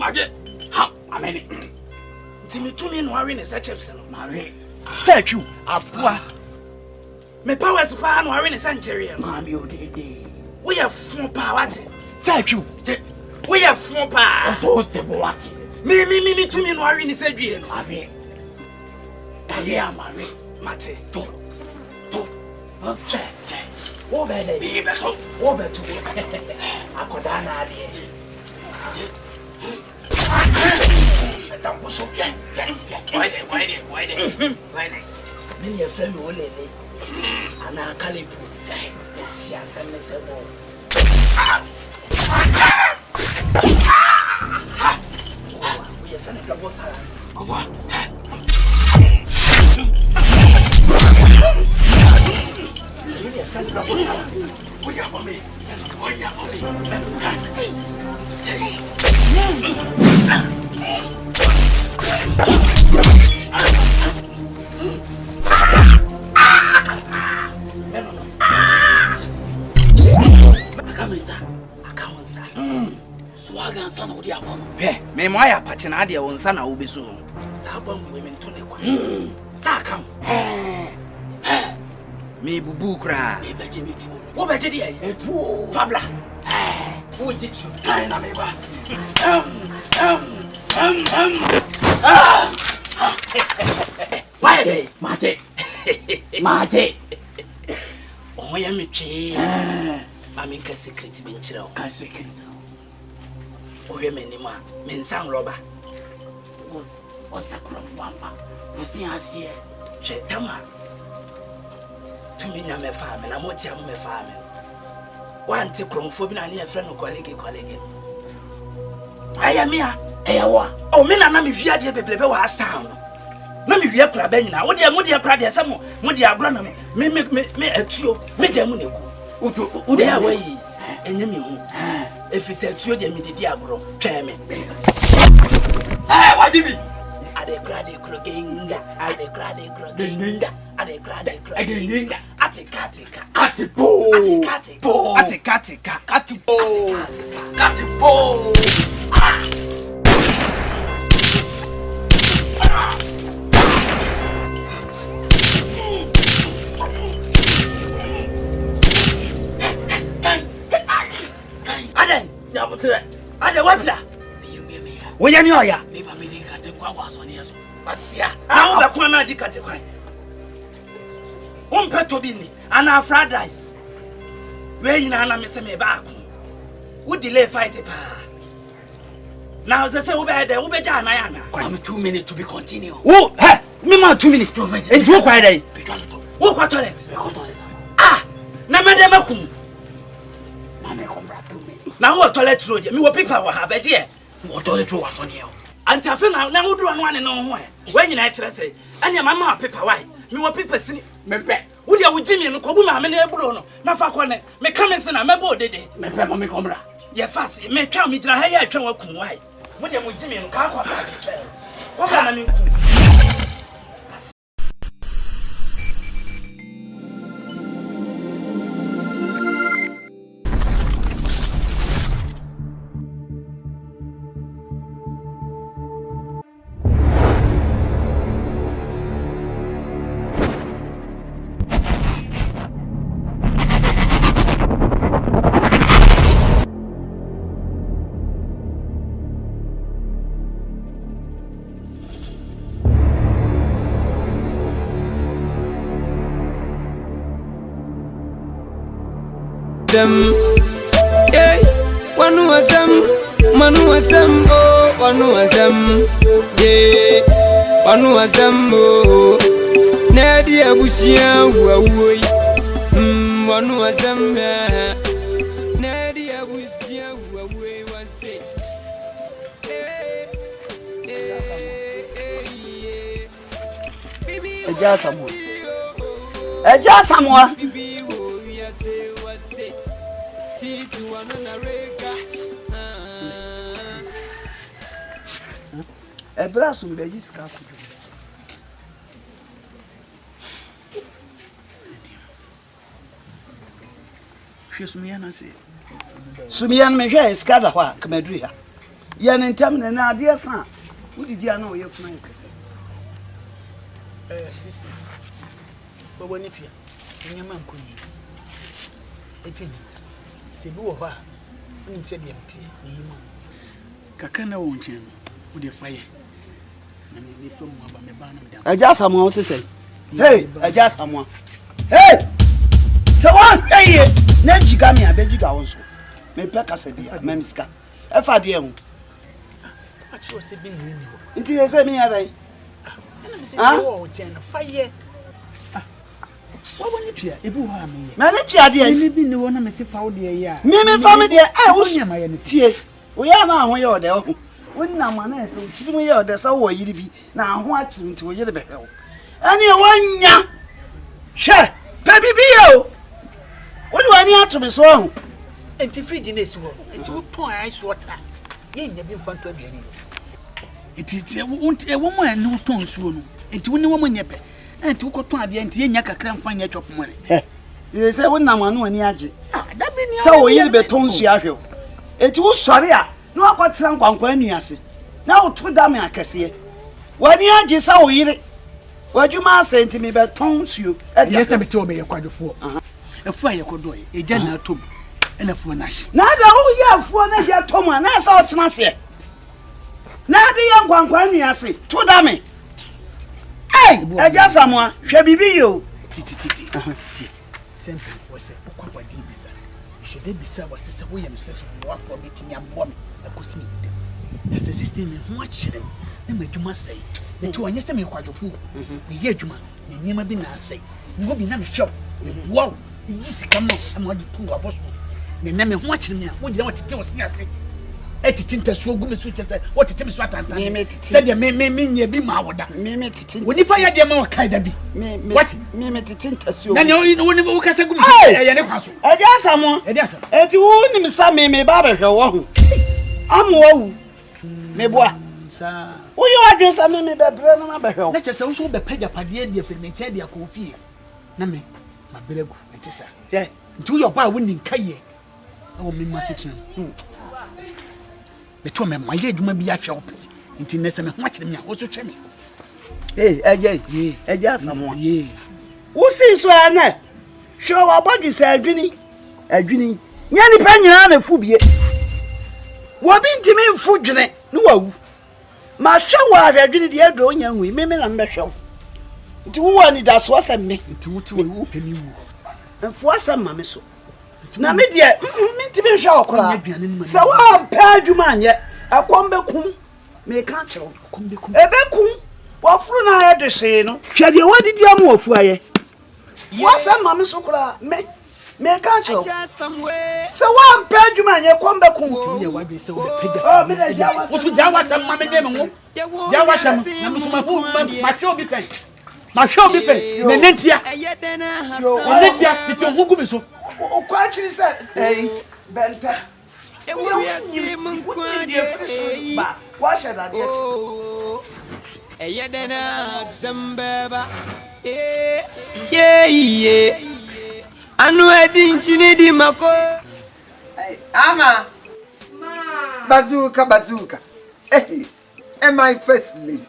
Maje. Ha, ameni. Timi tumi no are ne sa chips no. Mare. Sechu, aboa. Me powers pa no are ne sa ncheria. Mami odede. We are fun pa what? Sechu. We are fun pa. So se what? Me tumi no are ne sa dwie no. Ave. Aye amare. Mate. To. Check. Wo be dey. Be beto. Wo beto. Akoda na ade. Don't so get. Why there? Me your friend Olele. Ana Kalipu. She has sent me some more. We are friend double silence. We are friend double silence. We are mommy. Swagan sana odi abono. Me mo aya pache na ade won sana wo beso. Sa bam we me to ne kwa. Sa kam. Me bubu kra. E beje me tuo. Wo beje de ai? Tuo. Fabla. Wo di tu. Kai na me ba. Why dey? Mate. Oh ya me twe. Mami ka secret bi nchira o. Ka secret. Owe menima, mensan roba. O sakura famba. O si asie. Che tama. Tumi nya me fa me na moti am me fa me. Wante kromfo bi na ne yefre no kolege. Aya mia, eya wa. O me na me hwia de beblebe wa asan. Na me hwia kra ba nyina. Wo de kra de samo, mo de agro na me atuo, me de mu neku. Ude ya wayi. Enye mi hu. Efise atuo de me didi agro. Twa me. Wajibi. Ade grade krogenga. Ade grade krogenga. Ade grade krogenga. Atikatika. Atipo. Atikatika. Atikatika. Atipo. Atipo. Ade wapla. Wo ya mi oya. Me ba me dikate kwa waso ne yeso. Basia. Na wo be kwa na dikate kwa. Wo mpeto bi ni ana fried rice. We nyina na me se me ba akon. Wo delay fight pa. Now say wo be there, wo be ja na ya na. I'm 2 minutes to be continue. Wo, me ma 2 minutes. Enti wo kwa dey. Wo kwa toilet. Na me dem akum. Na me kombra 2 minutes. Na wo toilet road, me wo people wo have e. Wo toilet road waso ne yo. Anti afi na wo duro no ane no ho e. We nyina e kire say, anya mama paper why? Me wo paper sini. Me pe. Wo dia wo jimi no kogu ma me na eburo no. Na fa ko ne. Me ka me sina me bo dede. Me pe ma me kombra. Ye fast, me twa me jira ha ya atwa wakum why? Wo dia mo jimi no ka kwa ba de. Ko ba na me nku. Hey, wanu wasam, oh, wanu wasam, yeah, wanu wasam, oh, nadi abusia wawoi, wanu wasam, nadi abusia wawoi wante. Eja Samuel. Eblasum be yiska kudu. Hwe sumiya na se. Sumiya me hwe iska da hwa kamaduri ha. ya ne ntam na ade san wodidi ana oye kuma yekese sister bobo ni pia nyama nkoni epini sebi wo ba ni se de mti yi ma kakra na wo nchen wo de faye na me fam aba me ba na me da aja samu wo sese hey aja samu hey se wa hweye na jiga me abejiga wo so me pe kasa bia memiska e fa de hu acho se bi ni wo nti ese mi ya dai wo nchen faye waboni tua ebu ha me me ne tia de ni bi ni wo na me se fa wo de ya me fa me de wo tie wo ya na ho ye ode ho wonna ma na ese chiri mu ye ode sa wo yiri bi na ho a chiri nti wo yiri be hwe ani wanya hwe pe bibi yo wodi wani atome so ho enti fridge na esi wo enti wo ton ai so ta ye nya bi mfanto abiani enti wo mo an wo ton suo no enti wo ni wo mo nyepe enti wo koton ade enti ye nya kakra mfa nya chop mo ne ye se wonna ma no ani age da bi ni sa wo yiri be ton su ahwe enti wo sori a na akwatra nkwankwa anuase na wo to da me akese wani age sa wo yiri wadwuma asenti me be ton su e de se bete obe ye kwadofo efu aye kodo e ja na atom ena fu na hye na da wo ye afu na ye tom na sa o tena se na de ye nkwankwa anuase to da me eja samwa hwe bibi yo ti simple for say okwa di bisa she dey bisa wa say wo ye no seso wo afọ bi tinya bo me akosi mi dem ese system me ho achire me na madwuma sei me to onye se me kwadwofu me ye adwuma me nyema bi na asei ngo bi na me hwep wow yi sika mo ama di tu aboso me na me ho achire me a wo gina wo tete wo si ase etiti ntaso ogu me so chese wo tete me so atantan se de me nya bi ma woda me titi woni fa ya de ma wa kai da bi what me titi ntaso na ne woni wo kasa gu me ya ne kwaso eja samo eti wo ni me sa me ba ba hwe wo ho amwo wu me boa sa wo yo adwen sa me be bre no ma ba hwe na chese wo so be pagya pade de afiri me che de akofie na me ma beregu enti sa nti yo ba wo ni nkaye wo me ma sikin beto me ma ye adwuma bi ahwe opo nti nese me ho akire me a wo so twa me eja samo wo si so ana hwe wa bodwi sa adwini nya ni pa nyina na fu bie wo bi ntimi mfu dwene ne wawu ma hwe wa adwini de edo nya nwi me na mbehwe nti wo wani da so asem me nti wo ti wo pemi wu mfu asem ma me so na me de me ntimi hwe okora se wa pa adwuma anye akombe kum me ka kyewo kombe kum ebe kum wo furu na aye de hye no hwe de wadidi am wo fu aye wo asem ma me so kora me ka kyewo se wa pa adwuma anye kombe kum ti ye wadwe se wo be pagya me de jawa wo tu jawa sam ma me de me ho jawa sam na me so ma hu ma hwe obi pen ne nentia titi ho gu me so kwa chiri se benta ewo wi mun kwa de friso ba kwa shada de eyedena zambeba ye anu edi nchini di mako ama bazuka am I first lady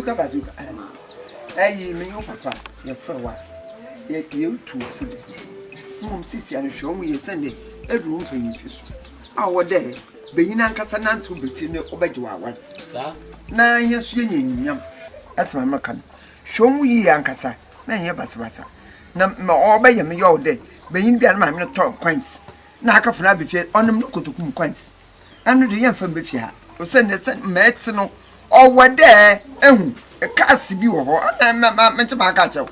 Bazuka. Hey, me your papa, your friend, you too food. Sissy and show me a Sunday, a room penny fish. Our day, being Ancasanan to be female Obejua, sir. 9 years yam. That's my macan. Show me Ancasa, 9 years basa. Na obey me your day, being there, my not coins. Naka for Abbey on them look to coins. And the young from Biffia, who send a medicine or what there, a cassie be over, and my gacho.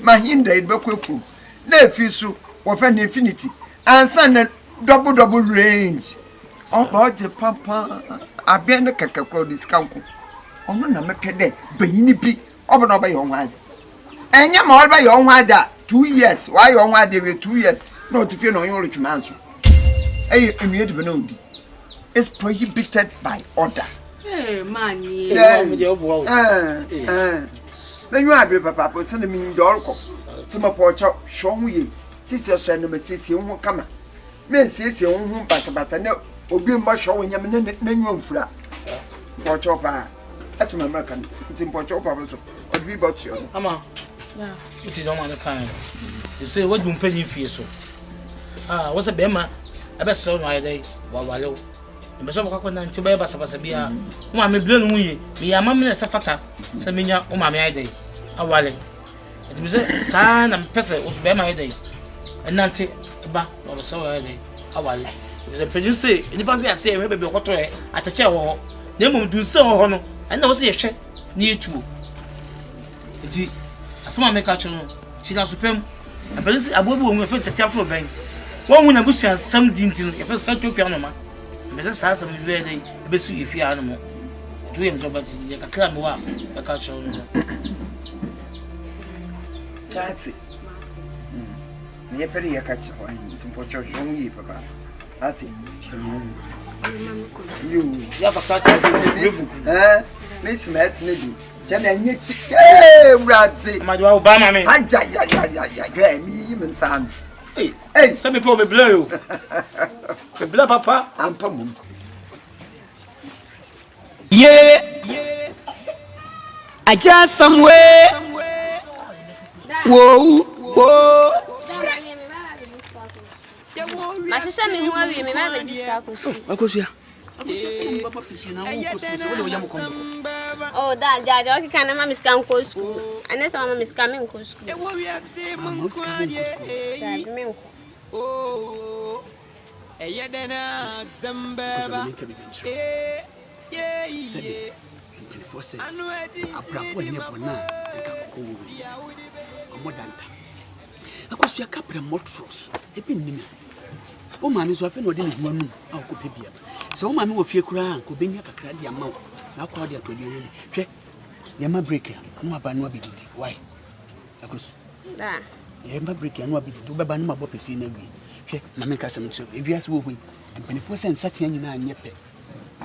My hinder, Boku. No fisu, or friend infinity, and send a double range. Oh, about the pampa, I been the cacaco discount. Oh, no, I'm a pede, Benini be over by your wife. And you're more by your wife 2 years. Why your wife, they were 2 years. Not if you know your rich man. Hey, immediate benodi. It's prohibited by order. Hey, man, Then you are papa, but send me in Dorco. Some of our chop, show me. Sister, send them a sister won't come. Men says your own bassa, no, or be much showing them in the flat. Watch over. That's my American. It's in Portugal, or we bought you. Ama, it is no man kind. You say, what do you pay for so? What's a bema? I best sell my day, Wawalo. And Bishop Coconan to Baba Sabasabia. Mammy Blue, we are Mamma Safata, Samina, Umami day. A wale. It was a son and pesser was Bema day. And Nancy, a back of a so day. A wale. It was a pretty say, anybody I say, maybe what at a chair or they won't do so honor. And I was a check near to. Indeed, as someone make a channel, Tina Supreme, and Prince Abu will fit the Tiafro Bank. One when I wish has some dintin, if I start to piano, Mrs. Hassan will be a best if you animal. Do him to but you can cram up a culture. That's it. Me pretty a catch one. It's in Portugal, only papa. That's it. You have a cut. Miss Matt, Neddy. Jenny, yeah, Radzi. My Obama, me. I me, even son. Hey, some people me blow. Blow, papa. I'm Pum. Yeah. I just somewhere. Whoa. My sister, me, who are you? Me, Makosia. Oh, that okay, can I miss can go school? And this one is coming to school. Oh, O maame so afa na odi ne huma nu a ko pebia se o maame wo fie kura ko benya kakra dia ma na kwa dia todi ni hwe ye ma break ya no aba no abedidi why akos da ye ma break ya no abedidi wo beba no ma bo pesi na wi hwe na me ka sem nche ewiase wo hui empanifo se nsatia nyina anye pe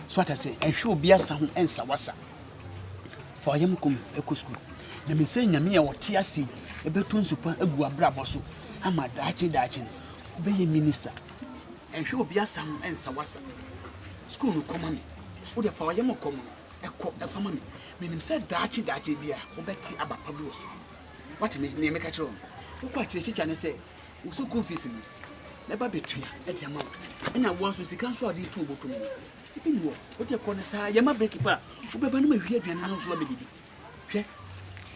so atase ehwe obi asa ho ensa wasa fa yem kom ekosku na me se nyame ya wote ase ebetu nsupa agu abrabo so ama daachi be ye minister ehwe obi asam ensa wasa school no koma me wo de fa wa yem koma ekọ efama me menim se daachi bia wo beti abapa bi oso what me ne me ka kiro wo kwa chichicha ne se wo so confuse ni na ba betua e de ama ena wo so sika so ade tu obotom ibi ni wo de ko ne sa yema break pa wo beba no ma hwie aduane no so abedidi hwe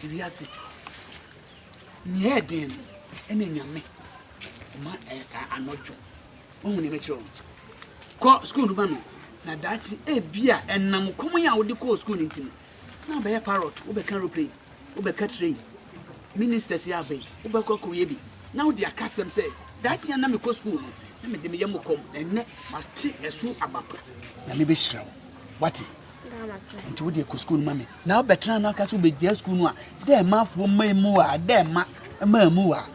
ibi ase ni eden ene nyame ma anojo ohun ni me kiro ko school no ba me na dachi bia enam komo ya wo de ko school ni ntimi na be parrot wo be kan aeroplane wo be ka train ministers ya be wo be ko ye bi na wo de akasem say dachi na me ko school no na me de me yam kom enne ati esu abapa na me be hirawo wati nti wo de ko school ma me na wo be tran na aka so be gia school no a de ma fo mamu a de ma mamu a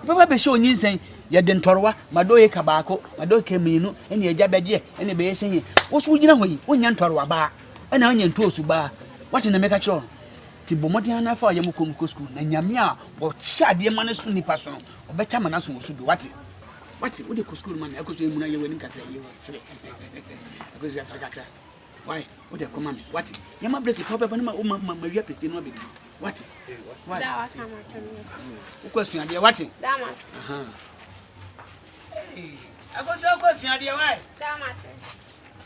baba be show nyinsen ye de ntorwa madoye ka baako madoye ka minu ene eja bede ene be yesenye wo so gina hoyi wonya ntorwa ba ene wonya ntosu ba wati na meka kiro ti bomodian na fa yem ko school na nyame a wo chade ma ne so nipa so obecha ma na so so bi wati wo de ko school ma na ekoso emu na ye wani katra ye sere ekoso ya sere kakra why wo de ko ma me wati yama break it papa na ma wia pesi no abedi wati why da wa kama tani wo kwasu ade wati da ma aha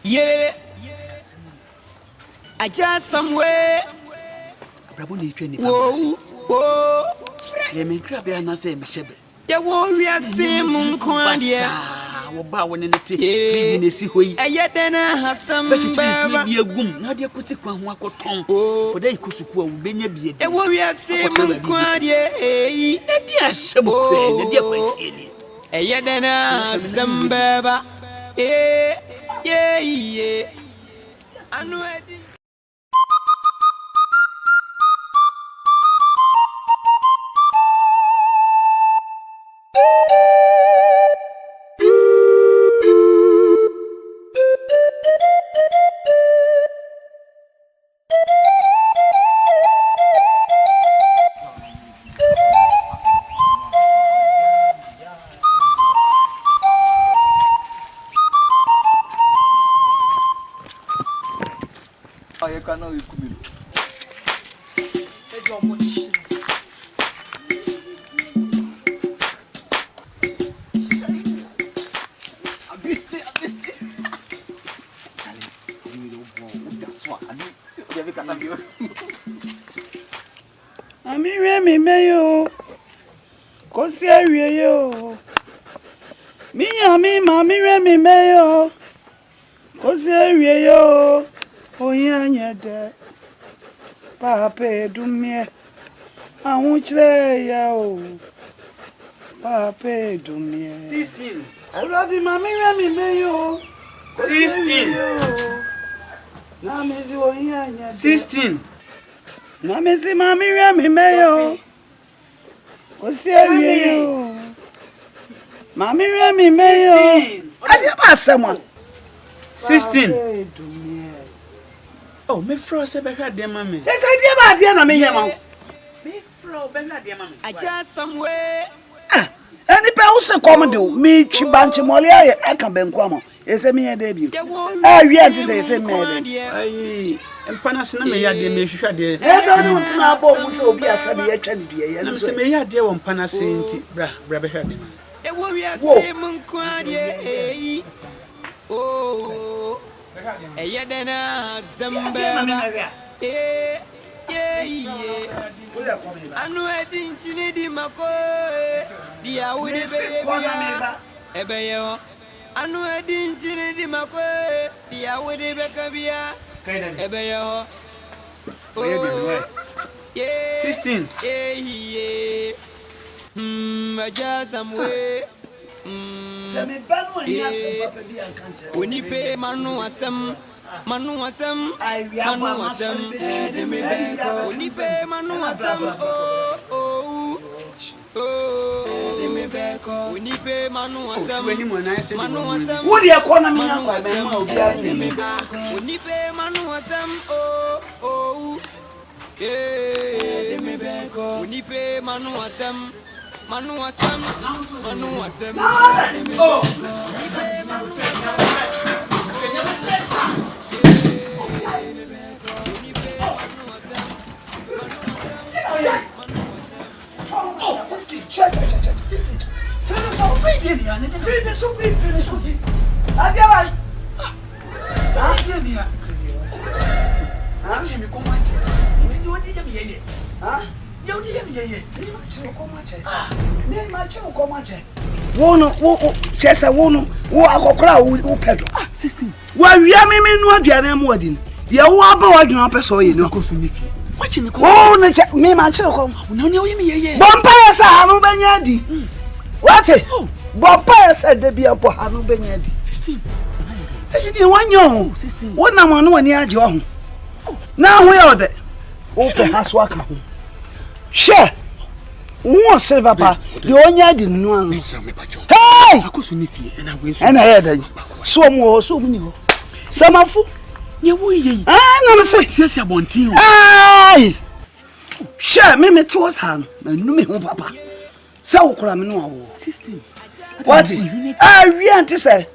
yeah. I just somewhere. Brabo ni twani. Whoa. Ye men kra be na say me shebe. The warrior sim kwadia. Wo ba woni ne te. Bi ne si hoyi. Eye den hasam ba. Ba bi agum. Na de kosi kwa ho akoton. O dai kusuku a wo benya bi edi. The warrior sim kwadia. E di asem kra, ne di akwa. Eye den hasam ba. Yeah. Anu edi. I cannot eat me. Me mayo. Kosia yo. Me mami me mayo. Kosia yo. Oyanya de. Papa dumie. Ahunchre ya o. Papa dumie. 16. Already mami me mayo. 16. Na mezi oyanya. 16. Na mezi mami me mayo. Kosia yo. Mami me mayo. Ade ba asema. 16. Oh, me fro se be hwa de ma me. Yes, I dey ba de na me yema. Me fro be hwa de ma me. Aja somewhere. Any pe wo se kom de me twi banche mole aye aka benko am. Ese me de bi. Wi ante se ese me de. Ai, empana se na me ya de me hwehwa de. Ese no ntina abo mu se obi asa me ya twa ne dua ye Na no se so. me ya de wo mpana se nti bra be hwa de ma. E wo wi ase mun kwa de oh. Eyedena zamba. Anu edin chinidi mako. Dia wudi be bia. Ebeyo. Anu edin chinidi mako. Dia wudi be kabia. Ebeyo. 16. Aja samwe. Se me ba no ya se papa bi an kanche. Onipe manu asem. Manu asem. Manu asem. Onipe manu asem. Oh. Onipe manu asem. Manu asem. Wo de economy na kwa be ma obi a ni. Onipe manu asem. Oh. Onipe manu asem. Manu asem. Manu asem. Oh. Wo chesa wo akokora wo pedo. 16. Wa wia me nu aduane am wadin. Ye wo aba wadun peso ye no. Ko so mi fie. Wachi mi ko. Oh na me ma chire ko. Na ne o yemi yeye. Bompa ya sa hanu benya di. Wachi. Bompa ya sa de bia po hanu benya di. 16. E di wanyo. 16. Wo na mo no wani age ho. Na ho ye ode. O pe haso aka ho. She. Wo se papa. De onya di nu anu. Hey! Akoso mi fie na we so. Ena ye dan. So mu ni ho. Samafu. Ye wo yeye. Na me se Siesia bontin. ai she me ti was han na nu me ho papa se wo kura me no awo 16. what wi anti se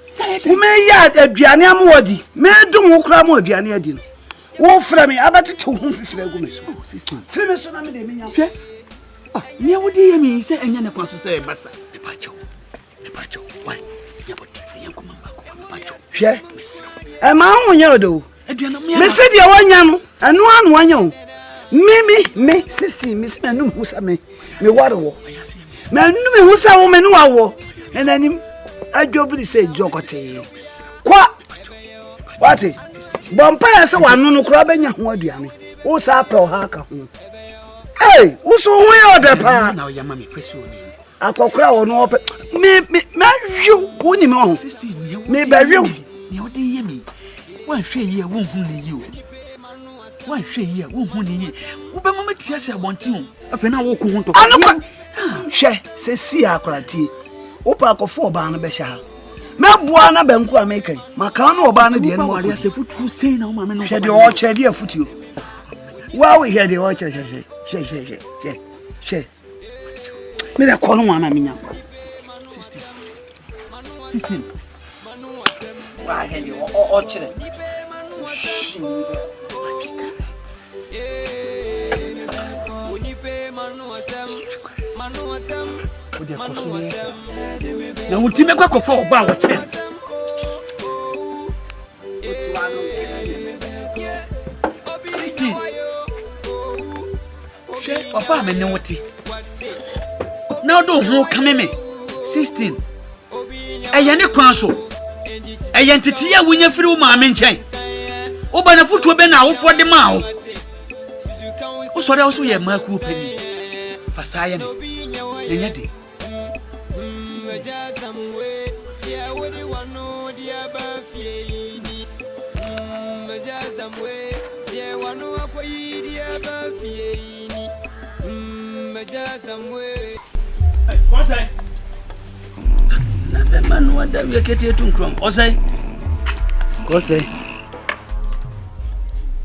wo me ya aduane am wodi me dum wo kura mo aduane adi no wo fra me abati te ho fifira gu me so 16. fira me so na me de me nya Hwe. Ah, me wo de yemi se enya ne kwanso se basa. Me pacho. Why? Ya bot. Ya ko mama ko pacho. hwe Mesra. e ma ho nya odo Aduana me. me se de wanya no anu anu wanya o me 16 me se me nu hu sa me ware wo me nu me hu sa wo me nu awo enanim adwobri se jokote kwa wati bompa ya se wanu no kura benya ho aduane wo sa pe o ha ka ho eh wo so ho ye ode pa Na o yama me fesu ni. akokura wo no ope me yu wo ni me ho 16. me ba yu Ni o de yemi. Wan hwe ye wo hu ni yi o. Wan hwe ye wo hu ni yi. Wo be mo metia se abontin o. Afa na wo ko hu to. anu kwa hwe se si akorati wo pa akofo oba no be sha me bua na banku amekan maka no oba no de no wale ase futu sei na o ma me no. hwe de o che de afutio wa we hwe de o che me da kono wana minya 16. wa hwe de o chere na ultime kwa kofa oba wo che 16 she oba me ne wote na odo ho kameme 16 eye ne kwan so eye ntete ya wunya firi wo maame nchen wo ba na futuo be na awofo de ma wo wo so da wo so ye ma ku pani fasaya me enya de Osai. Na man wada we kete tunkron. Osai. Osai.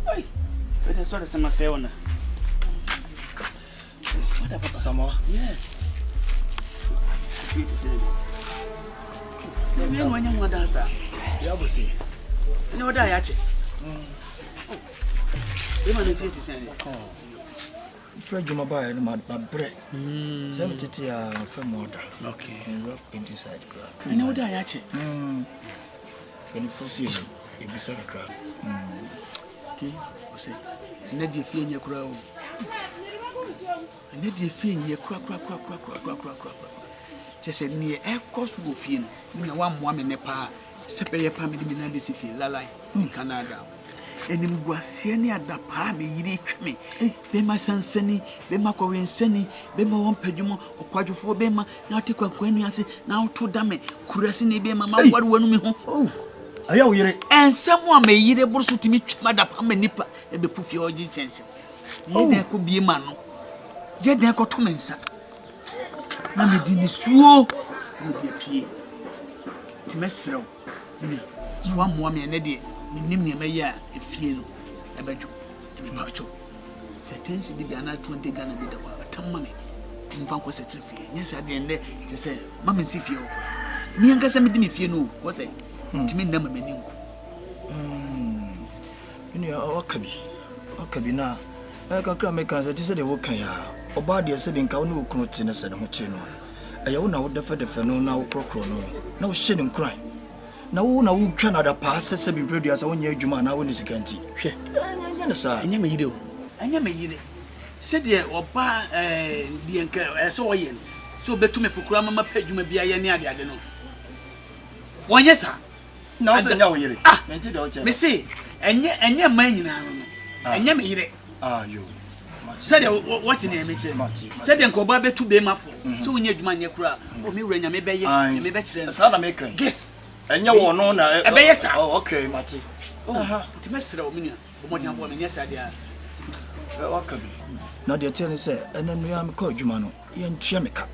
Ai. Fede sore sama seona. Wada papa Samoa. Yeah. Fit say. Me wanya wada sa. Ya bosi. Ni wada ya che. Ema na fit say. Fred Jumaba and my bread. 70 from water. Okay. And rough inside crab. I know that actually. 24 season. It be 7 crab. Okay. Say, and let you feel in your crow. And let you feel in your crack. Just said near air cost wolf in. One woman in a pa. Separate your family in this if you lie in Canada. Enim guasie ne adapa me yiri tweme be ma sansani be ma kwensani be ma won padwumo okwadwofo be ma na otekwa kwanu ase na oto dame kurasi ne be ma ware wanu me ho oh aya wo yire ensam a me yire borso timi twema adapa ma nipa e be pufie oji chenche ye de ko bie ma no je de ko to mensa na me di ni suo no de pie timesrew me so amoa me ne de nim ne meya efie no ebadwo timi bacho setensi di bia na 20 Ghana bi da wa tamma me mfa ko setrifie nyesa de nde te se mama nsifie wo ni anka se me di me fie no ko se timi ndam me ninku ni okabi na kakra me kan se te se de wo kan ya oba de se bi nka wo no kunu ti ne se ne ho chi no eya wo na wo defa no na wo krokro no na wo hye ne nkran na wo twa na da pass se bi produce wonya adwuma na wo ne sikanti hwe anya ne sa anya me yire o anya me yire se de oba de nka so oye so betume fukura mama padwuma bia ye ne ade no wonye sa na wo se nya wo yire nti de o che me se enye man nyina no anya me yire yo said what in the said the Koba to be my phone. So when you man your crowd, or me ring, me be better. Sada maker. Yes. And you won't know now. Oh, okay, Matty. To mess it up, what you want, yes, I did. What could be? Not the attorney said, and then we am called Jumano, Ian Chemica.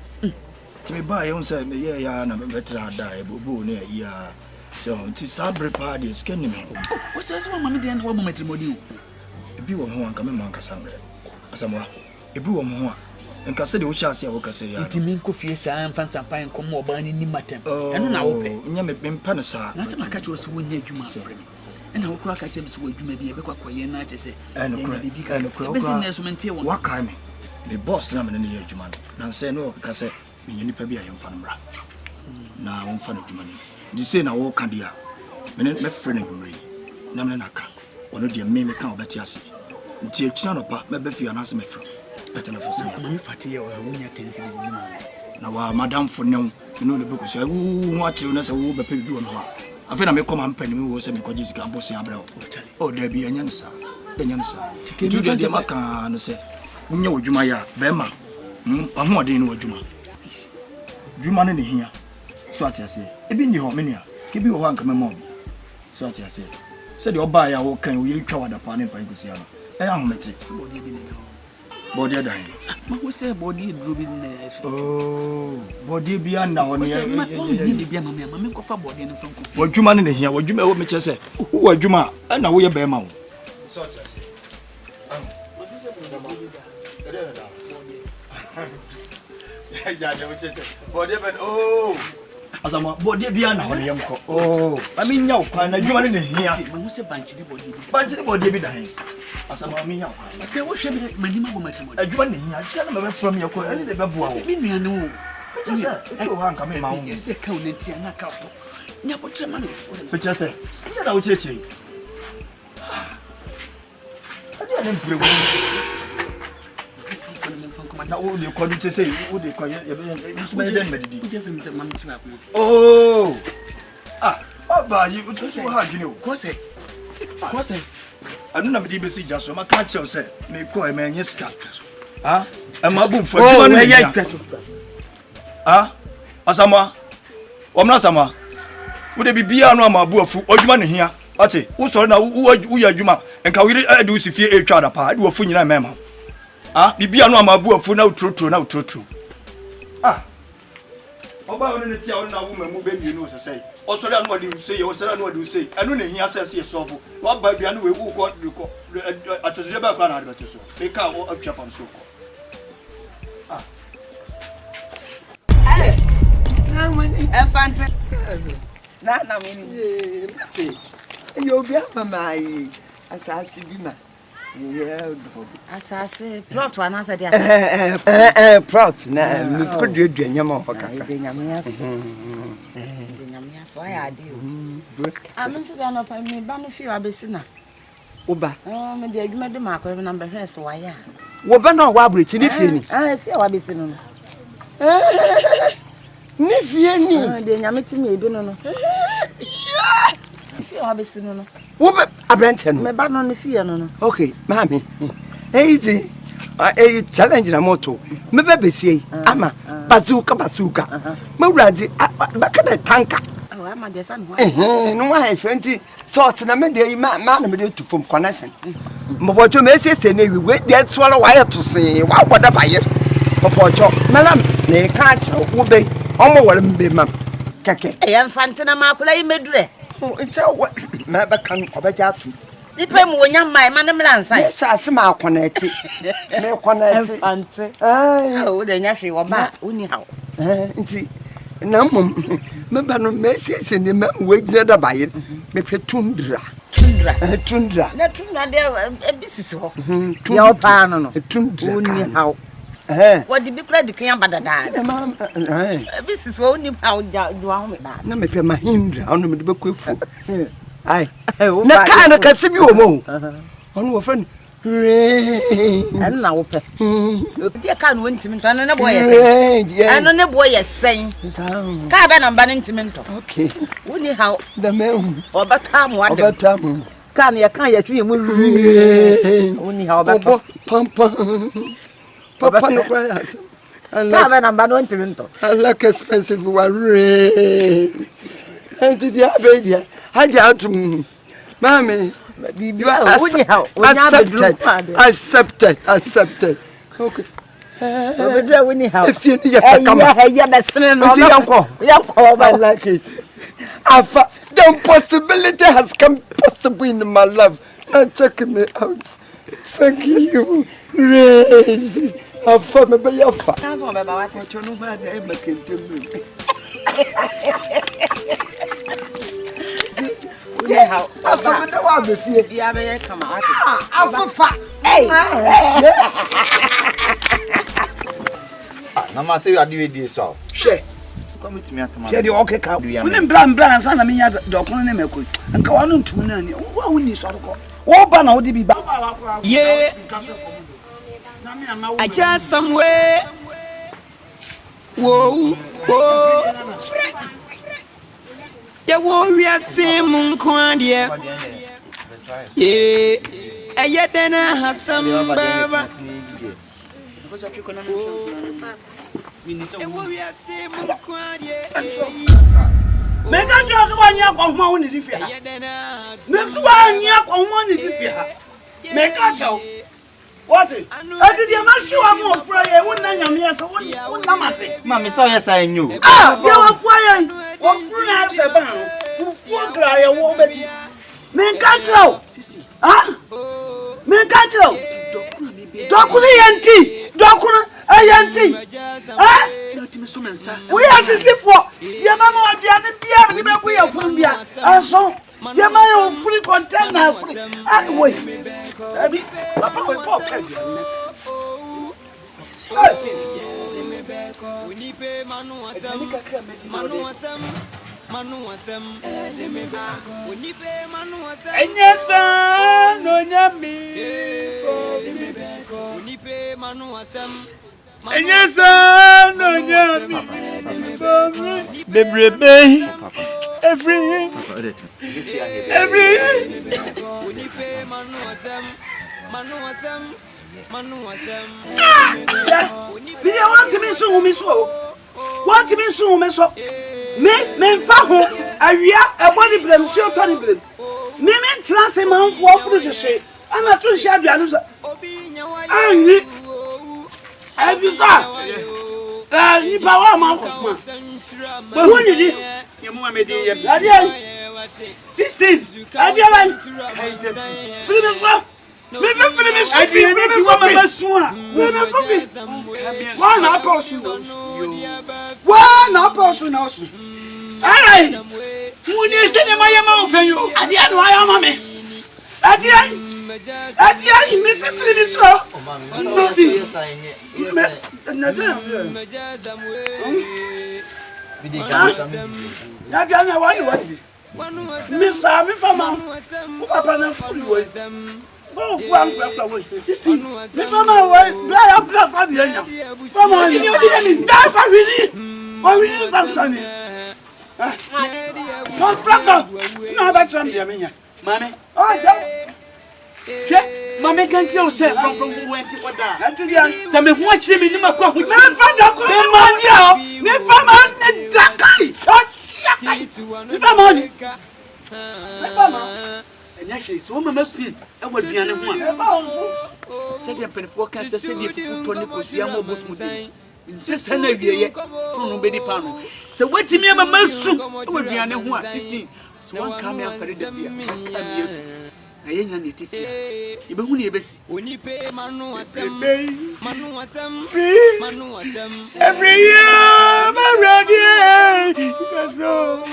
To me buy on said, yeah, and I'm better die, boo near ya. So it is our party scanning me. What's this one, Mammy? Then one moment to you. If you want come among Cassandra. Somewhere, a brew of more, and Cassidy shall say, what I say, Timinko fears I am fancy pine come more burning in matter. And now, Yammy been Panasa. That's my catch was when you my friend. And how crack at James would you may be a quiet night, I say, and a business maintain what kind the boss ramen in the Edgeman. Now say no, Cassette, me any pebby I am fanbra. Now I'm fan of money. You say now, walk candia. Minute my friend of me. Namanaka, one of the mimic count that you see. Nti ekina no pa mebefi anase mefro telephone mami fatia wa wonya tensi na wa madam for nem no le beko so wo atiro na se wo bepe bi wo no a afi na me koma mpani mi wo se me koji sika bosi abra o da bi anya nsa tu de maka no se wonya wodwuma ya be ma ahoden ni wodwuma dwuma ne hia so atiase ebi ni ho me nia ke bi wo ho anka memo so atiase se de oba ya wo kan wo yiri twa wada pa ne pa ikusia no ahomete body dan ma wo say body drobi na oh body bia na ho ne bia mama me ko fa body no franko wadwuma ne hia wadwuma wo me chese wo wadwuma na wo ye be ma wo so chese ja wo chese body ben oh asama body bia na ho ne yemko oh ami nya wo kwa na wadwuma ne hia ma wo say banchi di body bi dan Asama me ya. Say what should be manima wo matimo. Adwuma ne hia. Chia na me from ya ko ani de beboa wo. Me nuane wo. Pecha se, e ko han ka me ma wo. Yes e ka wo ntia na ka to. Nya botre ma no. Pecha se. Nya na wo chechiri. Ade ane mpure wo. Na wo de ko di say wo de ko ye be nso me den medidi. Wo je fem se mam tina ko. Oh. Ah, aba yi wo so ha dwene wo. Ko se. Ko se. Anu na me di be si jaso ma ka chew se me ko e me nye ska. Ah, e ma bu mfa dwuma no ya. Ah, Asama. Omna Asama. Wo de bibia no ama bu afu odwuma ne hia. Ate, wo so na wo ya dwuma. Enka wiri ade wo sifie etwa da pa. Ade wo fu nyina mema. Ah, bibia no ama bu afu na utrotro na utrotro. Ah. Oba woni ne tia woni na wo mamu be mi no so sei. Osori anu ade usei, osori anu ade usei. Anu ne hia se se so bo. Wa ba bia no we wo ko atosire ba kwa na ade beto so. E ka wo atwa pam so ko. Ah. Na wani Enfante. na mini. Yeah, mase. Yo bia mama yi. Asasi bi ma. Yeah, asase plot wa na se dia plot na mi ko duadua nyama ho kaka. De nyamias. De nyamias wa ya de o. Amin se dia no pa mi ba no fi wa besi na. Oba. Me de adwuma de ma ko na be hwe so wa ya. Wo ba na wa abrechi ni fie ni. Fi wa besi no. Ni fie ni. De nyameti mi ebi no no. Fi wa besi no. Wo be abrante no. Me ba no no fie no no. Okay, mami. Easy. Challenge na moto. Me be besie ama bazooka. Me wurade ba ka na tanka. Oh, ama de san ho. No wa he 20 sort na me de ma na me de to from connection. Mbocho me sese na wi we de swallow wa to se wa boda baye. Mbocho melam na ka cha wo be omo wale mbe mam. Keke. Enfante na makula yi medure. It's a what? Maba can Obajatu. Nipa mu wonya mai ma ne mlansa. Yes, asema connect. Me connect. Enfante. Oh, de nya hwe wo ba uni hawo. Nti na mum meba no mesese ne mam wagire da baye. Me hwe tundra. Na tundra de ebisisi ho. Ya opa no no. Tundra. Uni hawo. What did be credit the can badada? This is only how you want me that. Na me pe mahindra onu me de bekwefu. Ai. Na ka na kase bi wo mo. Onu wo friend. And na wo pe. Dey ka no ntimi nto na boy yesen. Ano ne boy yesen. Ka be number ntimi nto. Okay. Uni how the me obata mo ade. Obata mo. Ka na ye kan ye twe mu. Uni how obata. Pam. Papa no cry. I like expensive one. And did you have idea? I got to Mammy. You are accepted. Okay. If you need I like it. The possibility has come possible in my life. Now check me out. Thank you. Raise. Afa me be yafa. Kanso be ba wate. Ocho no ba de make ntemu. Yeah, how? Afa me de wa be fie. Bia be ye kama wate. Afa. Hey. Na ma say you ade we die so. Hwe. Come with me atama. Hwe de okay ka. Woni bran sa na me nya dokon ne mekoi. Nka wa no ntum na ni. Wo woni so ko. Wo ba na wo de bi ba. Yeah. I just somewhere. Whoa. The warrior same Kwandia. Yeah. I yet then I have some baba. The warrior same Kwandia. Make a just 1 year of money if you have. This 1 year of money if you have. Make a show. What? I did you not show I'm more prayer? Wouldn't I? Yes, I wouldn't say. Mammy, so yes, I knew. Ah, you are flying. What free as a bound? Who fuck I won't be. Men catch you. Ah? Men catch you. Dokuni yanti. Dokuna ayanti. Ah? We are the for. Your mamma, the other beer, we are from Bia. And so. ya ma yo free container free ah wait abi papa we pop Unipe manu asem unipe manu asem Enyesa no nyami unipe manu asem Enyesa no nyami Bebrebe every unipe manu asem Bi ya want me so want me so me fa ho awia ebodi blem si otori blem me trance man fo furu de se ana to hia aduanu so ani abisa ni pa wa ma ko ma bo ni di yemu amedi ye adia 16 adia lan free me fo me se free me so Abi ni ti wa ma so a Why not person? Why not person also? Alright. Mu ni se ne ma ye ma open yo. Adi anu aya ma me. Adi me se free me so. 60. Adi anu what be? Me sa me fama. Mo papa na free way. Oh, fun, 16. Me fama way. Bla plus adi anya. Fama ni odi ni. Da kwa really. O really Samson. Don't fraka. No ba tram dia me nya. Mame. Oh, ja. Mame kan say say from who went to what da. Atu dia. Say me ho akire me ni makwa ho Me fada ko. Me mania. Me fama ni dakai. Me fama ni. Me fama. Enya hwe so mama suin e wa duane ho a. Me ba onso. Se de penfo kan se de fufu ni kosia mo bosmu di. Se se na wieye fro no bedi pa no. Se watimi mama su e wa duane ho a 16. So wan ka me afare da bia. Ka me yesu. Ayenya ne tifia. Ibe hu ne ebesi. unipe manu asem Every year my radio so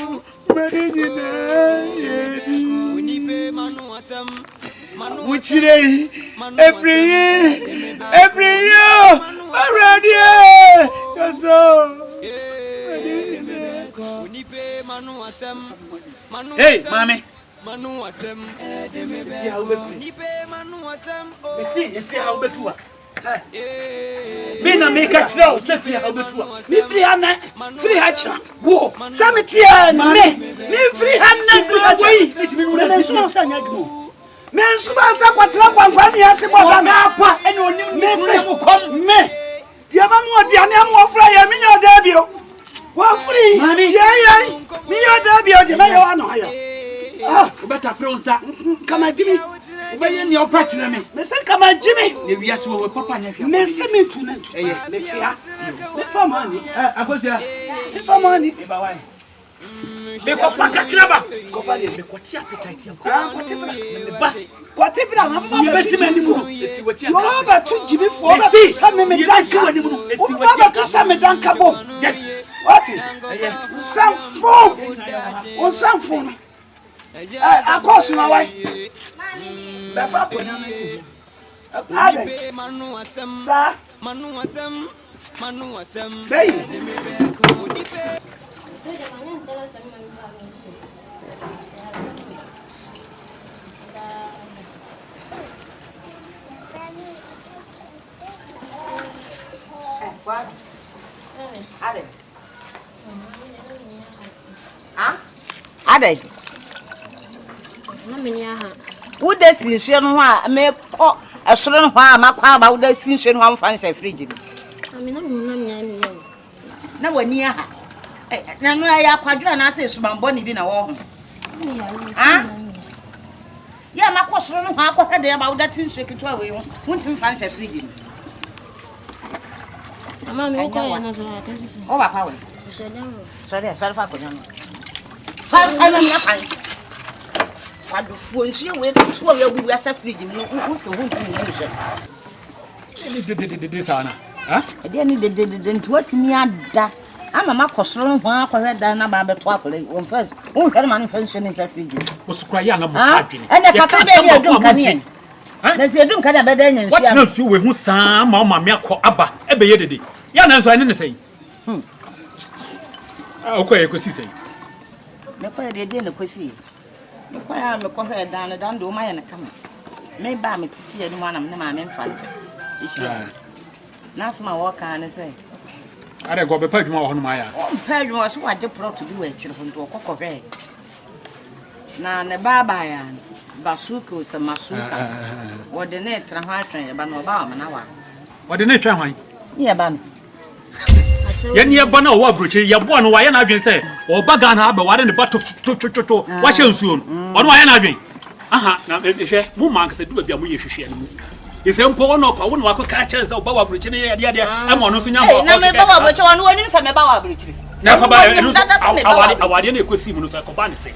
unipe manu asem every year my radio so unipe manu asem Hey mami manu asem unipe manu asem see if you how betua me na make a chira o se fi how betua Me free hana. Free hacha. Wo. Samitia me free hana free hacha. it me no Me so sa nya dwo. Me so ba sa kwatra kwankwa ni ase bo ba me apa ene onim me ni se mu kom me dia ba mu odiane am wo fra ya me nya oda bio wo free Mami. ya me nya oda bio de me yo ano ayo better fronza kama jimi obaye ni opa kire me me se kama jimi ne wiase wo papa nya hwa me se me tu na tu me tia me fa mani akosia me fa mani e ba wai be ko fa kakira ba ko fa le be ko ti appetite ya kwati bra na mama besi besi mani mu mani esi wo ti yo ba tu jimi fo ba Messi. sa me Esi danka wani mu esi wo ba tu sa me danka bo yes what sanfo on sanfo no akosu na wai be fa ko na me ade manu asem sa manu asem bei Ade. Wo da si hwe no ho a me ko esoro no ho a makwa ba wo da si hwe no ho amfa nse fridge ni. Na wani aha. Na no ya kwadura na ase subambo ni bi na wo ho. Ya makwa soro no ho akwa de ba wo da tin hwe kitwa we ho. Wontim fa nse fridge ni. Mama me ko ya na so ya kasi. O ba pa we. Sorry fa ko nyano. Fa na ya pa. Kwado fuo nhye we to we agu asa fridge ni wo se ho ntum ni hwe. de sana ha E dia ni de ntu atimi ada ama makosoro ho akɔhwɛ dan na ba beto akɔle won first won hwɛ man first ni sa friji osukura ya na mo adwene ene papa be bi adum kane na se adum kane be da nya nsia what na su we hu saa ma ma me akɔ aba ebe ye dede ya na nso ene ne sei okɔ ekosi sei me kɔ dede ne kosi me kɔ ya me kɔ hwɛ dan do ma ye ne kama me ba me tisi enu anam ne ma me mfa ihia na asma wo ka ne sei are go be pa adwuma wo no ma ya o pa adwuma so waje product bi wa akire ho ndo kokɔ hwɛ na ne baba ya basuka o samasuka wode ne tra ho atwen ba no ba wa na wa wode ne twa hwan ye ba no ye ne ba na wo abrochi ye bo no wa ye na adwen se o ba ga na aba wade ne ba to wa hye nsuo no ono wa ye na adwen aha na hwɛ mu ma nka se du ba bia mu ye hwehwe anu ise mpo no kwa wo no akɔ kire se o ba wa abrochi ne ye de ama ono so nya ho na me ba wa abrochi wonu woni se me ba wa abrochi na ko ba enu awade na ekosi mu no so ko ba ne se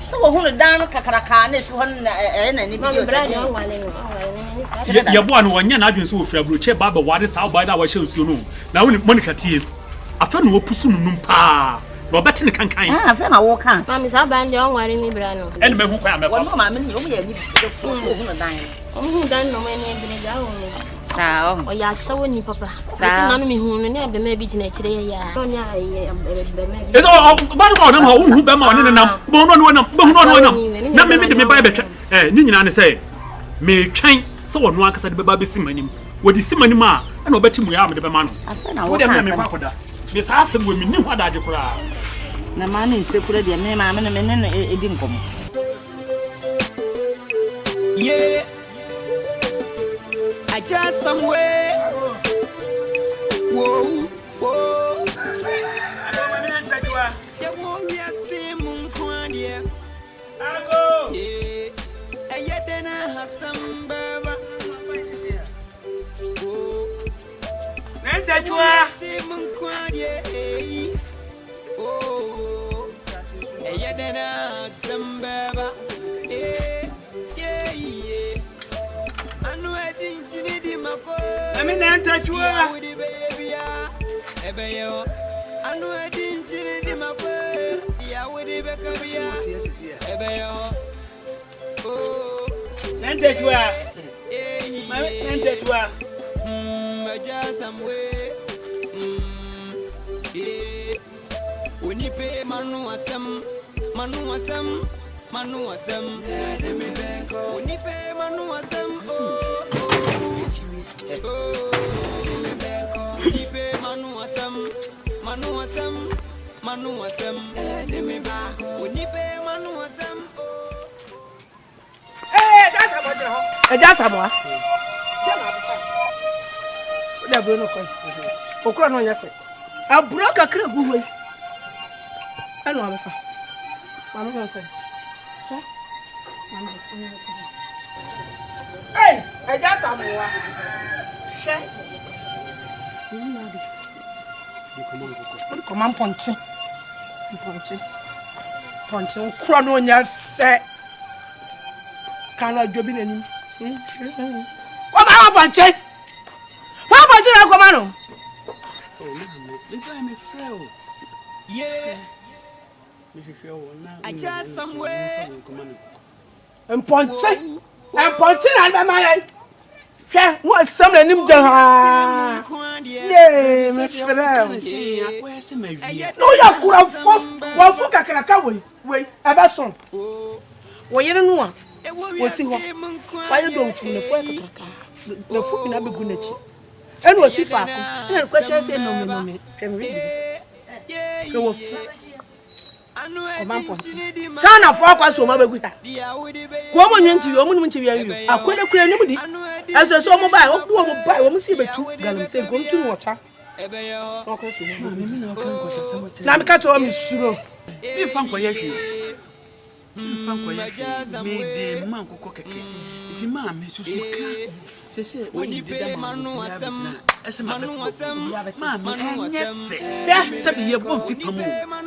so wo hunu dan kakaraka na si hon na ni video se ya bo anu wonya na adwen so wo fra broche ba wade sa ba da wa hye nsuo no na wo ni monica tie afa no wopusu nunum pa na obete ne kankan afa na wo kan mami sa ba ndi onware mi bra no ene me hu kwa me fa wo ma me ni wo ya ni fo wo hunu dan hunu dan no me ni bre ga wo sao o ya sawo ni papa se na no mi hu no ne be ma bi gina kire ya no nya be ma ezo ba no na ma hu be ma one ne nam bo no nam bo no no nam na me de me ba betwa ni nyina ne se me twen se wo no akasa de be ba be simanim wo di simanim a na obeti mu ya me de be ma no wo de me kwa koda me sa asem wo mi ni hwa daje kura na ma ne nsekura de me ma me ne edi nkomo yeah I just somewhere. Whoa, whoa. The warrior Simon Quandia. Yeah, and yet then I have some baba. Oh, Simon Quandia. Oh, and yet then I have some baba. I mean, enter you with the baby. Ebeyo, I know I didn't see my way. Yeah, with the baby. Ebeyo, oh, enter you enter you just some way. Yeah, when you pay Manu Asam, Manu Asam, Manu Asam, when you pay Manu Asam, Manu Asam, that's about I broke a crib away. I know I'm hey, I just have more. Come on, punching. Crown on your set. Cannot job in any. What about punching? What about you, Comano? I'm a frail. Yeah, I just somewhere. And punching, and my yeah, what some of them do? Yeah, my friend. No, you could have one for Kakaka. Wait, about some. Well, you don't know. We'll see what. Why you don't feel the foot? The foot in a good. And we'll see. And question say no, can read it. Go Chana for us, so my good. Woman into your woman to you. I couldn't clear anybody. As a so mobile, who will buy one see the two gallons say, go to water. Now, I can't tell me soon. If I'm for you, made the man cook a cake. It's mamma, Mrs. Say, when you pay Manu Asam, as a man was some mamma, something you won't fit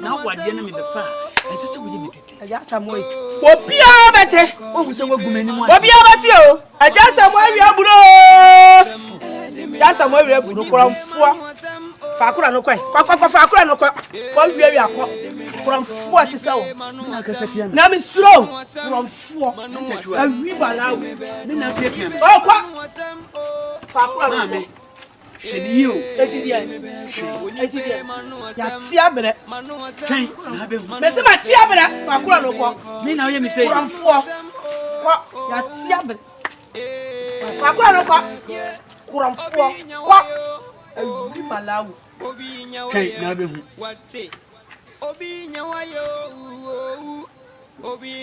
now. What the enemy the fire? I just I got some way. What be better? What was a woman? What be about you? I just some way we are. That's some way we are. Fakura no kwai. Kwa fakura no kwa. Kwa wiwi akọ. Kuramfo atisa o. Na kasa tia me. Na me suro. Kuramfo. Awi balawo. Me na pia pia. O kwa. Fakura no me. Shedi o. Etidia. Ya tia bere. Twen na be hu. Me se ma tia bere. Fakura no kwa. Me na o ye me say. Kuramfo. Kwa ya tia bere. Fakura no kwa. Kuramfo. Kwa. Awi balawo. Kai na be hu. Obi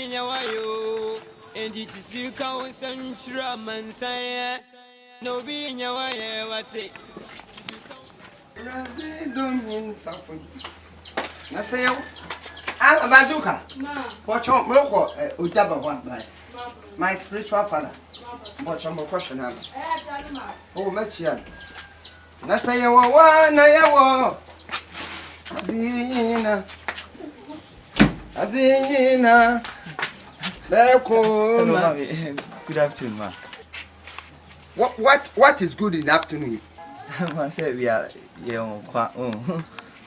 nyawayo endi sisika onsanchura mansaya no bi nyawaye wate Razidomin safun. Na sayo. Ah, Bazuka. Ma. Watch on moko ojaba one by. My spiritual father. Watch on question na. Oh, machia. Na sayo wa na yawo. Azina. Good afternoon, ma. What is good in the afternoon? I said we are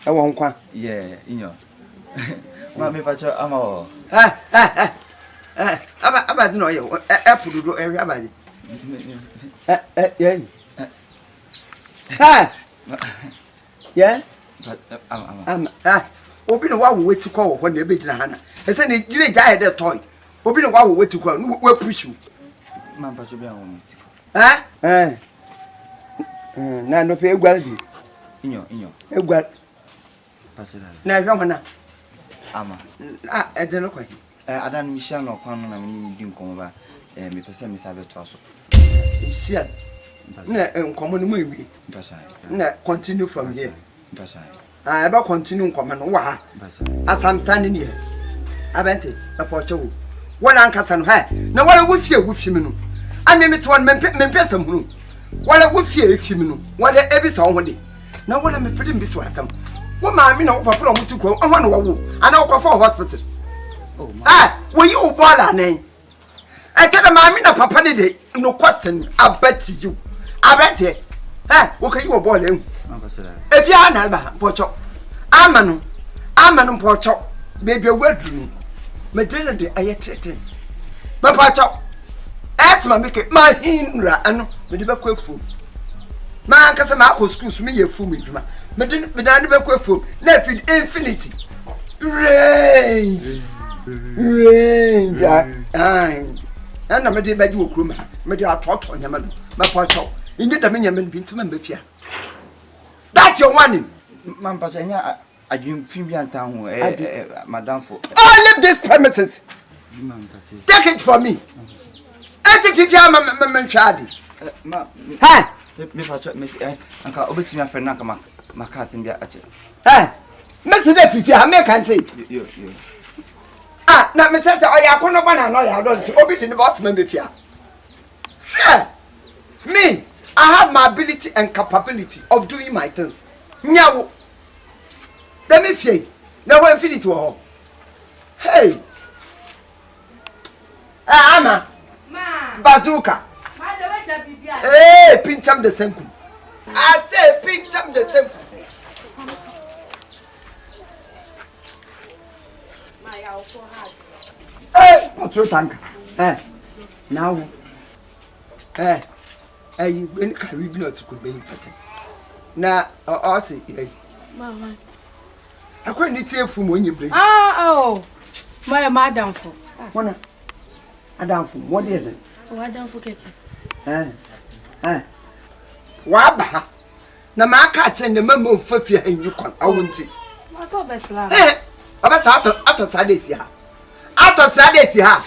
I won't qua. yeah, you know. Ma me facho ama. About no you apple do every abadi. Yeah. Yeah. Obi no wa wo wetu call when they be na hana. E say ni gire jaa de toy. Obi no wa wo wetu call no we push you. Ma facho be awon. Na no pe egwal di. Inyo. Egwal. Facho da. Na hwa hona. Ama. E de no kwai. Adan mi sha no kwan na me di nkomo ba. Me pese me sabe to aso. Sia. Na nkomo no mu ebi. Facho. Na continue from here. Facho. Eba continue nkomo no wa ha. As I'm standing here. Abente, na for wo. Wala ankasa no ha. Na wala wo fie me no. Ame me to won mempe sam hunu. Wala wo fie efi me no. Wala ebi sa ho de. Na wala me pede mbi so asam. Wo ma me na wo papa no mutu kro. Anwa no wo. Ana wo for hospital. Oh my. Wo yi wo bola nan. I tell ma me na papa ne de no question abati you. Abete. Wo kan yi wo bola en. If you are not pocho, Amano pocho, baby, word me. Madrid, I had threatens. My pocho, that's my make it my hindra and with the back food. Man, Casamako schools me a fool, Madrid, without the back food, left with infinity. Range, and I made a bed you, Kruma, made a talk on your man, my pocho, in the Dominion Pintaman Befia. That's your warning. Man, but I dream Fibian town, Madame for. I leave this premises. Take it from me. If you are my shadi. Ha! Me for Miss Uncle Obeti, my friend Nakama, my cousin, dear Archer. Ha! Mr. If you are American, say. Ah, now, Mr. I couldn't one another. I don't obey in the boss member here. Sure. Me. I have my ability and capability of doing my things. Nyawo. Let me say. Now I'm feeling to her. Hey. Ama. Ma. Bazooka. Hey, pinch up the sentence. I say pinch up the sentence. My house so hard. Hey, what's your tank? Now. When can we not could be better? Now, I say, Mama. I couldn't hear from when you bring. Oh, my madam for one. I down from what is it? Oh, I don't forget. Wabba. Now, my cat and the member for fear and you can. I won't see. What's all best? I was after Saturdays here. After Saturdays here.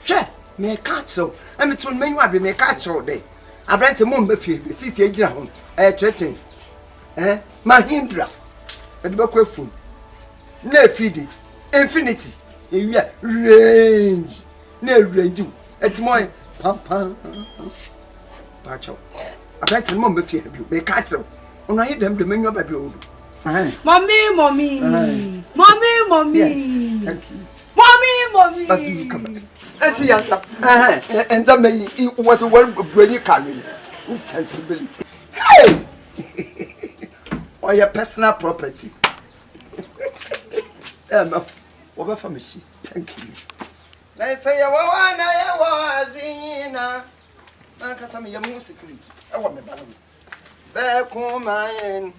Sure. Me catch so. I'm to me you be me catch all day. I bring the mum be feel. See the home. Threatens. My hindra. And the back food. No feed infinity. Range. No range. It's more pam. Pacho. I bring the mum be feel. Me catch so. On I hear them the menu baby old. Mommy. Yes, thank you. Mommy. But you come back. And that may what the world bring you carry insensibility. Hey! or your personal property. What for me? Thank you. Let's say, I was in a music. I want me back home. I am.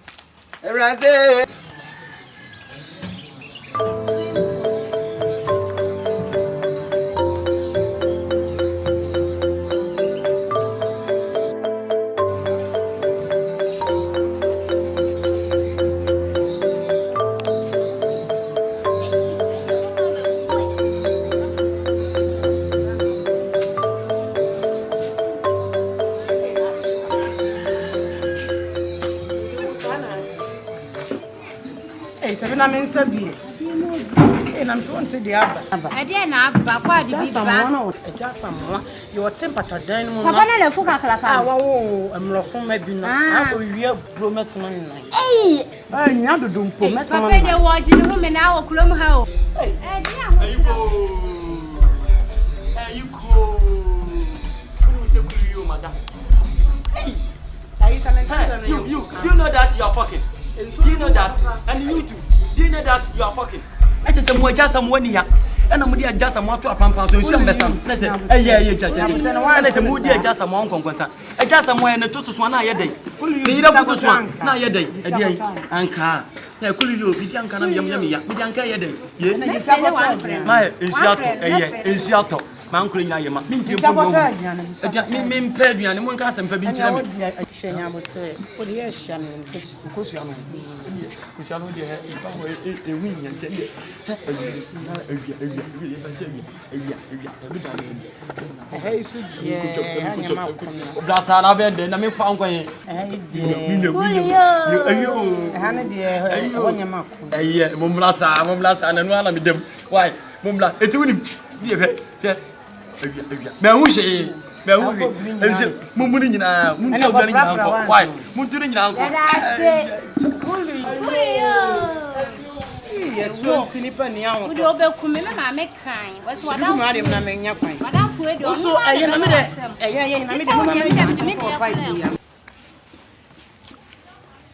I'm in Sabia. And I'm so to the Abba. I dare not, but why did you buy just someone? Your temper to dine. I forgot. Oh, I'm not from maybe. I will be a brometman. Hey, I never do promet. I pay the watch in the room and now, Clum House. You go. Who say you, madam? Hey, you. Do you know that you are fucking? Do you know that? And you too. Do you know that you are fucking? I just say just someone here. And I'm just someone to a pampa to show me some. Yeah, and I say, Moody, just someone concern. I just somewhere in the Tosus one a day. You don't put one, not your day, a day, and car. Yeah, could you be young? Can I be young? Be young, a day. Yeah, my is your talk. My uncle, I am. Mean, play and one cousin for being I would say, oh, yes, because you are because I know they have a win and say,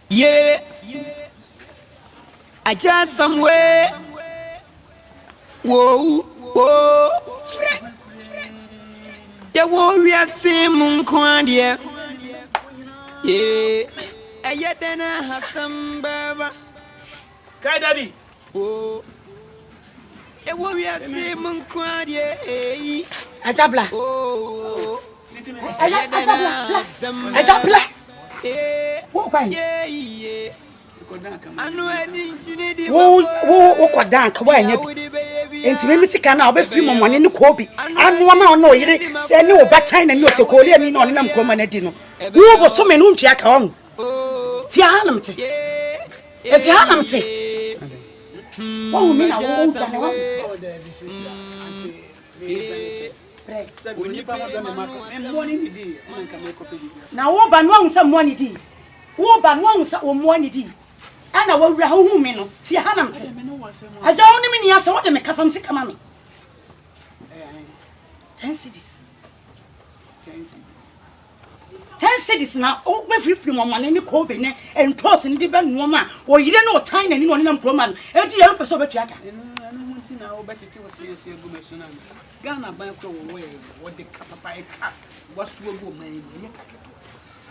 yeah, I just somewhere. Whoa, the warrior say Munquandia. Yeah, I yet then I have some baba. Kaidabi. Oh, the warrior say Munquandia. Ajabla. Oh, Ajabla. Yeah. Wo kwadan ka wa nya bi enti me sika na obefi momone ne ko bi anu na ono yire se ne oba China ne otekoli ani na onenam ko manadi no wo bo so me no ntwa ka on fi hanamte e fi hanamte wo me na wo ntwa ne wo na wo ba no ansa mo ani di wo ba no ansa wo mo ani di ana wawura hu me no fi hanamte aja woni me niya se wo de me kafam sika ma me 10 cities na o be free mo mane ni ko be ne entos ni de be no ma o yire na o China ni no nam proma no e ji ya pe so betua ka anu munti na o betete wo siesie gu me so na Ghana ban ko wo de kapapa e ka wasu gu man ye kaketo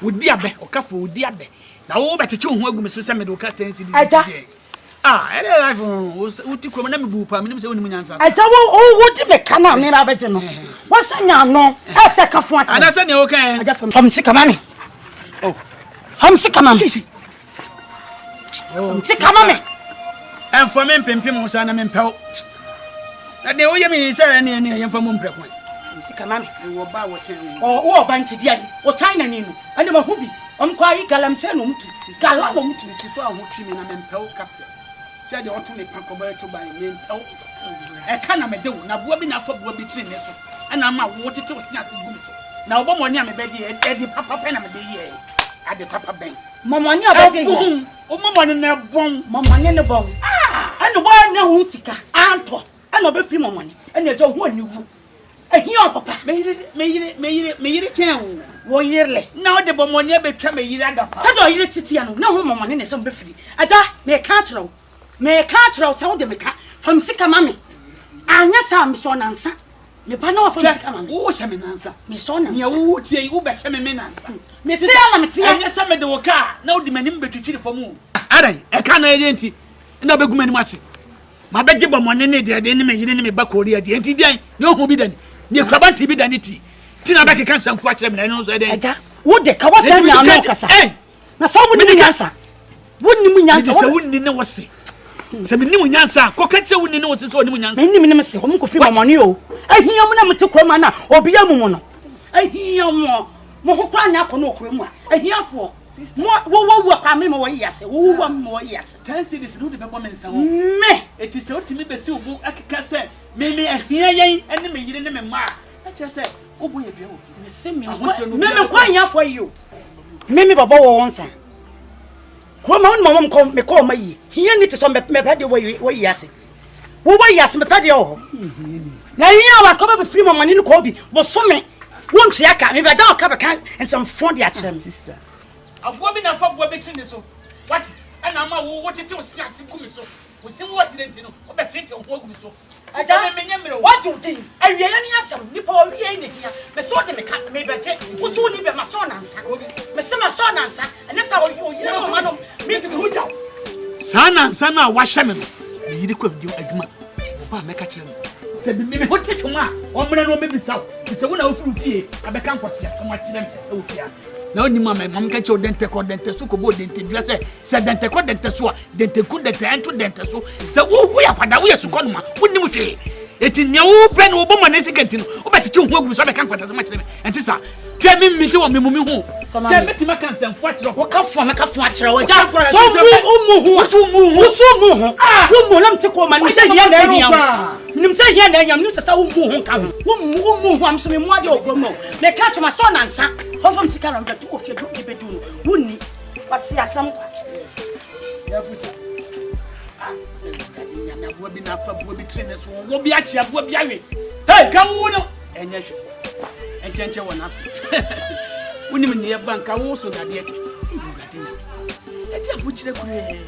wodi abe o ka fo wodi abe na wo betete ho agu me so se me do ka 10 cities ele life wo ti krom na me bu pa me nim se woni munyansa aja wo di me kana me ra beje no wo sanya no e se ka fo ata ana se ne o kan aja fam sika mami fam sika mami sika mami en fo me mpempem ho sa na me mpɛw na de wo ye me se ne ye fo mo mprekwan sika mami wo ba wo chen wo ba ntidi ai wo China ni no ane ma hubi kwa yi galamse no mutu gala no mutu sifo a ho twi me na me mpɛw kafe se de oto ne pakoba to ban me mpɛw e ka na me de wo na boa bi na fa boa bi tiri ne so ana ma wo tete wo sia ase gum so na wo mo ni a me be de e di papa pe na me de ye ade papa ben momoni abede ye o momoni na bon momoni ne bon ane bo na hu sika anto ana be fi momoni ane jo hu ani wu Ehia papa. Me yire chen Wo yirle. na o de bomoni abetwa me yire adafa. Sɛ do yire titia no na ho momone ne sɛ mbɛfiri. Ada me ka kyerɛw. Me ka kyerɛw sɛ wo de me ka. Fam sika mame. Anya sa me so nansa. Me ba na wa fam sika mame. Wo hye me nansa. Me so nansa. Ne wo tie wo bɛhye me nansa. Me se na me tie. Anya sɛ me de wo ka na o de manim betwitwiri famu. Adan e ka na yire nti na begum anim ase. Ma begye bomoni ne de ne me yire ne me ba kori ade nti dan ne ohu bi dani. Ne kwaba nti bi dani ti. Tina ba keka sanfo akyerɛ me na no so eden. Aja wo de ka wasa nya no kasa. Na so wo ni nyansa. Wo ni mu nyansa. Sɛ wo ni ne wo se. Sɛ me ni mu nyansa ko ka kyerɛ wo ni ne wo se sɛ wo ni mu nyansa. Me ni me se ho mo ko fi momoni o. Ahia mo na me te kwama na obi amu no. Ahia mo ho kwa nya ko no okuramu a. Ahiafo wo kwa me mo yi ase. Wo mo yi ase. 10 cities no de bebo me nsa ho. Me eti sɛ otimi besi obu akeka sɛ me ahia yen ene me yire ne me ma. A kyerɛ sɛ obu ye bia wo fi. Me se me kwa ahiafo yi o. Me baba wo wonsa. Ko ma won mom ko me ko ma yi. Hia ni te so me pɛ de wo yi ase. Wo yi ase me pɛ de wo. Na hia wa ko be free momani no ko bi. Bo so me won tia ka me be da o ka be kan ensam fon de a kyerɛ me. Sister. Agbo bi na fa gbo be tini so. What? Ana ma wo tete o si ase gumi so. Wo sim wo dire ntino. O be fefe ho gumi so. Ada me nyamre. What you think? Awie ya ni asam nipa o wie ni hia. Me so de me ka me be je. Wo so ni be ma so nansa. Me se ma so nansa. Ene sa o yire no ma no. Me de hu jaw. Sa nansa na wa hye me no. Yiri kwa di adwuma. Ba me ka kyerɛ me. Se bi me ho tete ma. O mra no me bisaw. Se wo na ofuru fie. Abeka nkwase asem a kyerɛ me. E wo fia. Na oni mama mam ka che dente ko dente so ko bo dente dua se dente ko dente so a dente ku dente ento dente so se wo ya kwada wo yesu ko no ma wonni mu hwe eti ne wo pre no bo ma ne sikenti no wo betete hu agu so be kan kwata se ma kire me enti sa hwe mi ti wo me mu hu hwe me ti ma kan se mfo akire wo ka fo me ka fo akire wo ja so mu hu wo so mu hu wo mu lam ti ko ma ni se hia na hia nim se hia na hia nim se sa wo mu hu ka wo mu hu am so me mu ade ogbomo me ka tuma so nansa Hofam sika na mbetu ofie do bedu no wonni wase asam kwa ya fusa na bo bi na fa bo bi trene so wo bi achi abo bi awe hey ka wo no enye hwe enchenche wona fa wonni me ne banka wo so dade eche eti abo kire kure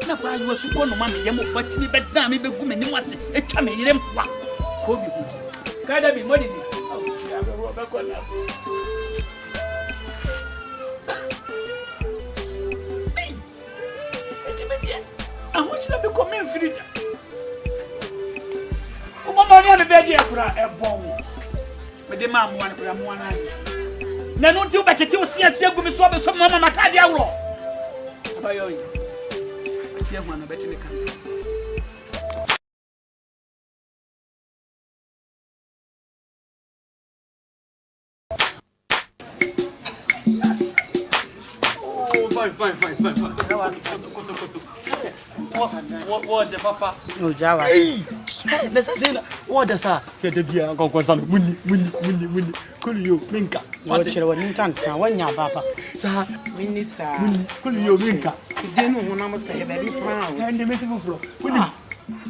na kwa ayo su ko no ma me yemo batimi beda me begu me nim ase etwa me yire mpoa ko bi huti kada bi modi ni I want you to come in free. Oh, Mamma, I'm a for a bomb. But the man wanted to one eye. Now, don't you bet you see us here with some Mamma Matadia raw. By you, dear one, I bet you can. Fine. What the papa? No, Java. Hey, let's say what does that? Get the beer and conquer money. Cool you, Minka. What you want to one ya papa. Sir, Minister. Cool you, Minka. Today no one am say baby frown. And the message flow.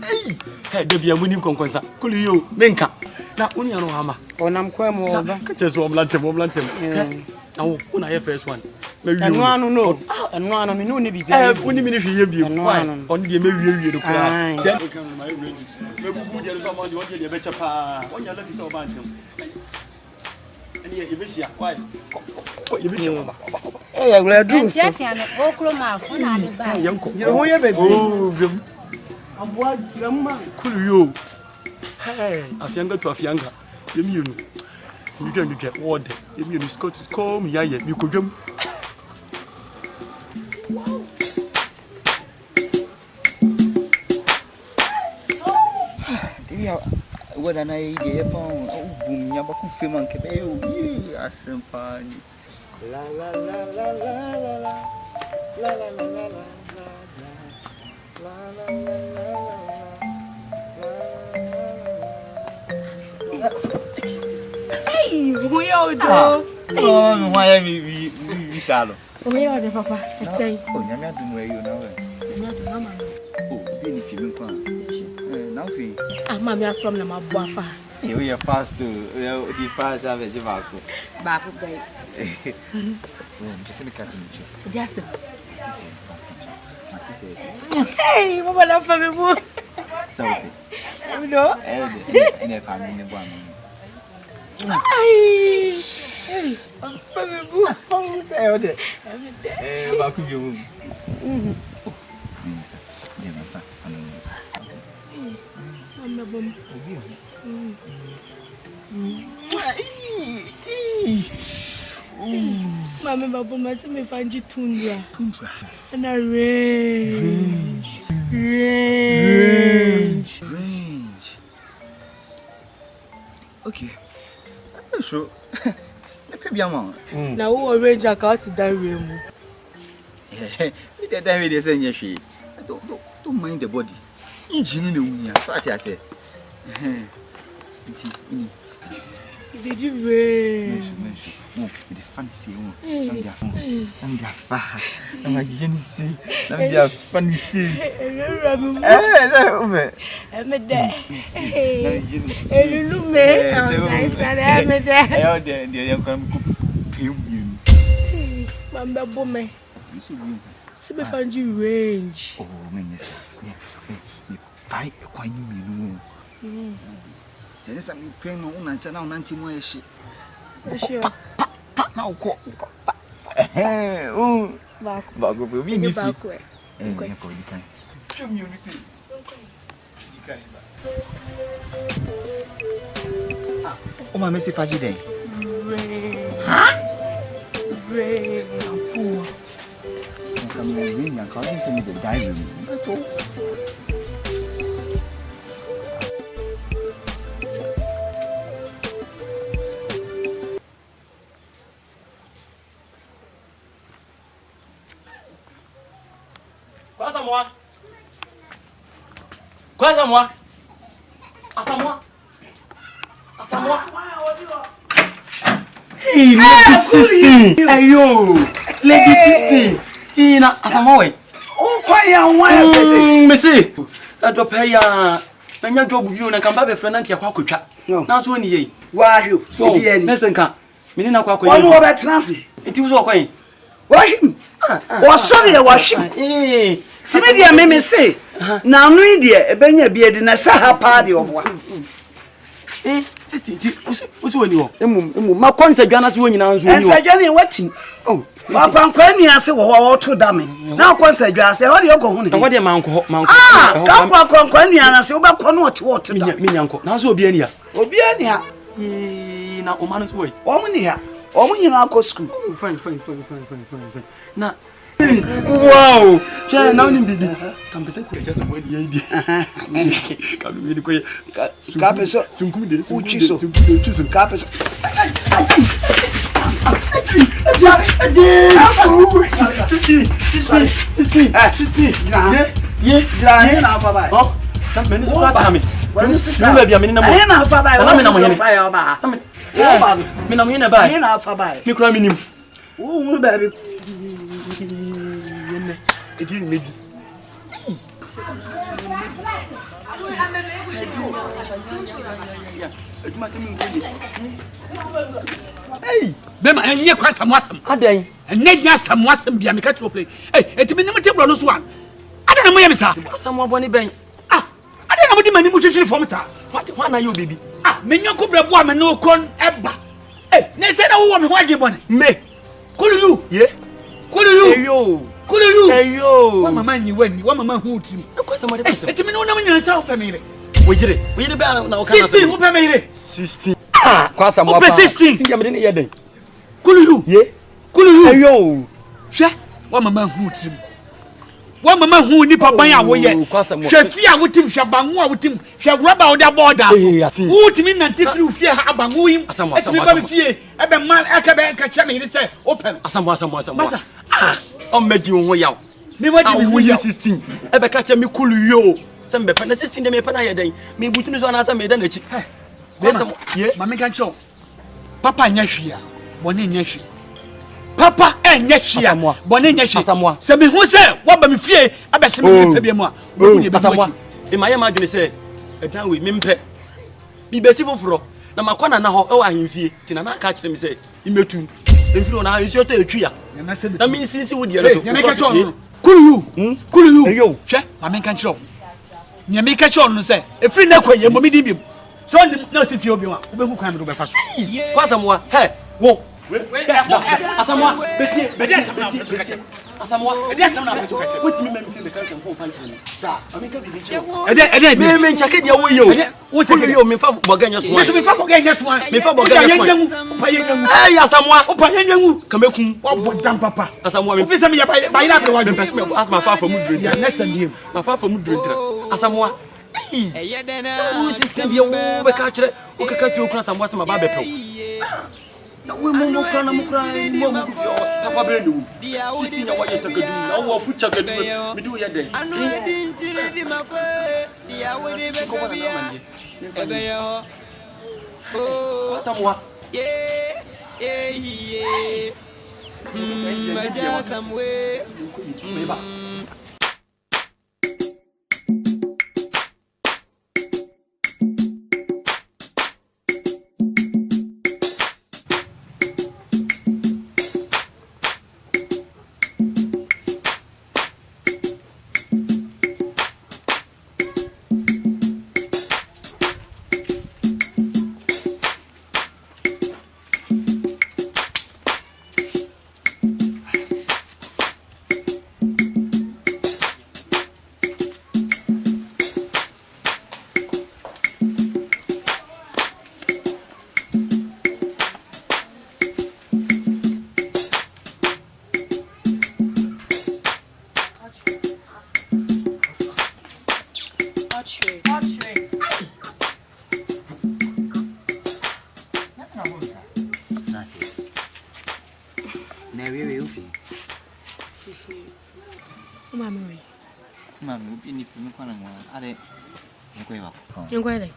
Hey, had the beer winning conquer. Cool you, Minka. Now, when you know Hama. Onam kwemo. Just one lantem. Now, when I first one. And one no. And one on no be. Only minute you be on the maybe you cry. Then my wages. Maybe you want to better pa. When you look so bad. And yet you miss ya. Why? You miss your. Hey, I will do. Yes, I'm a Oklahoma. Oh, baby. Oh, I'm one cool you. Hey, a younger to a younger. You can get water. If you Scott call me, you could jump. What an idea upon boom Yabaku film and Cabello, a symphony. La la la la la la la la la la la. Hey, we all do. Oh, why am we sallow? We are the papa. It's saying, oh, you're not doing where you know. Oh, being if you look on. Nothing. Ah, mammy, I swam them a buffer. You are fast too. The fast average Baku. Baku bay. Just a cousin. Yes. Hey, what a family. So, you know, in a family. Hey, family. Phones out there. Baku, you. Mama, Babu, my son, me find you tundra. And a range. Okay. Sure. Maybe I'm Now, who arrange a car to that room? That time they say, yes, don't mind the body. Engine, so I say. Did you rain? The fancy one. I'm the far. I'm a genius. I'm the fancy. I'm a day. You may have a day. They're going to Mamba Bome. See me find you range. Oh, yes. I quite knew. There is some pain on and now 90 more. Sure. Now, back will be back. Oh, my messy fudgy day. Some ring according to me the diary. Asamoah. Hey, Lady 16. Hey, yo. Lady 16. Ina Asamoah. Oh, why me say. That pay ya. Nanya job you na kamba be friend ntia kwa kwatwa. Na so ni ye. Wahyo. So, listen ka. Mini na kwa kwa. Wanu obetrance. Enti wo so kwan. Wahim. Wo so ne wahim. Timi dia me say. Na anu dia ebenya biedi na saha pa de oboa. 16 usi woni wo. Emu ma konse dwana se woni na nso woni wo. Ensa dwane wati. Oh. Wa kwankwa nuase wo to dame. Na konse dwase ho de yoko hu ne. Ho de manko. Ah, ka kwankwa nuase wo be ko no wote da. Minyanko. Na so obi ani ha. Obi ani ha. Na o manu so wo. O mu ni ha. O mu nyina akọ school. Fine. Na wow. Sha na oni bibi. Kan pese ko eja samo di yidi. Kan mi ni ko ye. Ka pese sunkum de. Uchi so. Ka pese. Ye na fa bai. Oh. Sam meni so ka mi. Wani si ka. Ni ba mi ni na mo. Ye na fa bai. Na mi na mo hene. Mi na mo hene bai. Ye na fa bai. Mi kura mi nim. Wo mu ba bi. It is made. Hey, Bema, and you quite some wasm. A day, and Ned Yassam wasm be a mechanical play. Hey, it's been a table on one. I don't know where Mr. Someone Bonnie Bank. Ah, I don't know what the money mutation from Mr. What are you, baby? Ah, Minyo Cobra woman, no con ever. Hey, they said a woman who had money. Me. Could you? Yeah. Could you? Could you? Hey, yo. One man you went, one man who team. Of course, somebody. It's me no name yourself, Pamela. We did it. We did it now. 16, who Pamela? 16. Ah, quase more. 16. I'm in the other. Could you? Yeah. Could you? Hey, yo. Sha, one man who team. One man who nip a buy away. Shafia with him, Shabango with him, shall grab out the border. Who to me and Tiffany fear Abangoim. As I'm fear, I've been man, I can't catch me. They say, open. Some. I'm met you way out. Me what you 16. Ebe catch me cool yo. Some be pen 16 dem pen aye den. Me butunu so na asa me den achi. Yeah, mama can show. Papa nyahwia. Bone nyahwi. Papa nyahwia. Bone nyahwi. Se me hu se wo ba me fie abese me pe bia mu a. Asamoah. E maye ma dwene se edan we me mpe. bi besi foforo na makwana na ho e wa ahemfie ti na ka kire me say imetu emfiri na ahemfie to etwi ya na mi sisi wo de so kulu you yo hwe na me kan kire nya me ka kire no say efiri na kwaye mo mi din bim so na si fie obi wa obehu kwan me do be fa so kwasamwa he wo asamwa besi asamwa what me me feel because phone fan channel sa amika bi di me nchake dia wo yo wo me fa boganya so me fa boganya so me fa boganya so pa yenyangu asamwa pa yenyangu kamekun wa bodam papa asamwa me ofisa me ya ba ina be wa asma fa fa mu ya next time you ma fa fa mu drentra asamwa wo system dia wo be ka kire wo ka kire okuna asamwa se ma ba be pew na we mo kra na mo kra mo mu fi papa bre ni wo sisi nya wa ye takadu na wo fu chakadu mi du ye den anu din tire di mako dia wo de be ka bia ebe yo oh asamwa maja samwe Ngwele.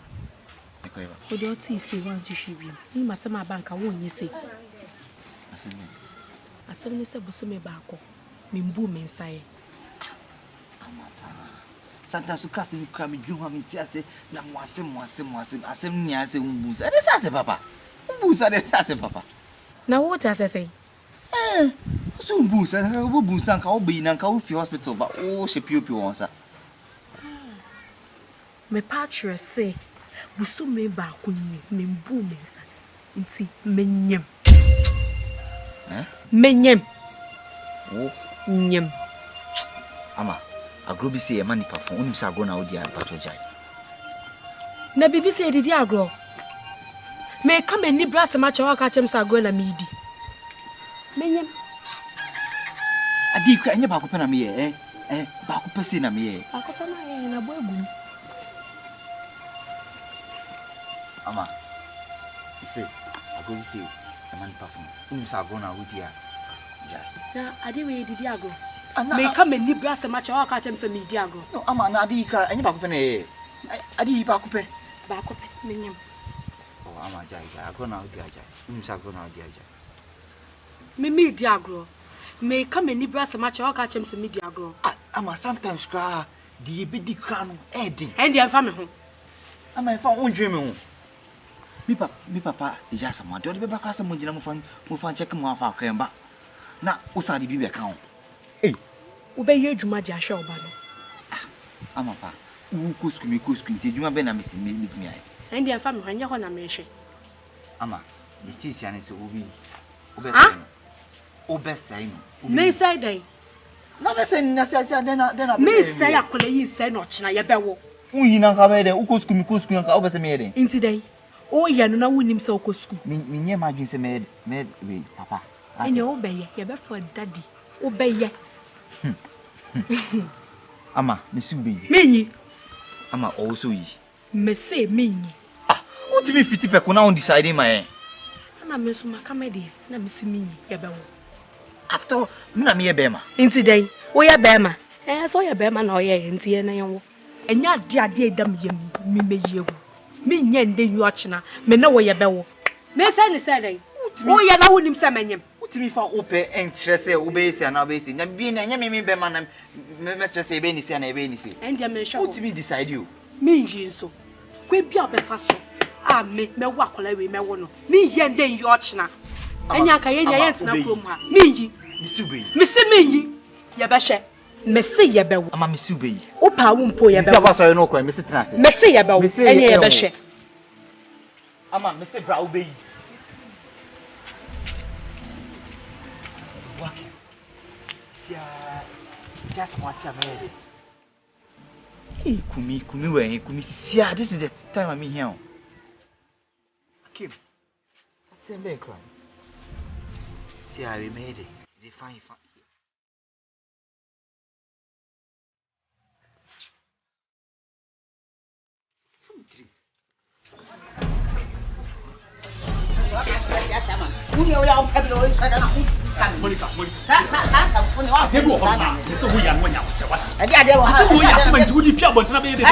Odi oti se wan ti hwibiem. Ni masema banka won yese. Asem ni se bosome baako. Membu mensae. Santa sukasi mkra mi dwuma mi ti ase na mwase asem ni ase umbusa. Ade sa ase papa. Umbusa de sa ase papa. Na wo ta ase so umbusa ka wo busa nka wo be na nka wo fi hospital ba wo shepiopio won sa. Me patre say bosome baako ni membu mensa. Nti menyem. Menyem. Oh, nyem. Ama agrobi say e mani pafon onim sa agro na odi a patrojai. Na bibi say didi agro. Me come ni brase ma chawa ka chem sa agro na midi. Menyem. Adi kwa anya ba ko pe na me ye ba ko pe say na me ye. Ba ko pe na ye na bo egum. Ama say agrobi say e mani pafon onim sa agro na odi a jai. Na adi we didi agro. Me come ni brase ma chawa ka chem sa midi agro. No ama na adi kwa anya ba ko pe na ye. Adi ba ko pe. Ba ko pe menyem. Oh ama jai agro na odi a jai. Onim sa agro na odi a jai. Me midi agro. Me come ni brase ma chawa ka chem sa midi agro. Ama sometimes cry the bidi cry no edin. And dey fa me ho. Ama fa ondwe me ho. Mi papa ija sama de be ba ka sama jina mo fan check mo afa kremba. Na usadi bi be ka ho. Wo be ye adwuma di ahwe oba no. Ama pa wo kosku ti adwuma be na mitimi ai. And dey fa me ho anya ho na me hwe. Ama the teacher and say obi say obe say no. Me say dai. Na be say na say na me say akola yi say no china ye be wo. Unyi na ka be de wo kosku nka obe say me de. Inti dai. O ye no na wonim say okosku. Me nye ma dwin say me we papa. Enya wo be ye be for daddy. Wo be ye. Ama me si be yi. Menyi. Ama also yi. Me say menyi. What do you mean 50 people now deciding my na me so maka me de na me si menyi ye be wo. After me na me ye bema. Inti dai. Wo ye bema. So ye bema na o ye nti ye na ye wo. Enya ade edam ye mi meyi ewu. Me nya nde yu ochina me na wo ye be wo. Me say ni say dai. Wo ye na wonim say menyem. Utimi fa ope entrese obesi na obesi. Nya bi na nya me bema na me stress be ni say na be ni say. Endia me hwa. Utimi decide you. Me nji nso. Kwa bia be fa so. Ah, me walk away, me one. Me yen den yochna. Enya ka yenya yen tena krom ha. Me yi. Misi me yi. Ye be hwe. Mesi ye be wo. Ama misi be yi. Wo pa wo mpo ye be wo. Misi abaso ye no kwan misi tena se. Mesi ye be wo. Enya ye be hwe. Ama misi bra wo be yi. Waki. Sia just what ya me. Kumi we kumi sia this is the time I'm here. Kim. Same be cry. Sia we made it. They fine. Monica. So we are when you watch. I did we pia but na be dey.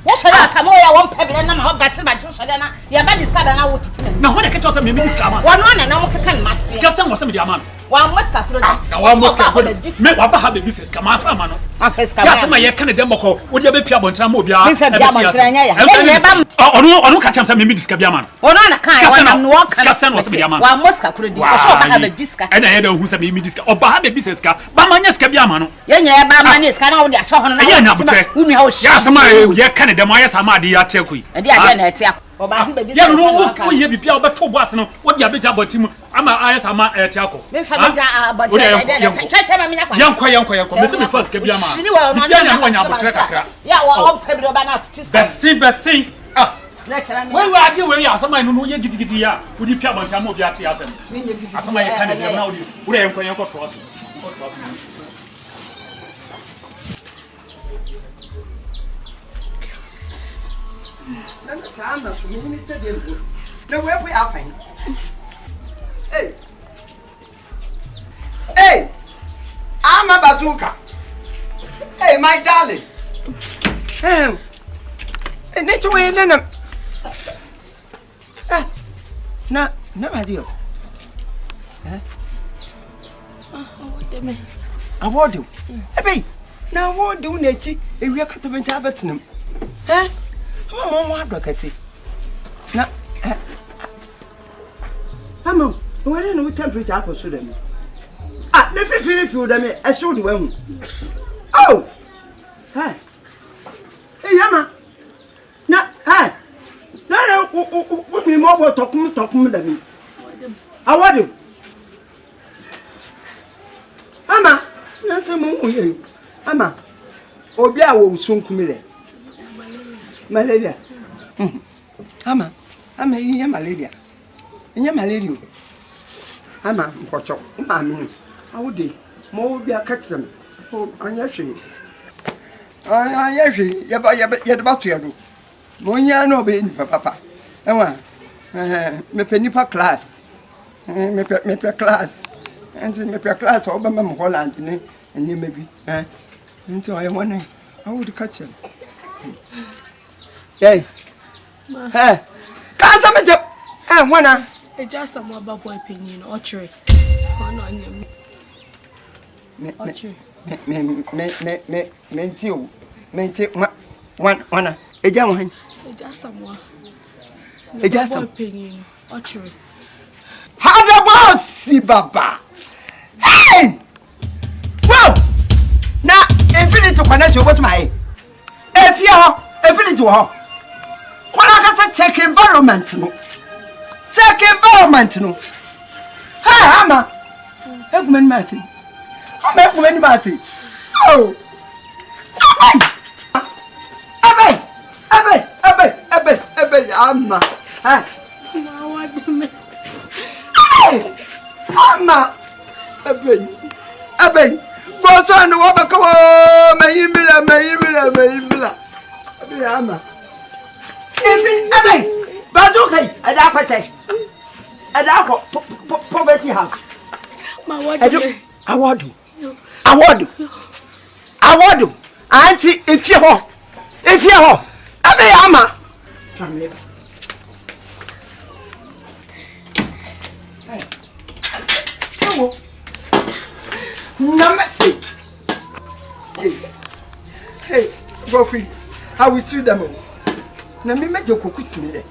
What shall I Samoa one pebble and I'm got to my two shadana. Ya ba discover na what it. Now when I catch us me discover. One na mo kan mat. Discuss am was me the man. One must have one must have me wa ba have the business come out man. Ya say my can dem boko. Wo dey be pia but na mo bia. Onu catch am say me discover bia man. Ono na kan one am no one can. Discuss am was me the man. One must have so ba have the discuss. And I had who say me discuss. Oba have the business ka. Ba manya ska bia man no. Ye nya ba manya ska na wo dey so hono na. Ye nya botre. Unu ha o shi. Ya say my ye can dem aye sama de ya tekui. E dey ade na ete akọ. Oba hu be business. Ye no wo ye bibia obeto boas no. Wo dey abeja botim ama aye sama ete akọ. Me fa beja abotre. Cheche ma minya kwa. Yankwa. Me say me first ska bia man. Bibia na wo nya botre kakra. Ya wo on pebi oba na titi. Besin. Ah. Why are you where you are? Somebody no ye gidi ya. Would you pia bonta mo bia te asem. Asoma ye kan dem na wo di. Wo dey enko to aso. Na samba so me ni se dem go. Na we afan. Hey. I'm a bazooka. Hey, my darling. Hey. And that's why na my dear. Award you. Hey, now what do Nachi if we are cut to Benjamin? Eh? Oh, what do I say? Na, Hamon, why don't we temperature apple to them? Ah, let me feel it through them. I showed you. Oh, hi. Hey, Yama. Na, hi. No, what me more talking to me. How are you? Ama, nasa mo ye. Ama, obi a wo nsun kumile. Malaria. Ama yi malaria. Nya malaria. Ama mpocho, ma me. Awode, mo obi akatsem. O anya hwe. Anya hwe, ye de ba to ye do. Mo nya no be ni papa. Enwa. Me penipa class. Me class. And me class over my Holland and you maybe until I want I would catch him. Hey, hey, can't some job. I wanna just some about boy opinion or tree. One, a young just someone. A just opinion or tree. How the boss, see, Baba? Hey! Well, now, infinity connection with my if you're infinity war. What I can say, check environment. Check environment. Hey, Amma. Egman Massey. I'm Egman Massey. Oh, Abbe, Amma. Hey, Amma. Abey, go so and wo baka wo mayimila. Abey ama. Even abey, bazukai, ada kwache. Ada ko poverty house. Ma award. Auntie if you ho. Abey ama. Hey. Hello. Number 6. Hey, go free. I will see them all. Na me meje koku simile.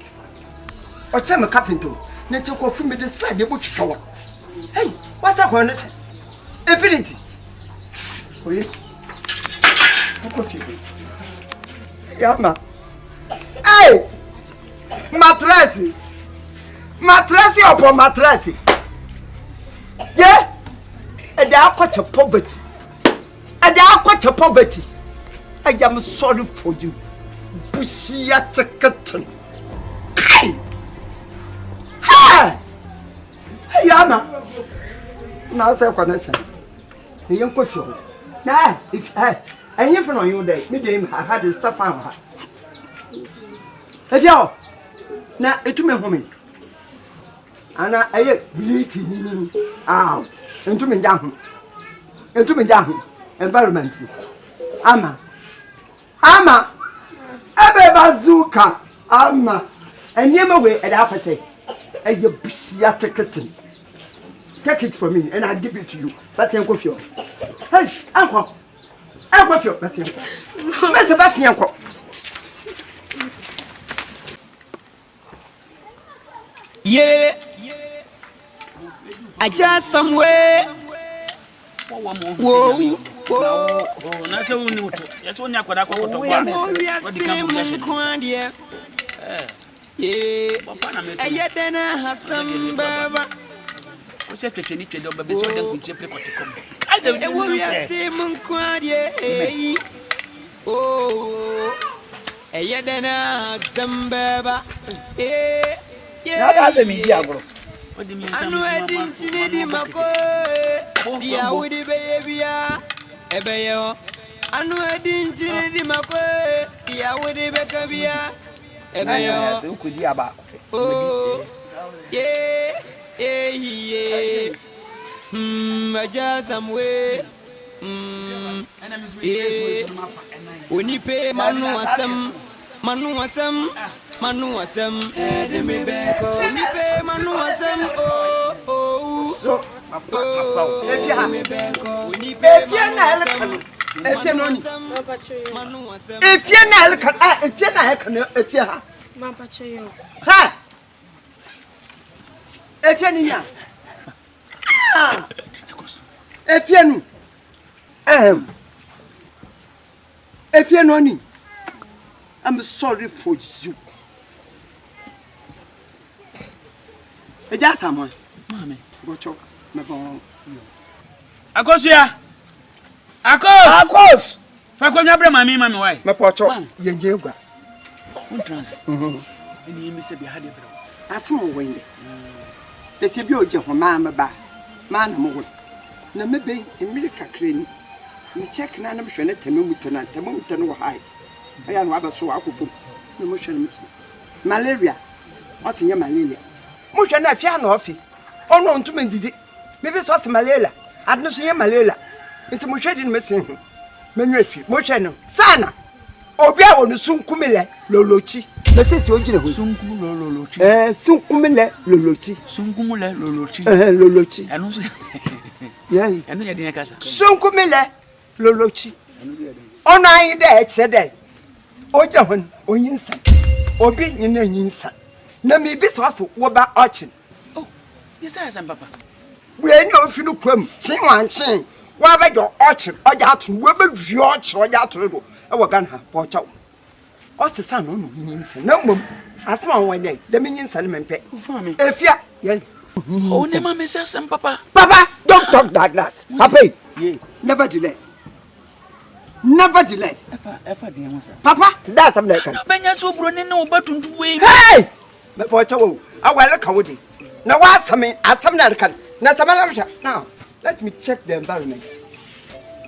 O che me carpenter. Na che kofu me de side de botwetwa. Hey, what's that one say? Infinity. Oye. Yama. Hey! Mattress. Mattress upon mattress. Yeah? And they are quite a poverty. And they are quite a poverty. I am sorry for you. Busia Takaton. Hey! Hey! Hey, Yama. Now, say, connection. The young question. Nah, if I hear from you day, me I had the stuff on her. If you now, it to me, woman. And I bleeding out into me down. Into me down. Environment. Ama. Ebe bazooka. Ama. And near my way at appetite. And you busiate kitten. Take it from me and I'll give it to you. That's your coffee. Hey, uncle. Uncle, your Bastian. Mr. Bastian. Yeah. I just somewhere. Whoa. Nasa wuni uto. Yeso nya kwada kwa kutoka. Wadi kama yeah. Ayadena Hassan Baba. Ose tete ni twedo baba so den kunche pre kotekom. We are Simon Quadie. Oh, Ayadena Hassan Baba. Na ga se mi di agro. Anu edin tinidi mako. Dia wudi beyebia. Ebeyo. Anu edin tinidi mako. Dia wudi bekabia. Ebeyo. Se ukudi aba. Oh. Yeah. Aja samwe. Unipe manu asem. Edeme beko. Unipe manu asem. Oh. So, Efia na elkan. Efia no ni. Efia na elkan. Efia na elkan. Efia ha. Mama cheyo. Ha. Efia ni nya. Efia nu. Efia no ni. I'm sorry for you. Eja someone. Mama. Gocho. Me bon. Akosia. Akos. Fa ko nyabre mami wai. Me pocho. Yenje gwa. Un trans. Eni yemi se bi hade bro. Asimo wende. Tese bi oje ho ma ba. Ma na mo wo. Na me be emiri kakra ni. Me check na na me hwe na temamuta wo hai. Aya no abaso akofo. Na mo hwe na muti. Malaria. O tinye malaria. Mo hwe na afia na ofi. Ono ntuma ndidi. Me bi so se malaria. Adno so ye malaria. Nti mo hwe di no mesin. Menwa afi. Mo hwe no. Sana. Obi a wonu sunkumile lolochi. Mesisi ojire ho. Sunkumu lolochi. Sunkumile lolochi. Sunkumu lolochi. Lolochi. Anu so. Yeah. Anu ya din kasa. Sunkumile lolochi. Ono ayi de chede. Oja hon onyinsa. Obi nyina nyinsa. Na me bi so wo ba ochin. Oh. Yesa san papa. We ni ofi no kwam. Chinwanchin. Wa ba jo ochin. Oja atu wo ba wi ochin oja atu do. E wo gan ha pocha. Oste san no nyinsa. Na mom asma won dey. Da me nyinsa no mempe. Efia. Yen. Oh, ne mama say san papa. Papa, don't talk like that. Papa. Yeah. Nevertheless. Efa dey won sir. Papa, that's something like that. Benya so bro ne no batuntu we. Hey! Me pocha wo. Awale ka wodi. Na wa asam na kan. Na samala sha. Now, let me check the environment.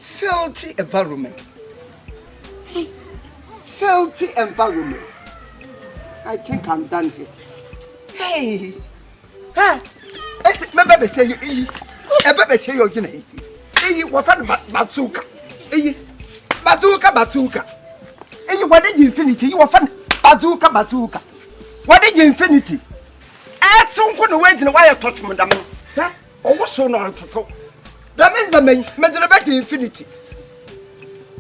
Filthy environment. Filthy environment. I think I'm done here. Hey. Ha. Me bebe say you e. E bebe say you gina e. E wo fa bazooka. E bazooka. E what did infinity? You wo fa bazooka. What did infinity? Sunku no wait na why touch me dam. Ha? Owo so no toto. That means the me the back infinity.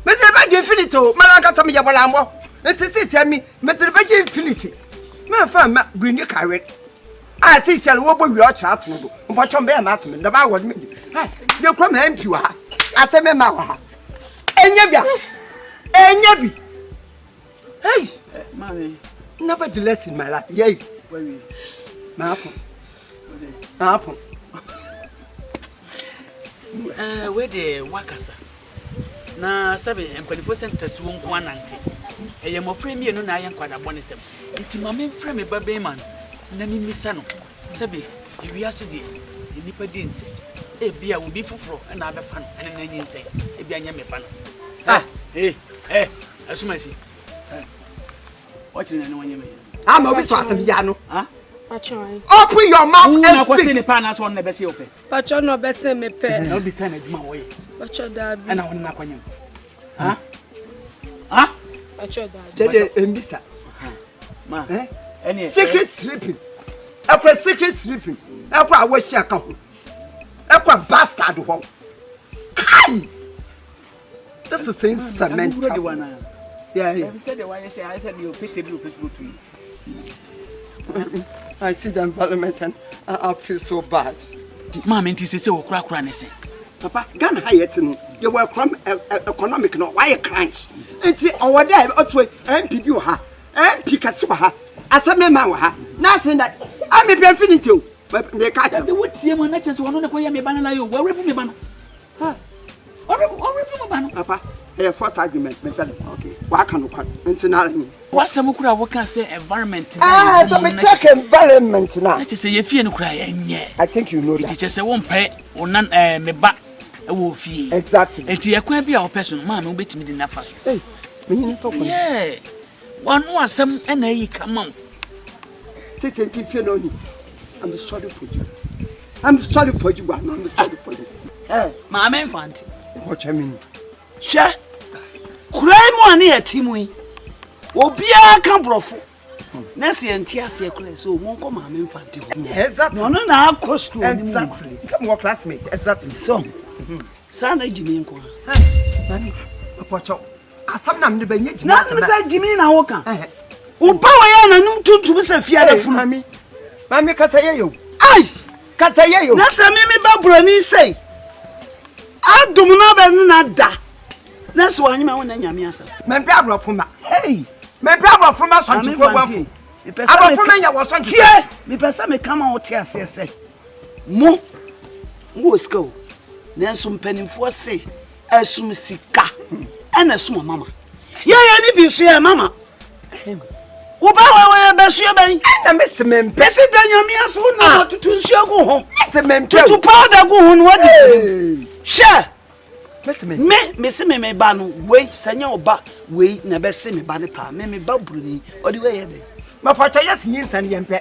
Me the back infinity. Malaka tam ya bolambo. It's a tell me, Metal Infinity. My farm, bring your carrot. I see, shall what we watch out to watch on bear master, the bar was me. You come home to her. I said, Mamma. And Yabi. Hey, Mammy, nevertheless in my life, yea. Apple. Apple. Where the Wakasa? Na sabe empanifoɔ sɛ ntasuo nko anante ɛyɛ mɔfrɛ mi enu na ayɛ nkwada bɔne sɛm nti ma me mfrɛ me babɛma na me misa no sabe ewiase de nipa di nse ebia obi foforo na abɛfa no ɛne na nyi nse ebia nya me ba no asumasi wɔkyerɛ na wɔnyɛ me ama obi so asɛm ya no Patron. Open your mouth and speak. Ne pa na so na bɛse ope Patron no bɛse me pɛ na obi sa na adwuma wɔyɛ Patron dabi ɛna wɔn na kwanyam Patron dabi Jede embisa ma secret sleeping akwa secret sleeping akwa awashi aka ho akwa bastard ho kai this is saying cement yeah I see the environment and I feel so bad. Mama, nti sese wo kura ne se. Papa, Ghana hayet no. You were from economic no why crunch. Nti owo there otwe MP bi wo ha. MP kase wo ha. Asame ma wo ha. Na say that am be infinity o. Me ka tell. The what tie mo na chese wono ne koye me bana la yo. Wo repu me bana. Ha. O repu me bana. Papa, a first argument me tell. Okay. Wa ka no kwa. Nti na wasam kura wo kan say environment na so me check environment na chese ye fie no kura enye I think you know that chese wo mpe onan me ba e wo fie exactly enti yakwan bia wo person ma me wo betimi di nafa so eh me yin fa ko yeah one wasam na yi kama say fie no ni I'm sorry for you I'm sorry for you I'm sorry for you ma me infant what you mean hwe kura mu ani atimu yi obia ka brofo na se entiase kura so mo nko ma me mfante ho exactly no no na akọ school exactly come your classmate exactly so sana jimi nko mami apocho asam na me banye jimi na me sa jimi na wo kan wo pa wa ya na num tuntum se fia da funu mami kasa ye yo ai kasa ye yo na se me ba broni sei adum na ba na da na so anyima wona nyame asa me bra brofo ma hey me bra brofo ma so nti kwagwafo abofo me nya wo so nti me pesa me kama wo te ase se mo wo sko na so mpanimfo se asum sika ana so mama ye ni bi so ya mama wo ba wa ba so ya ban na me se me pesi da nyame aso na tutu nsuo go ho se me tutu powder go ho no wadi she me se me ba no we sanya oba we na be se me ba ne pa me ba bruni odi we ye de ma pa cha yes yin san yempe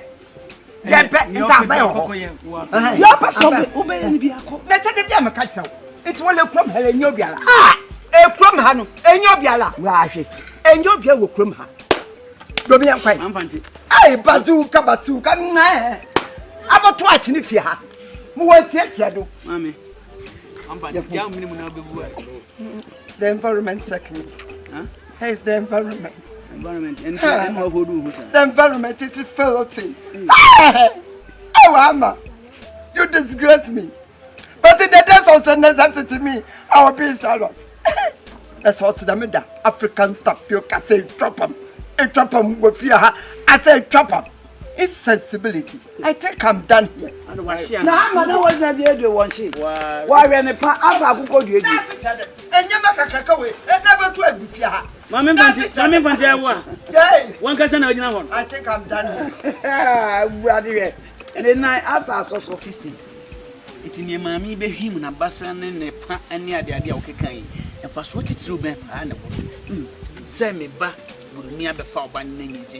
nta ba yo yo pa so be ye ni bi akọ na cha de bia me ka cha it wole krom ha enyo biala krom ha no enyo biala wa hwe enyo bia wo krom ha do me yan kwai amfanti ai bazu ka na aboto a chi ni fie ha mo wa tie do mami the environment check me. Huh? Hey, it's the environment. The environment is a filthy. Oh, Mama, you disgrace me. But in the days of necessity, me, I will be in Charlotte. That's all to the middle. African tapioca, say drop them with fear. I say drop them. It's sensibility. I think I'm done here. Na ma na was na dey do one shit. Wa we ne pa asa akoko do eji. Enye maka kaka we. E ga betu agufia ha. Mama fanti awa. Hey, one kasa na ogina hon. I think I'm done here. Brother we. And na asa so system. Iti ne mami be hwim na basa ne pa ani ade a okekan yi. E fa so titiri be pa na bo. Se me ba buruni abefa oba nanyi se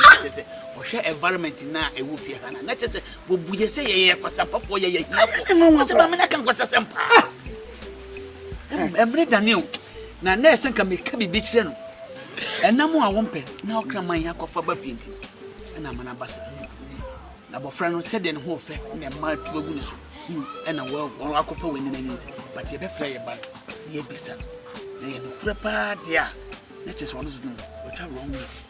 ohwe environment na ewu fie ha na chese bo buye se ye kwasapafo ye hiafo wo se ba me na kan kwasasempa emre Daniel na na esenka me ka bibi kire no enam a wompe na okra man yakofa ba fie nti na mana basa na bofra no se de ne ho fe na ma tuagu ne so na wo akofa wani nanyi se but ye be fra ye ba ye bisa na ye no kura pa dia na chese wono so no What wrong with?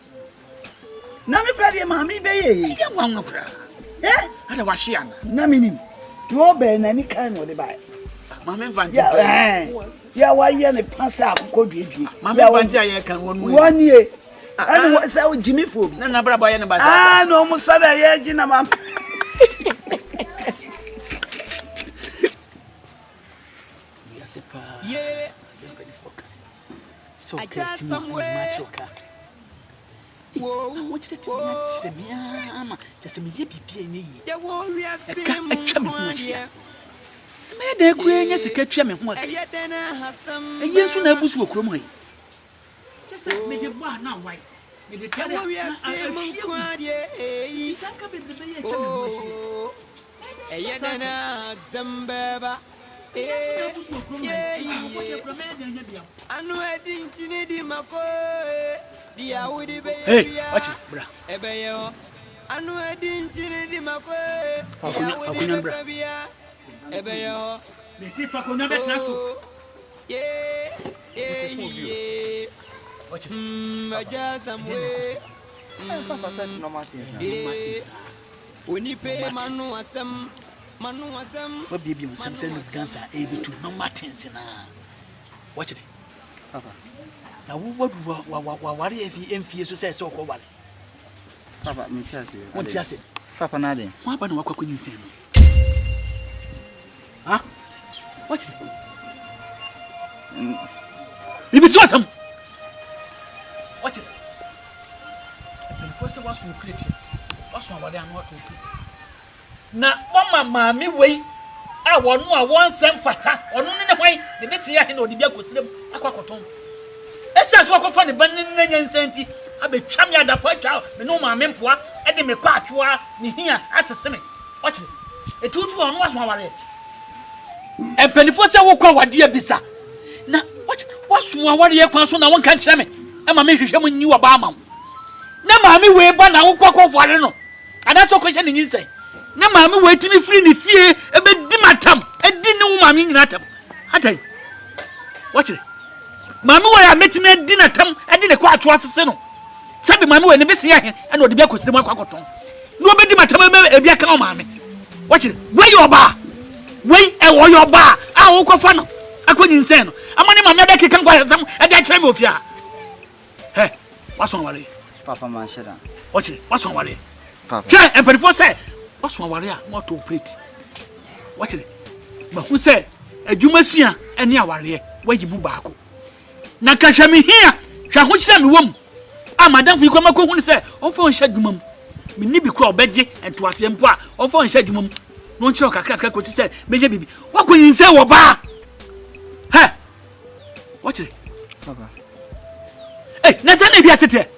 Na me brother mama be ye. Ya nwa kura. Ada wa hye ana. Na minim. No be na ni kan no de bai. Mama Vanti. Ya wa ye ne pasa akoko duedue. Mama Vanti aye kan wonu. Woni ani wo sa Jimmy Fobi. Na bra boy ne ba sa. No mo sa da ye gi na mam. Ya se pa. Yeah. So get much okay. Whoa, what's that? Just a million people in the year. The warrior sing. May they queen as a catcher me what? And yes, soon I was with Cromwell. Just a million one now, why? The warrior sing. Zambaba. Hey, watch it, bra. What baby on some sort of dancer able to no Martins in watch it, Papa. Now, what if he enfies to say so? Papa, me tell you. What you say? Papa, nothing. What about what could you say? Huh? Watch it. If it's awesome. Watch it. The first was from Crete. Also, what they are not to Crete. Na mama me wei a wonu a won sem fata onu ne hwan ne be sia he na odi bia kosirem akwakoton esa so akofa ne ban ne nyansanti abetwa me adapo atwa me no ma me mpoa e de me kwa atwa ne hia aseseme ochi etutu onu aso aware empanifo se wo kwa wade abisa na ochi waso aware ye kwan so na won kan kire me e ma me hwehwe mu nyi wo ba ma na ma me wei ba na wo kwa kofare no ada so ko hye ne nyinsan na maami wetimi free ni fie ebedi matam edi ne wo maami nyina tam atai watch it maami wo ya metimi edi na tam edi ne kwa atwa sese no sabi maami wo ne bese ya he na odi bia kosire mu akwakoton no obedi matam ebia ka o maami watch it wey oba wey e wo yoba a wo kofa no akonyi nsen no amane maami ada keka nkwa sam edi a kire me ofia he waso ware Papa man sheda watch it waso ware Papa ke emperifo say waso ware a moto operate watch it ma hu say adwuma sua ene aware wayibu baako na ka hwame hia hwa ho kyerɛ me wom a madam fi kwa mako hu ne say onfa on hya adwuma mu me ni bi kura obegye ento ase mpo a onfa on hya adwuma mu no nkyerɛ kakra ko sɛ meje bibi wakonyin sɛ wo ba he watch it Papa na sa na bia sete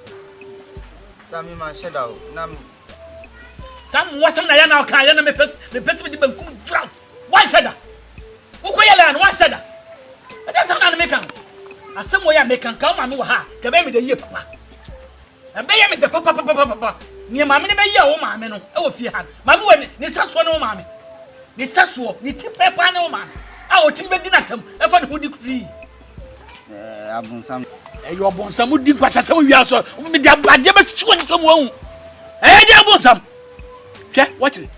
Dami man sheda o na Sam wasam na ya na ka ya na me pesi di bankum drum one shada ukoyela na one shada ada sam na me kan asem wo ya me kan ka ma me wo ha ka be me de yie papa e be ya me de papa ni ma me ne be ya wo ma me no e wo fie ha ma me wo ni saso na wo ma me ni saso ni tipepa na wo ma a o timbe di na tam e fa ne ho di free abonsam yo abonsam di kwasasa wo wi so me de ade be fiwo ni so mo hu de abonsam Ke watch it.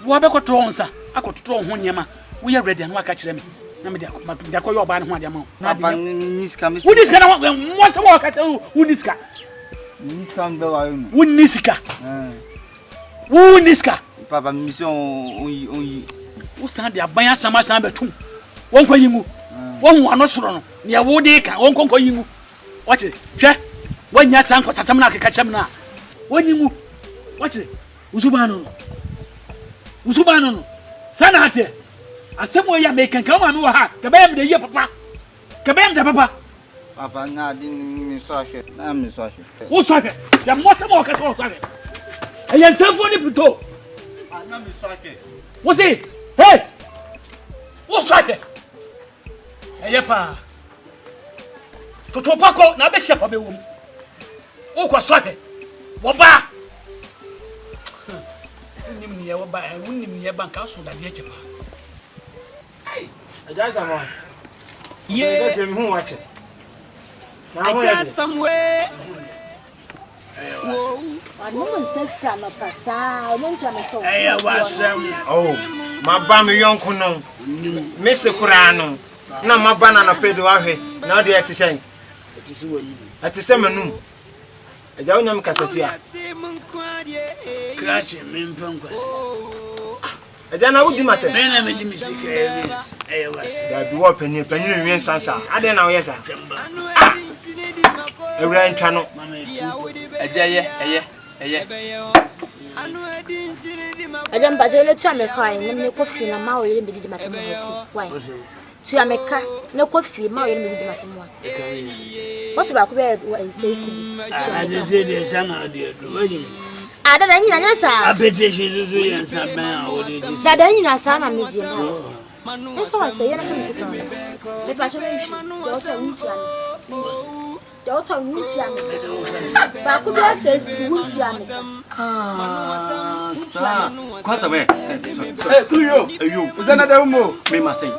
Wo be koto onsa, akototo ho nyema. Wo ye ready na waka kire me. Na me de akoyo oba ne ho ade ma. Papa niska me. Wo niska na wo se wo kata wo niska. Niska mbe wa yo. Wo niska. Wo niska. Papa mission on wo san de aban asama san betum. Won kwa yingu. Wo hu ano soro no. Ne wo de ka won kwa yingu. Watch it. Hwe. Wo nya san kwa sasam na akeka chem na. Wo yingu. Watch it. Usubano no sana ate asemo ya mekan ka ma me wa ha ka bayam de ye papa ka bayam de papa na din mi so ahwe na mi so ahwe wo so ahwe ya mo se mo ka so ahwe e yan sanfo ni pito na mi so ahwe wo se hey wo so ahwe e ye pa toto pako na be shepa be wo wo kwa so ahwe wo ba ye wa ba wunnim ye banka so da de chepa ai aja sama ye ga se mu wache aja samwe Oh, my bammy yonko no. Mr. Kurano. Na my banana paid wahe. Now they are to say. At the same room. A young Cassatia. Catching me from I don't know what you matter. Then I made me sick. That you open your penny and sansa. I don't know, yes, a rain channel. A jay, I don't but let you crying, and no coffee, and Maui will be the matter. Why? To America, no coffee, Maui will be the matter. What about where it says? I just said the son of the wedding. I don't know, sir. I petition to do and some man. That I know, son, I'm medium. That's why I say, I'm a if I should daughter, but could I say, Quite away. You. Is another more? We must say,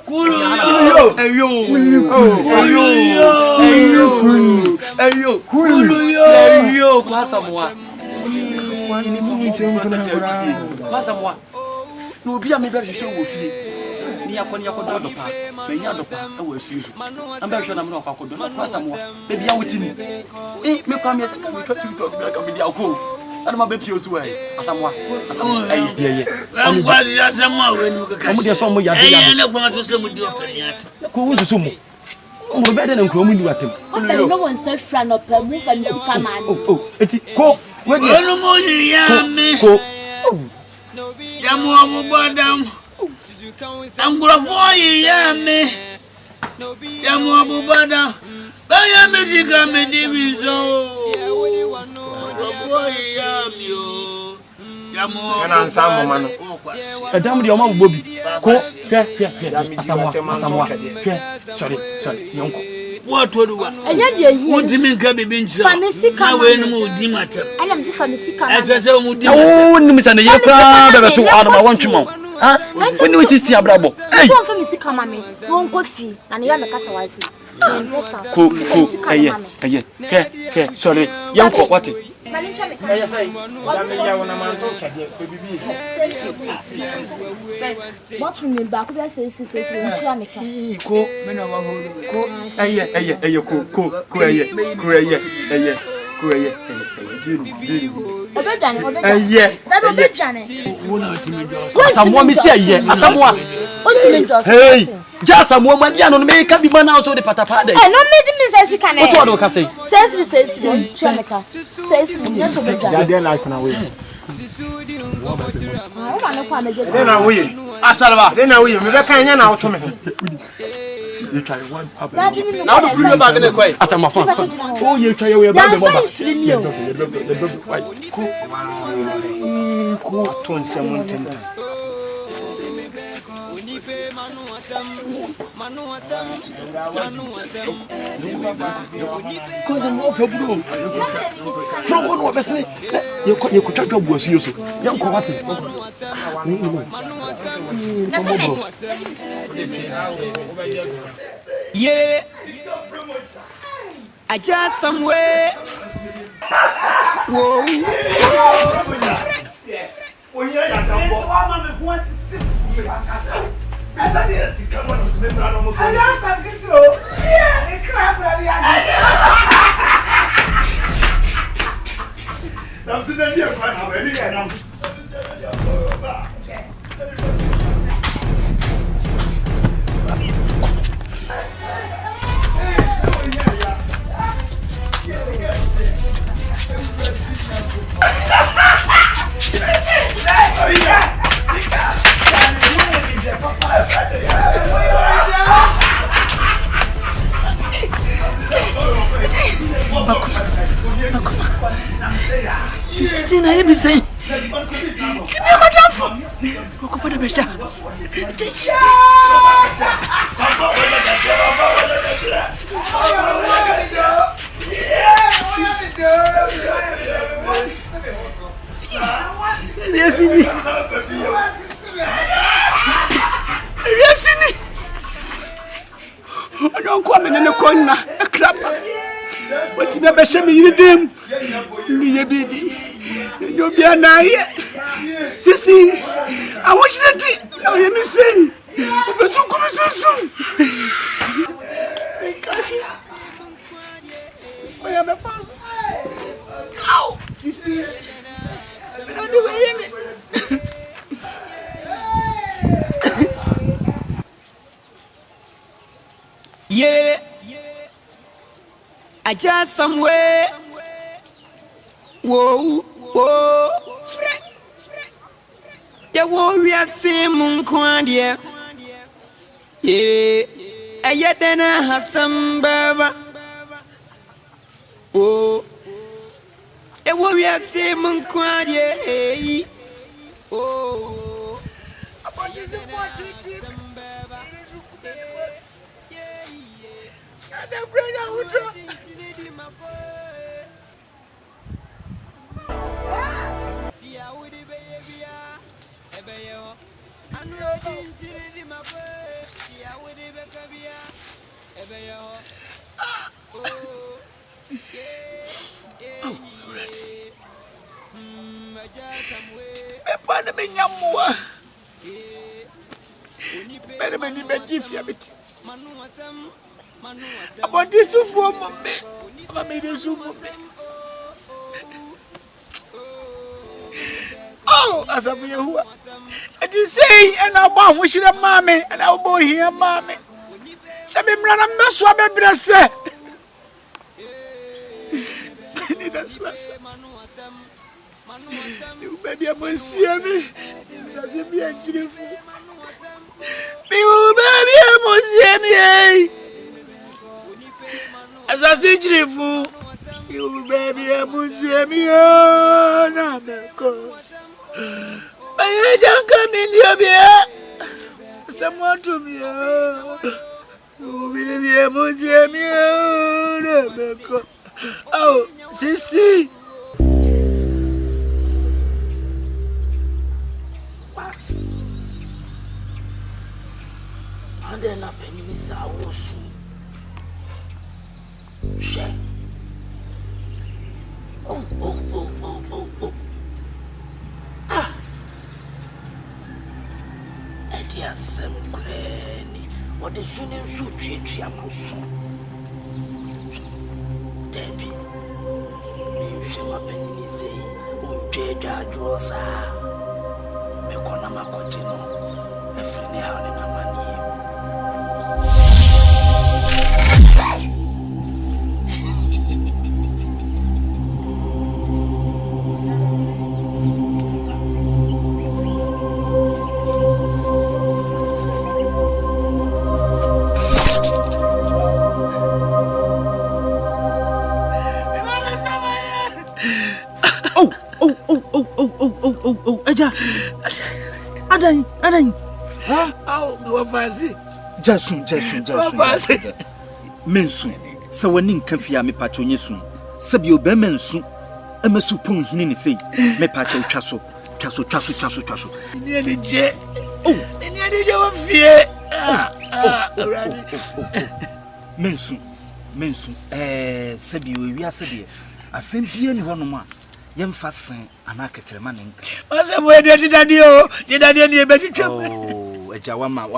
no be a me very sure with you. Near Konya Kodopa, Menyadopa, I was used. I'm very sure I'm not going to do it. Maybe I will tell you. Eh, me come here, I try to talk to me. I'll go. I'm my baby's way. As someone, yeah. I'm glad you're somewhere when you come to some way. I don't want to say with your opinion. Who is some? Oh, better than Chroming you at him. No one said, friend of a move and come on. Oh, it's go. When you go. Yamu I'm going for you, me. Yamu Bada. I am a Ziga Mediviso. And I'm some man. A damn your mom, Bobby. Go, sorry, young. What would you want? What do you mean, Cabby Binch? I will move the matter. I am the family. As I said, oh, Miss and your crowd to out of my 1 month. When you see Bravo, I want from Missy Kamame, won't coffee, and you have a Cassawasi. Sorry, young what? What remember, could I say, sisters, someone say, someone. Hey, just a woman, you know, make up be man out of the Patapade. And no making says he can. What can say? Says, Jamaica says, yes, their life and away. Then I will. Then I will. Rebecca and out to me. You try one up. Now the blue bag in the quay. As I'm a fan. Oh, you try away about the mother. Cool, tone someone tender. You could talk about you. Young Covatin. Yeah, I just somewhere. Whoa. This is the name is saying. Give me a madam. Look for the best. Yes, I don't come in a corner, a crap. But you never show me you did. Niye baby. You be an eye. Sister, I want you to hear me say. But you come so soon. I am a fast. Ow, sister. I don't do it. Yeah, I just somewhere. Whoa, whoa, yeah, warrior, Simon Quandia. Yeah, I yet then I have some baba. Oh, yeah, warrior, Simon Quandia. Oh, about this, about this for me. I made a soup of me. Oh, as a viewer, it is saying, and I'll bomb wishing a mammy, and I'll boy here, mammy. Some run a mess of a brasser. You baby, I must see me. Shall you be a beautiful? You baby, I must see me. As I say, beautiful. You baby, I must see me. Oh, no, I don't come in your beer. Someone to me. Oh, baby, I must see me. Oh, sister. What? And then up in Miss Awosu. Share. Oh. Ah. Edia sem kreni. What the shooting suit treat Yamoso. Debbie. You shall up in me say, Unjeda Josa. Mekona Makojino. A friendly hand in a money. Oh, Eja. Adan. Huh? Oh, no vazi. Jasun. Mensu. Sa wani nkamfia me pacho nyesu. Sabi obe mensu. Emesu pon hini ni sei. Me pacho twaso. Ni eje. Oh, ni eje wo fie. Mensu. Sabi o wiase de. Asem bia ni hono ma. Yemfa sen anaketrema nenka. Ose bo de dadi o. De dadi ni ebetwam. Oh, eja wama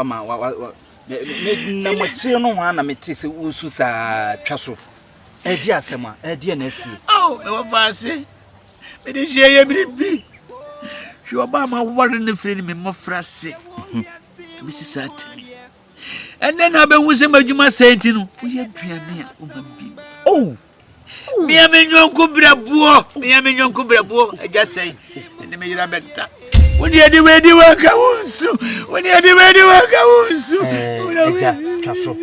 na mochire no ho na mete se usu sa twaso. Edi asema, edi na asie. Oh, me wo faase. Me de hye bribi. Hwe oba ma wore ne freni me mofrase. Me sisat. Enne na be hu se madwuma senti no. Wo ye aduane a o ma bi. Oh. Me amenyonko brabuo. Eja sei. Enne me yira beta. Woni edi wedi waka wonsu. Eja twaso.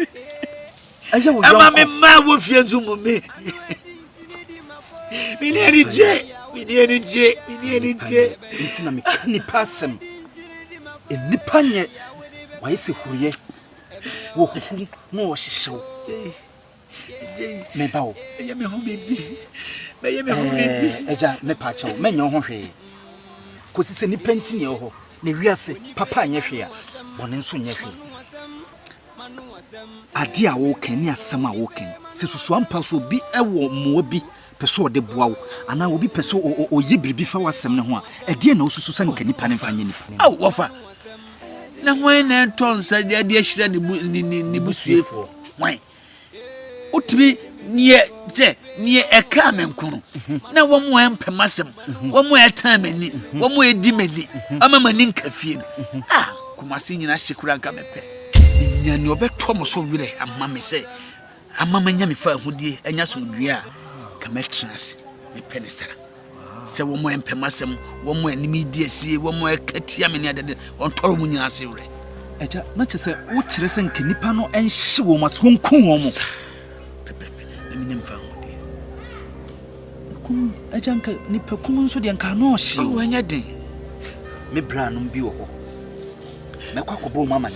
Eja wo ama me ma wo fie nzumu me. Me ni edije. Ntina me kani pasem. Enipa nye wa yesi huriye. Wo hufu no wo hihyew. Me bawo. Eye me hu bibi. Eja me pa chawo. Menyo ho hwe. Kosi se nipa ntini ye ho. Ne wiase papa nye hwe a. Bone nso nye hwe. Ade a wo kan ni asem a wo kan. Se susu ampa so bi ewo mo bi peso de boa wo ana obi peso o yibribi fa wasem ne ho a ede na osusu san ka nipa ne mfanye nipa aw wofa na hwan na tonsa de ahyira ne busuefo hwan utimi nie eka menkono na wo mo empemasem wo mo etamani wo mo edimani amamani nkafie kumasi nyina hyekura nka mepe nyani obeto mo so wire amame se amama nya me fa ahudie anya so dua ka metrans me penisa se wo mo empemasem wo mo animi diesie wo mo ekatia me ne adede on toro mu nyina se wire eja na chese wo kire se nke nipa no enhye wo maso nkun wo mo eminem fa ahudie kum eja nka nipa kum nso de nka no hye wo anya den me bra no bi wo ho me kwakobo mama ne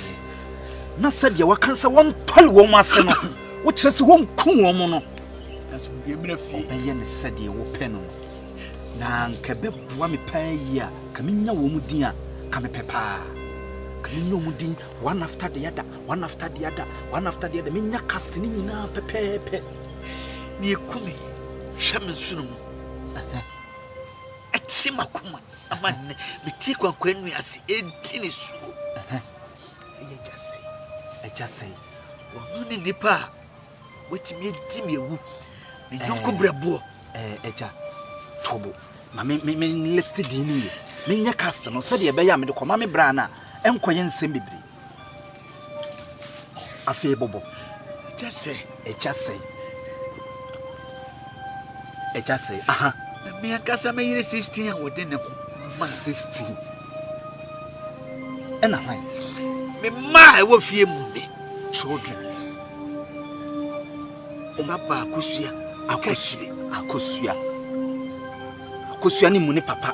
na sadia wakansa won tole wo ase no wo kire se won kun wo mo no that's we be free be ye ne sadia wo pe no na nka be boa me pa yi a ka menya wo mu din a ka me pepa ka menya wo mu din one after the other menya cast ni nyina pepepe ni ekumi hwame sunu mu ati makuma amanne meti kwankwannu ase enti ne su Ejasai wo ni nipa wetimi edi mewu me nyonko brabo eja tobo ma me list di ni me nya cast no se de be ya me de koma me bra na enkoye nsem bebre afi bobo ejasai aha me akasa me yire 16 a wode ne ho 16 ena hwan me ma e wo fie mu me children o baba akosua ni mu ne papa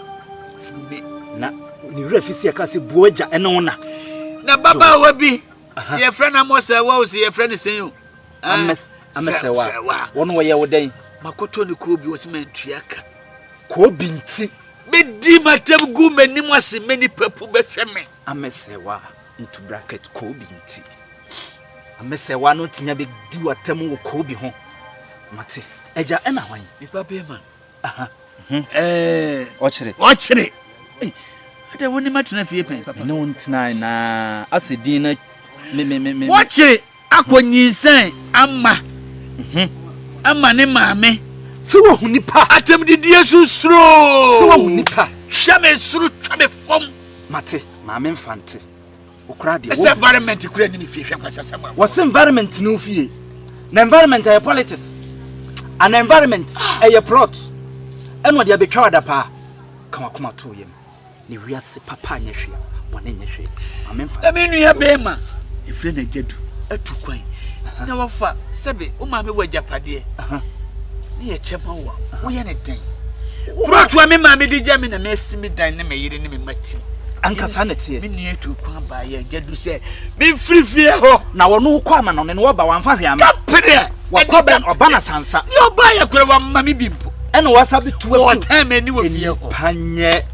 me na ni refisi aka se buoja ene wona na baba wa bi ye friend amosa wa o se ye friend sen amesewa wono wo ye wodan makoto ne ko bi wo se mantuaka ko bi nti be di matam gu manim ase mani papu be hweme amesewa into bracket ko bi nti amesewa no tinya be di watam wo ko bi ho mate eja ena hwan mi papa ma aha ochire ade woni matena fie pen papa ne wontina na asedin na me ochire akonyinsan amma amma ne maame se wo hu nipa atem didie susuro se wo hu nipa hwame suru twabe fom mate maame mfante okra de wo environment kura ni fie hwam kwasa sama wo environment no fie na environment ay politics an environment ay plot eno de abetwa wada pa kama kuma to yem ni wiase papa nya hwe bone nya hwe maame mfante na me nua bema efre na jadu atu kwan na wafa sebe o maame wa japade ni ye chema wo ye ne den Brought me mammy did Jammin and Messi me dine me yiri ni me mati. Anka sanity. Me near to come by ye jedu say be free fear ho. Na wonu kwama no ne wo ba wan fa hwe Kapre. Wa koben obana sansa. Yo ba ye kura wa mami bimpo. Ene wasa bi tuwa o time ani wo fie ho. Panye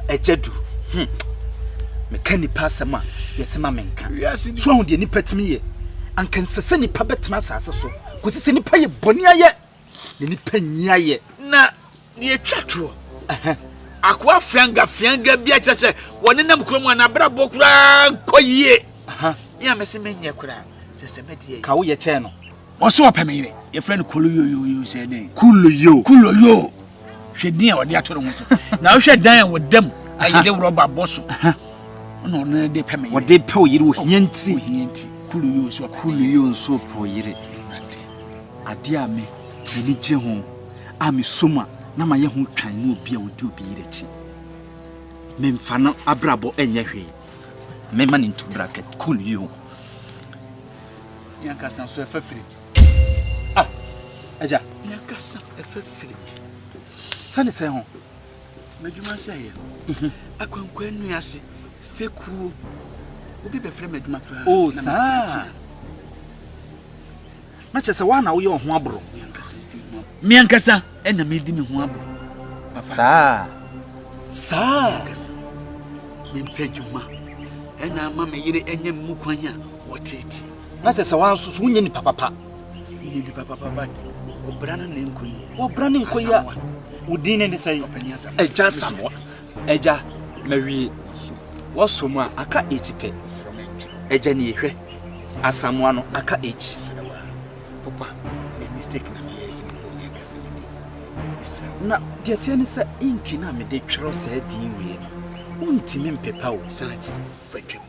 ejedu. Me kani pasema yesema menka. So hu de ni patimi ye. Anka nsese ni pa betena sase so. Kosi se ni pa ye boni aye. Ni pa nyi aye. Na ni etwatro. Akwa fianga bia chese woni nam kromo na bra bokura nkoyie. Ya mese menye kura. Chese medie. Ka wo ye che no. Oso opemire. Ye friend Kuluyo say den. Kuluyo. Hwedin a wode atoro ho so. Na wo hwe dan wo dam ayede roba boso. Ono no de peme. Wode pe o yire wo hianti. Kuluyo so pro yire. Ade ame ni je ho. Ami soma na ma ye ho twan no obi a wodi obi yire chi. Memfa no abrabo enye hwe. Mema ni into bracket Kuluyo. Yanka san so efafiri. Aja. Yanka san efafiri. Sane se ho. Madwuma saye. Akwankwan nu ase fekuo. Obi be frɛ madwuma kra. Oh sa. Na chese wa na wo ye ho abro. Miankasa ena me di me ho abro. Papa. Sa. Ni mpedwuma. Ena ama me yire enya mu kwan a woteti. Na chese wa nsusu unye ni papa. Ni di papa. Obrana ne nkoyi. Obrana nkoyi. Udine ne sai. Eja Samoa. Eja mawie. Wosomu a aka echipe. Eja ne yehwe. Asamoa no aka echi. Papa, a mistake na me yes na de tiene se inki na me de twero sa din wie. Untimi mpepa o. Sana fetwe.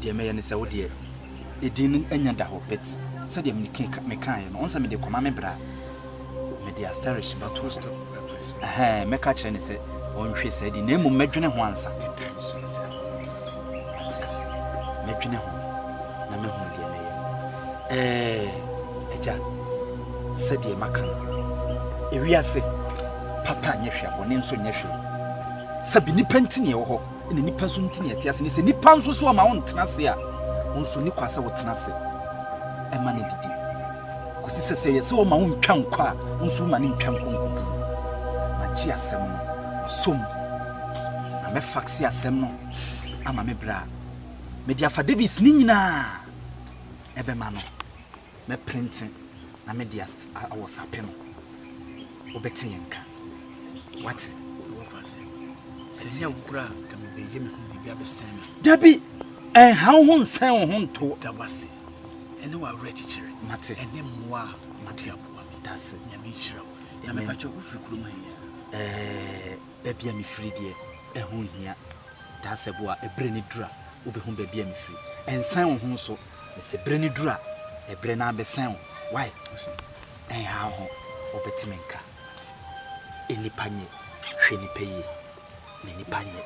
De me yene se wo de edin anya da ho pet. Se de me kan no onsa me de koma me bra. Me de astarish but to stop. Me ka kire ne se onhwe se di na emu medwene ho ansa. Medwene ho na me hu de me ye. Eja se de maka ewiase papa nyehwe abone nso nyehwe sabi nipa ntine wo ho ene nipa so ntine atiase ne se nipa nso so ma won tena se a nso ni kwase wo tena se e ma ne didi kosi se ye se wo ma won twa nkwa nso ma ne ntwa nkonkodu ma chi asem no som na me faxi asem no ama me bra me dia fa Davis ni nyina ebe ma no me printing na me dia awosapem obete yenka what Senya ukura kam beje me hu bibia be sen dabi ha ho nsen ho nto tabase ene wa rechichire mate ene mwa mate aboa me dase nyame hira ya me pacho ku fikuru man ya babia me firi de ho hia dase boa ebre ni dura obehu babia me firi ensan ho nso se ebre ni dura ebre na be sen why ha ho obete menka enipanye hwe ni peye ni panye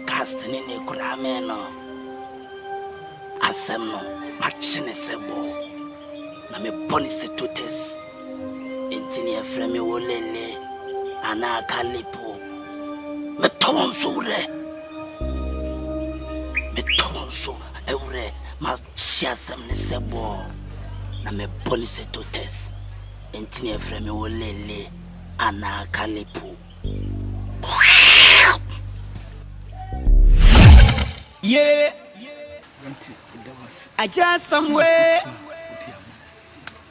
Castini ne kurameno asemno machine sebo na me boni se totes intini efremi wolele ana kalipo me tonso eure ma chiasem ne sebo na me boni se totes intini efremi wolele ana kalipo yeah I just somewhere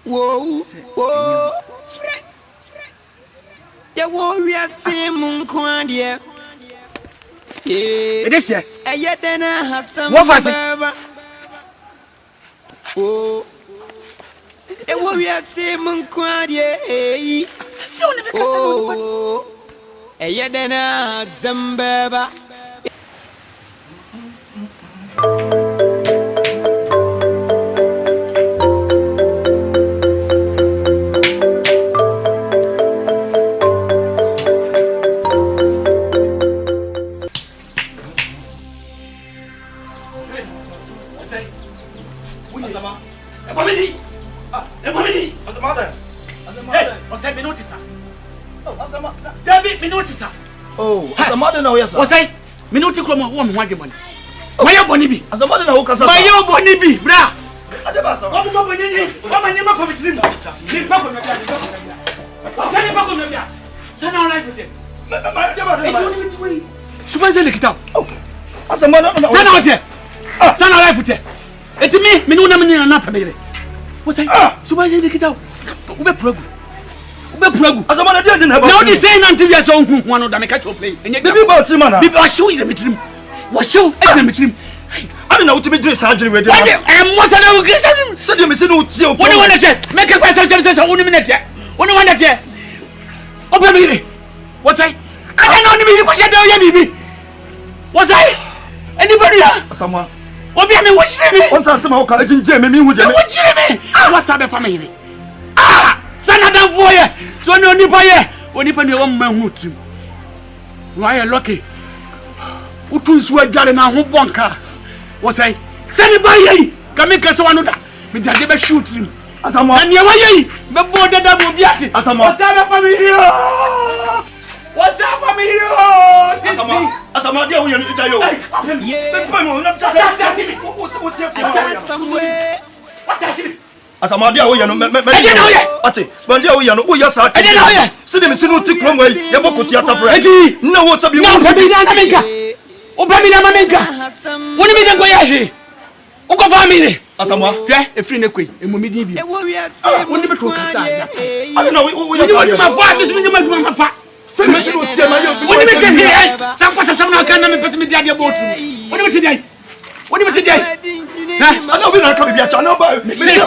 whoa ya warrior simun kwandie edeshe ayedena hasam baba oh ya warrior simun kwandie sisi one be kasa no ayedena hasam baba Wasai minuti kromo wo me hwadwe boni maye boni bi asama na wo kasa maye boni bi bra adeba sa wo mo boni ni wo ma nyema fa bitrim ni pa ko mebia wasai ni pa ko mebia sana on life te ma adeba e tuni mitwi subanze lekita asama na sana on te sana on life te etimi minu na menina na pa meyre wasai subanze lekita wo be progu asama na dia na ba na odi say na ntiwia so hu hu ano da me ka chope enye bibi ba otima na bibi washu ire mitrim washu ire mitrim ade na utimi dire sa adwene we de mo sa na wo kristian se de me se no utie o woni wona te me ka kwa sa woni me te woni wona te opa mire wasai ade na oni mi ko she de ya bibi wasai anybody asama obi ame wo chire mi onsa asama wo ka ajinje me mi hu de me wo chire mi wasa be fa mire sana da voye so ni onipa ye onipa ni wo mahu trim no aye lucky utunsu adware na ho bonka wo say sani ba ye ka me kase wano da me dade be shoot trim asama na ne wa ye be bo dada bo biati asama wasa be family wasa family sister Asama dia wo ye no itayo. Pepa mo na tsa sa. Asama dia wo ye no me. Ate, ban dia wo ye no wo ya sa. Se de me sinu ti krom wai, ye bokosi atafra. Na wo sabi wo. Na bi na menka. O ba mi na menka. Woni mi den go ya hwe. O ko family. Asama, hwe efri ne kwei, emumi din bi. Woni beto kata ya. Ade na wo ya. Woni ma fa, bisu mi ma fa. Se me sinu ti ma yo. Woni me te hwe. Sa kwa sa na kan na me pete me dia botu. Woni me te dia. Woni me te dia. Ha, ana obi na ka bibia cha na ba. Me se.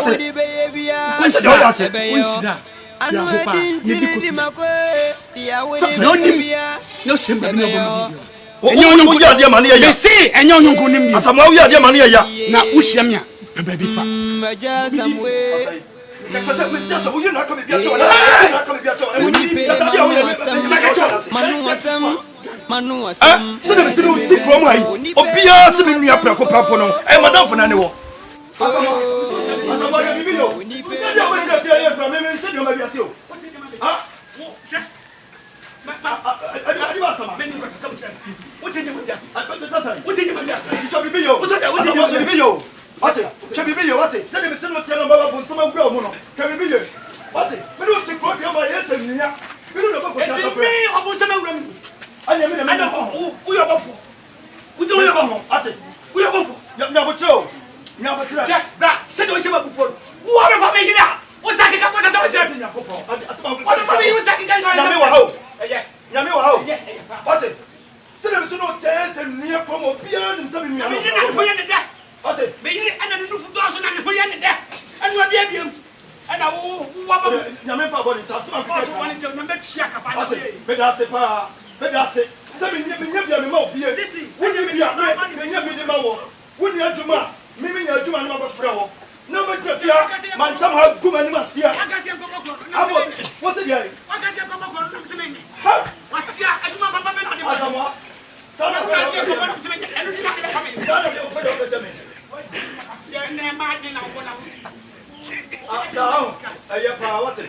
Kunshida. Sia hopa. Ye di kuti. No nim. No shemba bi no bo mi. Enyo nyonko ya dia mane ya. Me si enyo nyonko nim bi. Asama wo ya dia mane ya. Na uhyia me a pebe bi fa. Maja samwe. Sasa me tia so uye na ka bibia cha na ka bibia cha. Sasa dia wo ya. Manu asam. Se de sinu ti krom ai. Obia se me nua prako papo no. Madam fo na ne wo. Asama ya bibi yo. Dia wo dia tia ye krom me se de ma bia se o. Ha? Adi ba sama. Beni ko sasa mutane. Wuce ne mun da. Sasa. Wuce ne mun da. So bibi yo. Wuce ne bibi yo. Ate, ke bibi yo ate. Se de me sinu tia na baba bon sama gura mo no. Ke bibi yo. Ate, me no ti ko bia ma yesa nya. Me no ko ko ta ta. Me obo sama gura mo. Anya me na me ko. U yo bofo. U do yo bofo. Ate. U yo bofo. Nya botro. Nya botro. Ya, da, se de we sheba bofo. Wo be fa me hira. Wo sa ke ka ko sasa wo che. Nya ko po. Asama ko. Wo fa me wo sa ke ka. Nya me wa ho. Nyame wa ho. Ate. Se na me so no tese nia komo bia nim se me nia. Me yina ko ye ne da. Ate. Me yiri ana no nufu do so na me ho ye ne da. Anu bia bia. Ana wo wa ba. Nyame pa bo ni cha se ma ko. So wani je na me tsia ka pa. Ate. Me da se pa. Me da se. Se me nia bia me ma obia. Woni bia me nia bi de ma wo. Woni adwuma. Me nya adwuma na ma ba fra wo. Na ba tafia man tam ha guma ni ma sia. Akasi ko ko. Abo. Wo se dia. Akasi ko ko na se me nya. Ha. Wasia aduma baba be na de azamwa sana ko wasia ko bana mseme enu ti na de fa me sana de ofedo ko jame wasia ne ma de na ko na sa aya pa wate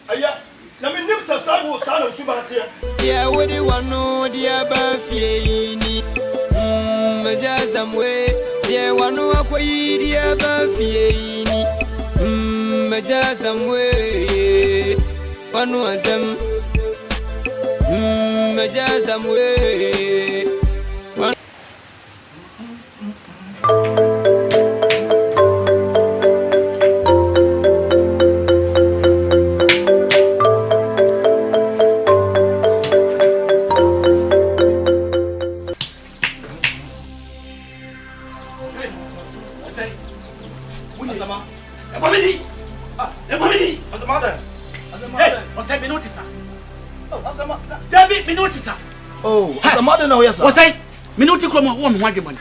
aya na me nim sa sabu sana subatia ya wodi wanu dia ba fie ni majazamwe dia wanu akoyi dia ba fie ni majazamwe wanu azam majazamwe Wasai minuti kromo wo me hwade mani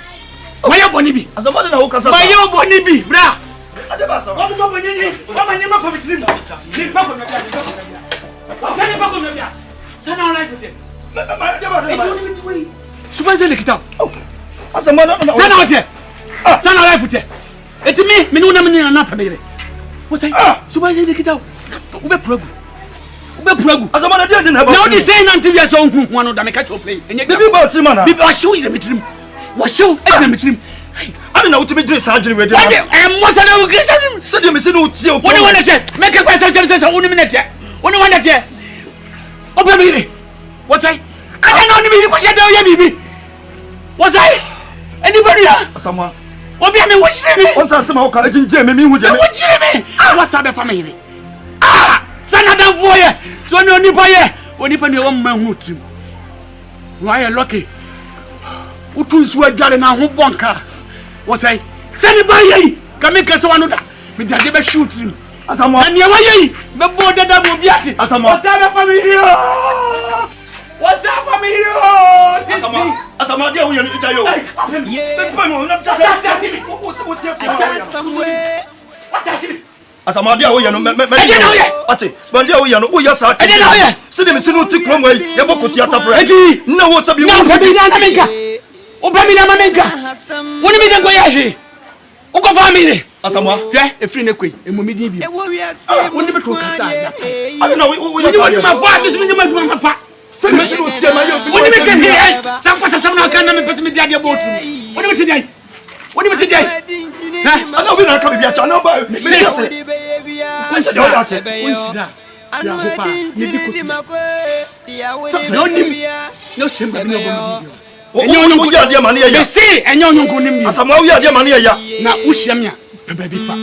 waya boni bi azamade na wo kasa waya boni bi bra ade ba sa wo mo bonyenyi wo ma nyema fa bitrim ni pa ko na bia wasai ni pa ko na bia sana on life te ma ade ba de subaze le kita azamade na sana ote sana life te etimi me ni na na pa mere wasai subaze le kita wo be progu azamana dia de na ba now the say nanti bia so hu hu no da me catch up play enye bibi ba otima na bibi wa show is metrim wa show is metrim ade na utimi dire sa adwene we de mo sa na wo kristian se de me se no utie o woni wona te me ka kwa sa woni minute woni wona te o ba bire wo sai ade na oni bire ko je da ya bibi wo sai anybody asama obi ame wo chire mi on sa sema o ka ejinje me mi hu je me wo chire mi wo sa be fa me yire sana dan voye so ni onipa ni wo mahu trim no aye lucky utunsu adware na ho bonka wo sai sani ba yi ka me kese wanu da me dade be shoot trim asama na ne wa yi me bo dada bo biati asama wo sa be family what's up family asama dia wo ye no itayo be pa mo na tsa wo tie asama dia wo ye no ate ban dia wo ye no wo ya sa se de me sinu ti krom wai ye bokosi atafra na wo sabi na ko bi na menka o ba mi na menka woni mi den ko ya hwe o ko family asama hwe efri ne kwei emumi din bi woni beto kata ya ade na wo ma fa bisu mi ma fa Send me to tell my young. What do you mean here? Some person someone can me put me the idea about. What do you mean today? What do you mean today? I know we not coming here. I know about me. No shame. No ya dia mane ya. See, enyo nyonko nim. Asama wo ya dia mane ya. Na wo hyiam ya. Baby fa.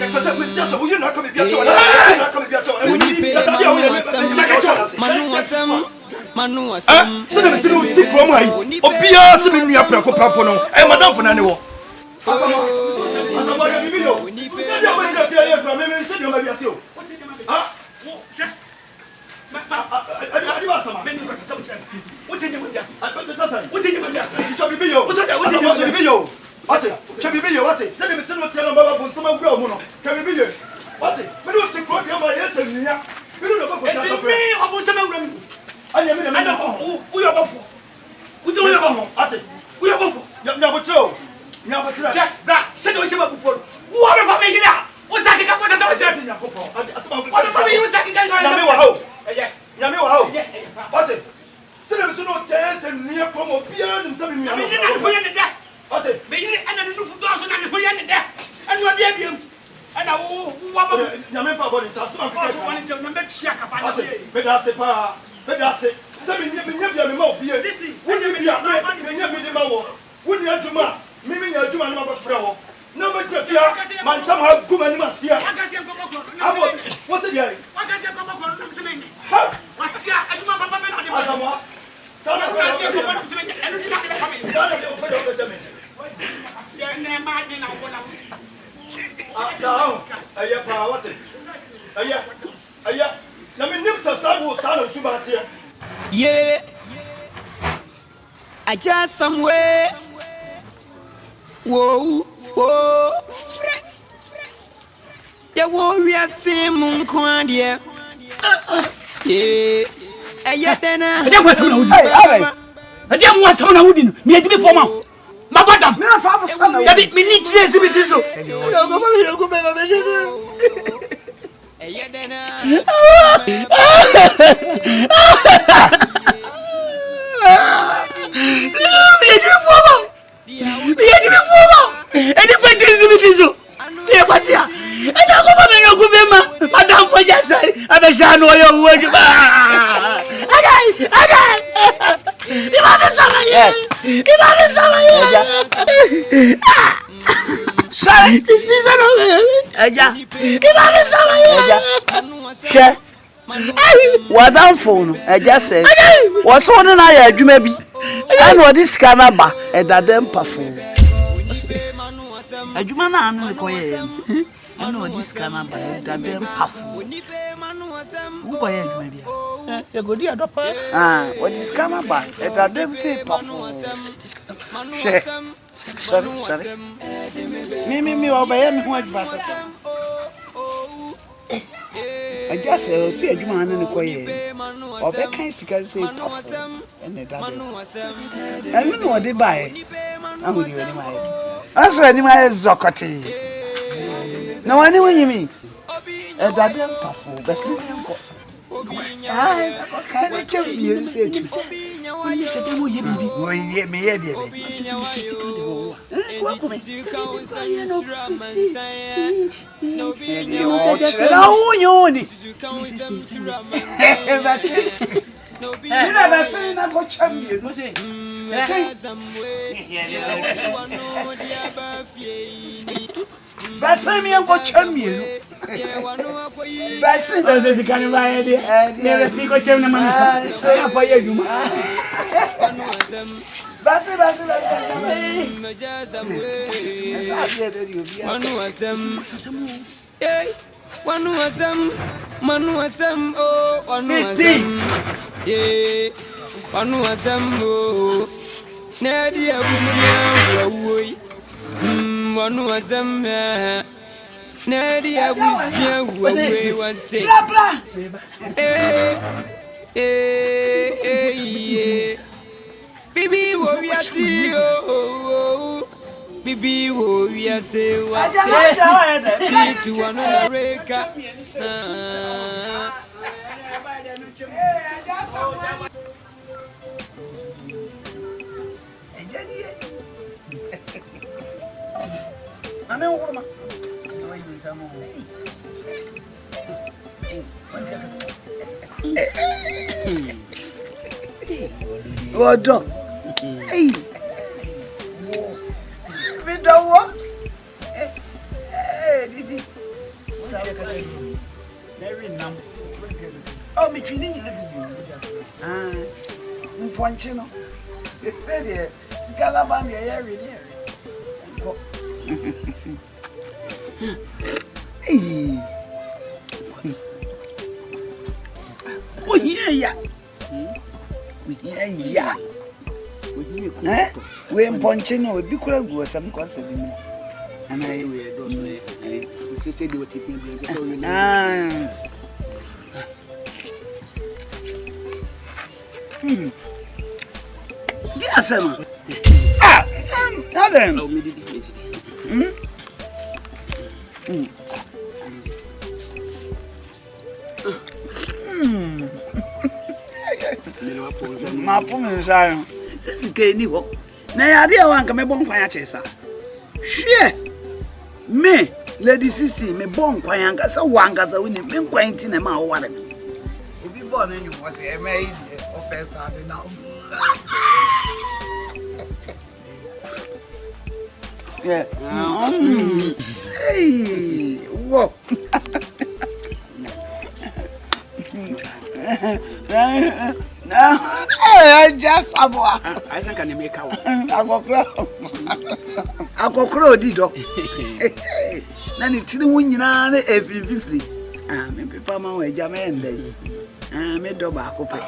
Sasa me tia so wo na coming here. Na coming here. Sasa dia wo ya. Manu asem. So dem sinu ti pro mu ayi. Obia se me nua prako papo no. Eh madam fo na ne wo. Asama ya bibi yo. Ni dia wo ya dia ya pra me se dia ma bia se o. Ha? Adi ba sama. Me ni ko sasa wuchen. Wuchen ni mo bia se. Wuchen ni mo bia se. So bibi yo. Wuchen bibi yo. Ate, ke bibi yo ate. Se dem sinu tell baba bon sama gura mu no. Ke bibi yo. Ate, me no ti ko dia ma yes nya. Me no ko ko ta ta. Me obo sama gura mu. Anya me na ko. Uyo bofo. Uyo bofo. Ate. Uyo bofo. Nya botro. Nya botro. Bra, se do se ba bofo. Wo be fa me hira. Wo sa ke ka ko sa wuchen. Nya ko ko. Ate asama ko. Wo be fa me sa ke ka. Nya me wa ho. Nyame wa ho. Ate. Se dem so no tese nia komo bia nim se me nia. Me na ko ye ne da. Ate. Me yiri ana no nufu do so na me ko ye ne da. Anu bia bia. Ana wo wa ba. Nyame fa body cha so ma ka. Wo ni je na be tia ka pa. Ate. Me da se pa. Me da se. Se me nya bia me ma obia. Wo ni bia me nya me de ma wo. Wo ni adwuma. Me nya adwuma na ma ba fra wo. No be trafia. Man tam ha guma ni ma sia. Abo. Wo se dia? Wasia aduma baba me na de azamwa sana ko wasia ko bana mse me enu ti na de family sana de o fe o jame asia ne ma de na wona sao aya pa wate aya na me nim sa sabu sana suba tie yeah aja somewhere whoa friend ya wo wi asimun kwa de yeah, I then I don't want to. I don't want to know. Me, I did for my madam. Me need to see it. So, madam for just say, I be sure know your word. Sorry, this is what down phone? I just said, what's on an eye? You may be. I know this canaba at that damn perfume. A human and the I know this canaba at that damn perfume. Who are you, maybe? You go dear, what is canaba at that damn say perfume? Sorry. Me, obey me, what was I just see a human in the choir. Or they can't say perfume and the double. I don't know what they buy. I'm with you anyway. That's when you might Zocati. No, I know what you mean. A damn perfume, best I can't tell you, say you say. You said, oh, you me, Basami and what champion. Bassi does a kind of idea. Never see what you're for you. Bassi, Nadia was here one day. Bibi wo we see oh Bibi wo we say what to another reka Ejani. Ame ngoma. Odo. Hey. Me do what? Didi. Sabe ka tell you. Very numb. Oh, me training you mponche no. They say there sikala band here really. Go. Eh. Oh yeah. Yeah. We mponche no bi kura gu asam ko asabi mi. Ana we do so eh. We say they were tipping blends so we Di asama. Adam. Oh, me did. Ma ponza. Sisi ke ni wo. Na ya de wa nka me bon kwan ya chesa. Hwe. Me Lady 60 me bon kwan ya nka sa wanga sa wini me kwan ti na ma wo ware. Obi bon na nyum wo se e me yi o pesa de na. Yeah. Hey, whoa. No, I just abwa. I think I make out. I go crow dido. Nani tini wunyina na every. Me papa ma we jama ende. Me do ba ko pe.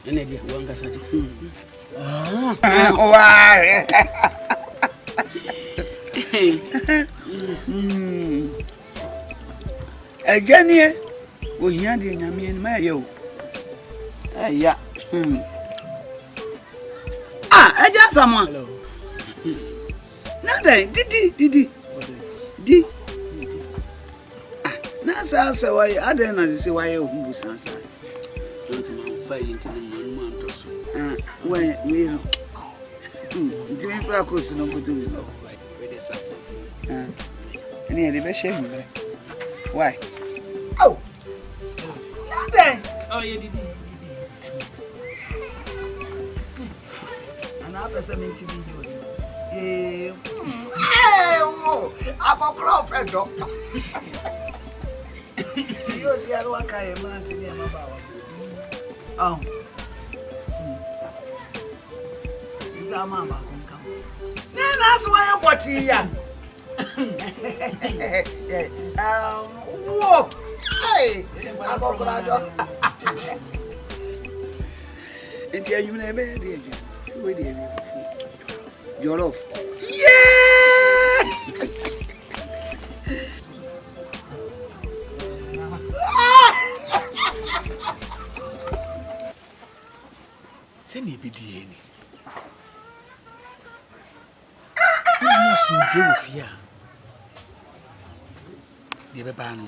Ene dia wanga saja. Wah. Ejanie wo hia de nyame en ma ye o. Eya. Eja samwa. Na dai didi. Di. Na sa why ade na se why o humbu sansa. Don't man fire into the man to so. We no. Nti me fra ko su no ko to mi no. We dey sasati. Any dey be shame me. Why? Oh. Nothing. Oh, you did. And I person me to be you. Oh, I go crop and dog. You see I don't care man to them about. Oh. Is our mama come? Then that's why I'm body here. Whoa! Hey! I'm going to and tell you never did. See where they are. Your love. Yeah! Send me BDN. I'm so good with you. The baby,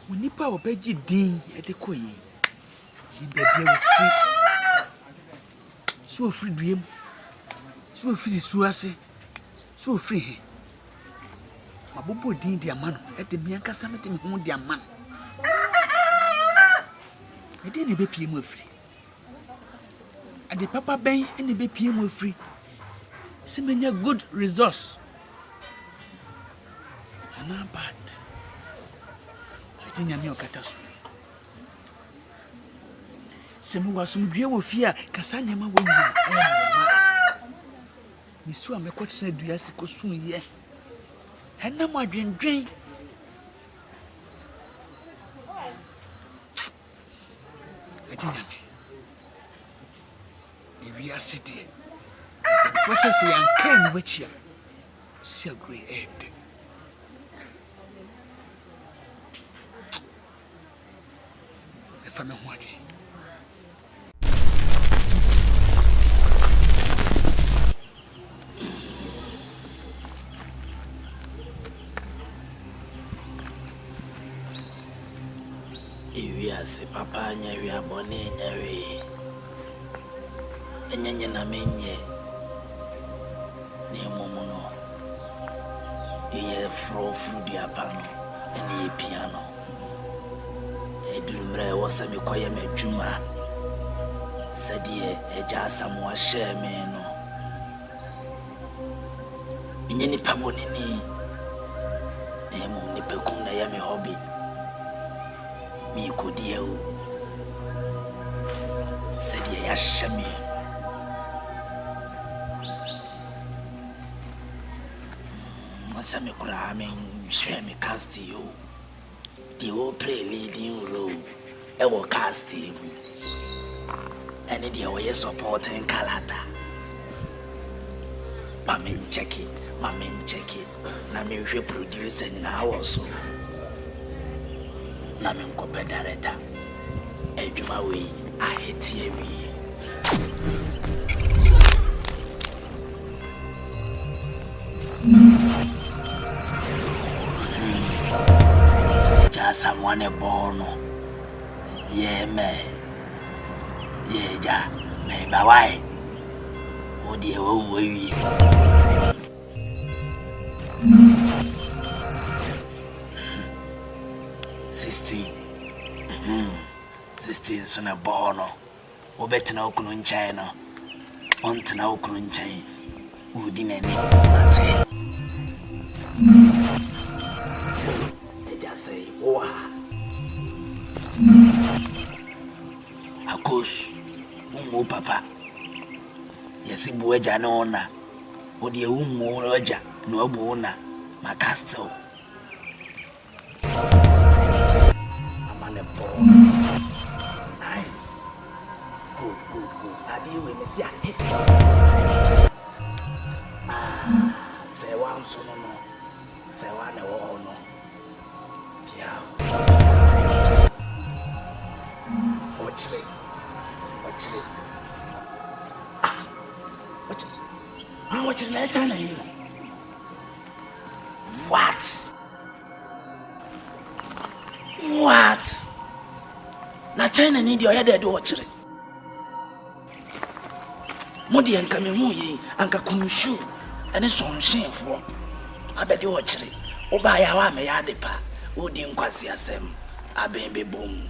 when you power beji din at the koi, you be free. So free dream, so free suase, so free. My bobo din dear man at the Mianca Summit in home, dear man. I didn't be PM free. At the Papa Bay and the be PM free. Seeming a good resource. Not bad. I think I'm your catastrophe. Semu was some dear fear, Cassania. Miss, I'm a question of Diasico soon, yeah. And no more drink. I think we are sitting. What's a say, and can which you see a great head. If I'm not watching. Ewiase papa nyawe abone nyawe. Enyenye na menye. Ni momuno. Ye fro di apano. Eni piano. Edurumre wasa me kwaye madwuma. Sadie eja asamu ahye me no. Enye nipa bonini. Na mum nipa kum na ya me hobby. Mi kodie o. Sadie ya shame. Wasa me kura me hwe me cast you. The old play leading role. I will cast him. And the way supporting Kalata. Mamin check it. Nami reproduce in our also. Namin copy director. Ejuma way, I hate you. Someone a born. Yeah, me. Yeah, ja. Me, bawai. Oh, dear, oh, we. 16 son a born. Oh, better no kun China. On to now kun China. Who didn't know. Akos umu papa yesi bueja na ona odi umu roja no abu ona makastel amane po nice go adi we mesi a hit se wan so no se wan na wo no pia Watch it. What? Na China need your head to watch it. Modi and coming movie and Kakumushu and it's on shameful. I bet you watch it. Oba ya me ya depa. Odi nkwasi asem. Abembe boom.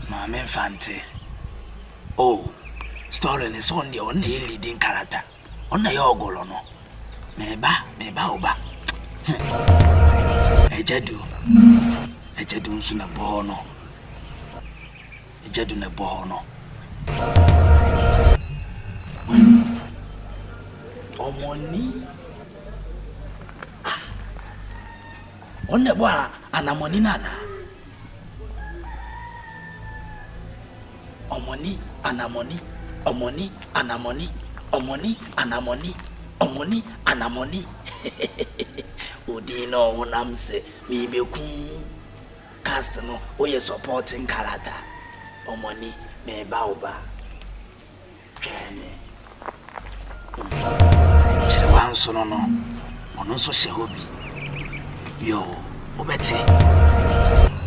Mama Infante. Oh, story is on the only leading character. On the Yogolo no. Meba oba. Ejedu nsuna bono. Ejedu ne bono. Omoni. Onne bwa anamoni nana. Omoni anamoni. Udino unamse mi beku cast no oye supporting character. Omoni me baoba. Chene. Chile wanso no. Ono so shehobi. Yo, obete.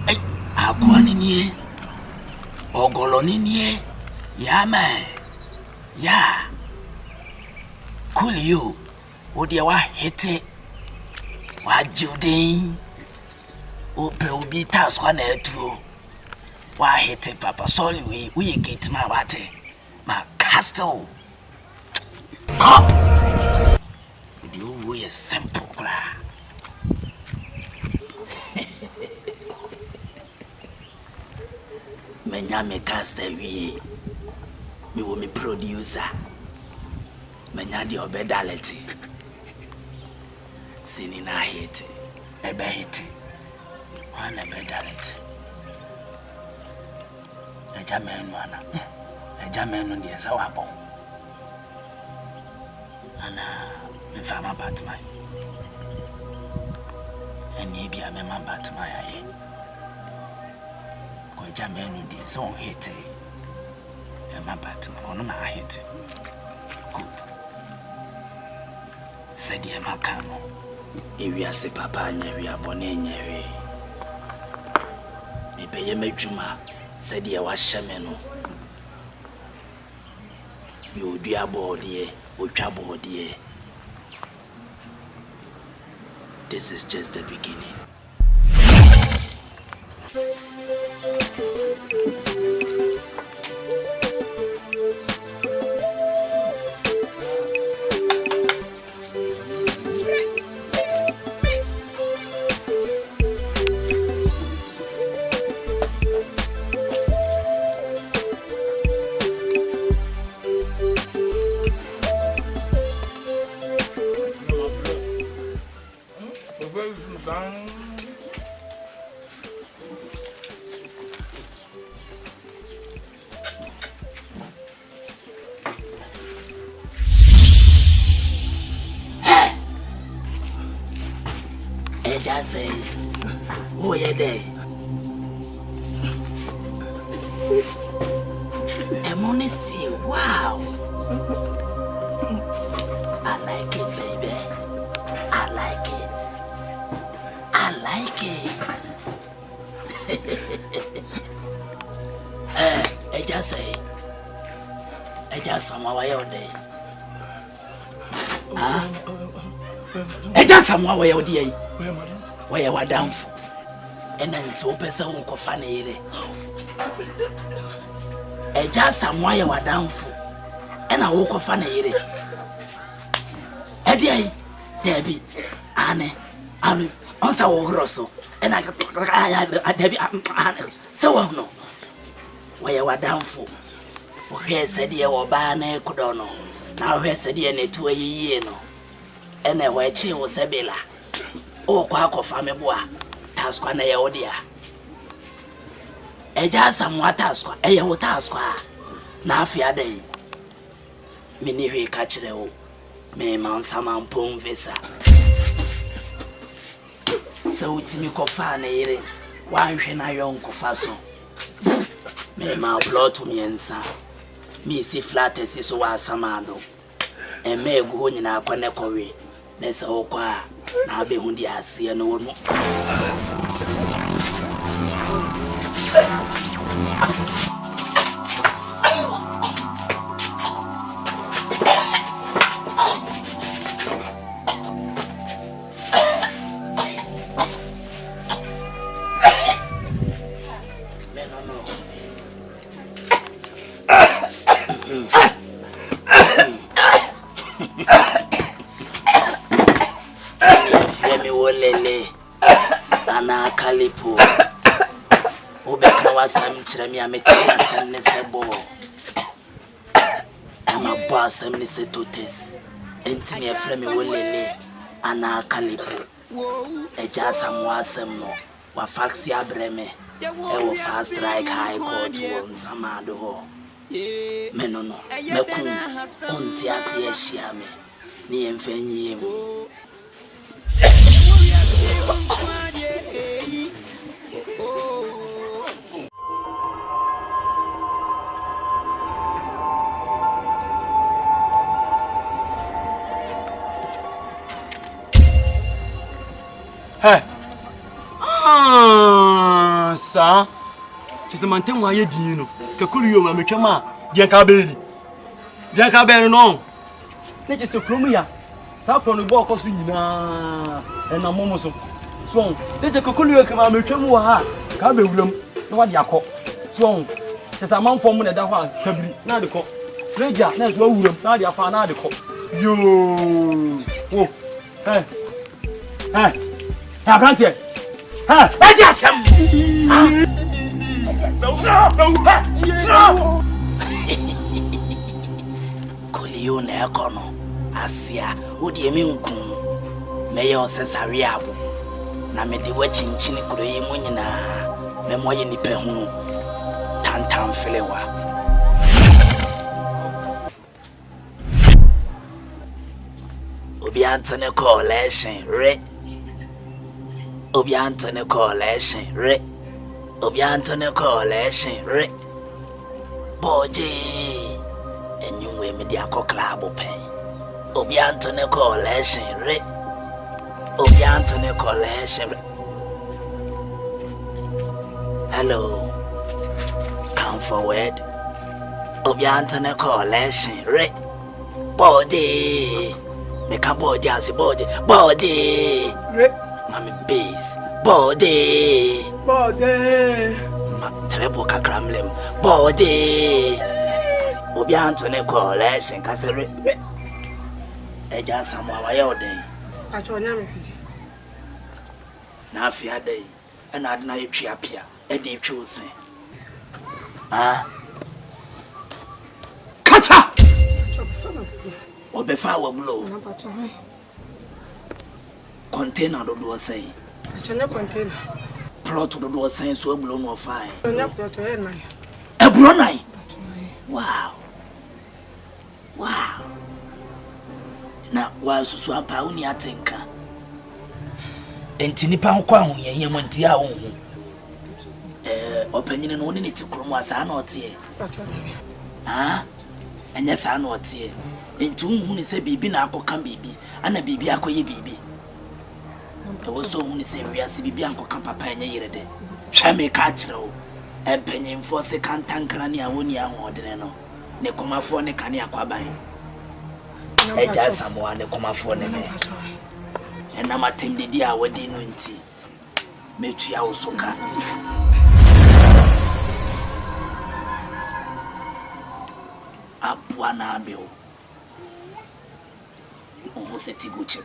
Hey, akwani nie. Ogoloni nie. Ya man. Ya. Cool you. Odi wa hete. Wa judin. Ope obi task na etu. Wa hete papa sorry we get ma wate. Ma castle. Odi wo ye simple kra. Menya me cast we wo me producer menya di obedality sini na hit ebe hit wana bedality ejamenu ndi esa wabo ana me fama batman eni bia me man batman aye Jamenu dear, so hit it. And my batman, no, I hit it. Good. said ye makano. If we are say papa and we are born in ye. Me pay ye me juma, said ye was shameno. You do a board ye, or trouble ye. This is just the beginning. Just say, oh yeah, day. Honesty, wow. I like it, baby. I like it. I like it. I just say, I just somehow all day. I just somehow all day. Why you are down for? And then to open some coffee. A just some why you are down for. And I walk off an ere. Eddie, Debbie, Anne, also Rosso, and I Debbie, so no. Why you are down for? Where said you or Bane Codono? Now where said you to a year no? And then where she was a bella. Oh, quack family boy, task one a odia. A just somewhat task, a yo task. Now, fear day. Mini catch the old. May Mount Saman Pong Visa. So, Timiko Fane, why should I young Cofaso? May my blood to me and son. Me see flatters is so Samado. And may go in our Quanacori. Nessa Oqua. Now be when I see no more. Ana Kalipo Obeka was some chirami, I'm a chance and Nessebo. I'm a boss, I'm Nessetotes. Entinia Fremi Wolele, Ana Kalipo. A jasam was some more. Wafaxia Breme, a fast strike high court one Samado. Menono, Mekun, Untiasia Shiame, Niem Fenyim. Hey. Sir. She's a mountain why you know. Kakuru, I'm a chama. Diakabeli. Diakabeli, no. Let us a crumia. South on the walk of Sina and a momoso. So, there's a Kakuru come out of Chamua. Cabe room. No one yako. So, there's a man from the Dawa, Tabby, not the cock. Fredja, not your room, not the Afana, the cock. You. Oh, hey. Hey. Abrantie. Ha! Ajasam. No. Kolione ekono. Asia, odi emi nkun. Meye osesare abo. Na me de wachinchini kuro yi mu nyina. Me moye nipa hunu. Tantam felewa. Obi Anthony Coalition, re. Obi Anthony Coalition, re. Obi Anthony Coalition, re. Boje. And you will media club pen. Obi Anthony Collection, right? Obi Anthony Collection. Hello. Come forward. Obi Anthony Collection, right? Body. Make a body as a body. Body. Mommy base. Body. Body. Treble kakramlem. Body. Obi Anthony Collection, Cassandra. Eja Samuel, why are they? I told you. Now, fear day, and I'd not appear, a deep choosing. Ah, Kata! Or before our blow. Container the door say. I shall not contain. Plot to the door saying so blown or fine. I'm not plot to end. A brunei. Wow. Wow. Now, while so pauni atinka. Entinipa nkwa hu ye yemonti a hu. Openyine no ne ti kromo asa na otie. Ah? Enya sa na otie. Enti hu ni se bibi na akoka bibi, ana bibi akoye bibi. Ewo so hu ni se wiase bibi ankoka papa enya yerede. Hwa me ka kire o. Empenyimfo se kantankra ne awoni ahodene no. Ne komafo ne kane akwaban. Eja Samuel ne komafo ne ne. Ena matem didi a wadi no nti metua wo soka abua na abeo o seti guche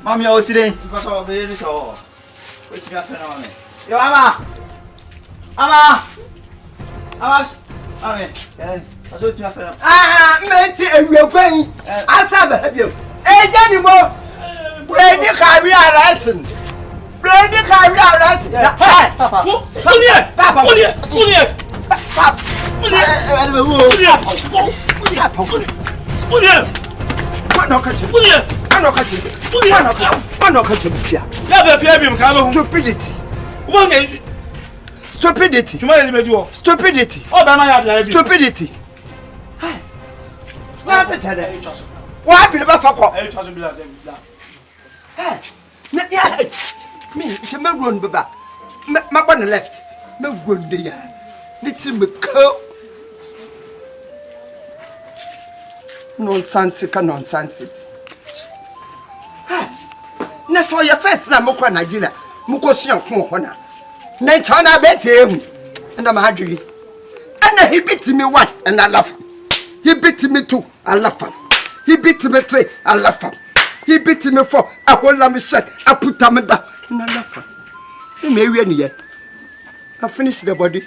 Mami, eu tirei. Passou a ver isso. Eu tirei a fenômeno. Eu ama. Mami. Passou a tirar a fenômeno. Ah, mete eu venho. Asabe, eu. Já nem vou. Brady career lesson. Brady career lesson. Papa. Papa. Stupidity. Why be the fuck? Hey, me, it's a run back. My one left. No run there. It's in the curl. Nonsense. Na so your first na mokwa Nigeria. Muko sia ko hona. Na chana betem. And I'm hadri. And he beat me one and I laugh. He beat me two, I laugh. He beat me three, I laugh. He beat me four, I hold me set, I put them down and I laugh. He may win yet. I finish the body.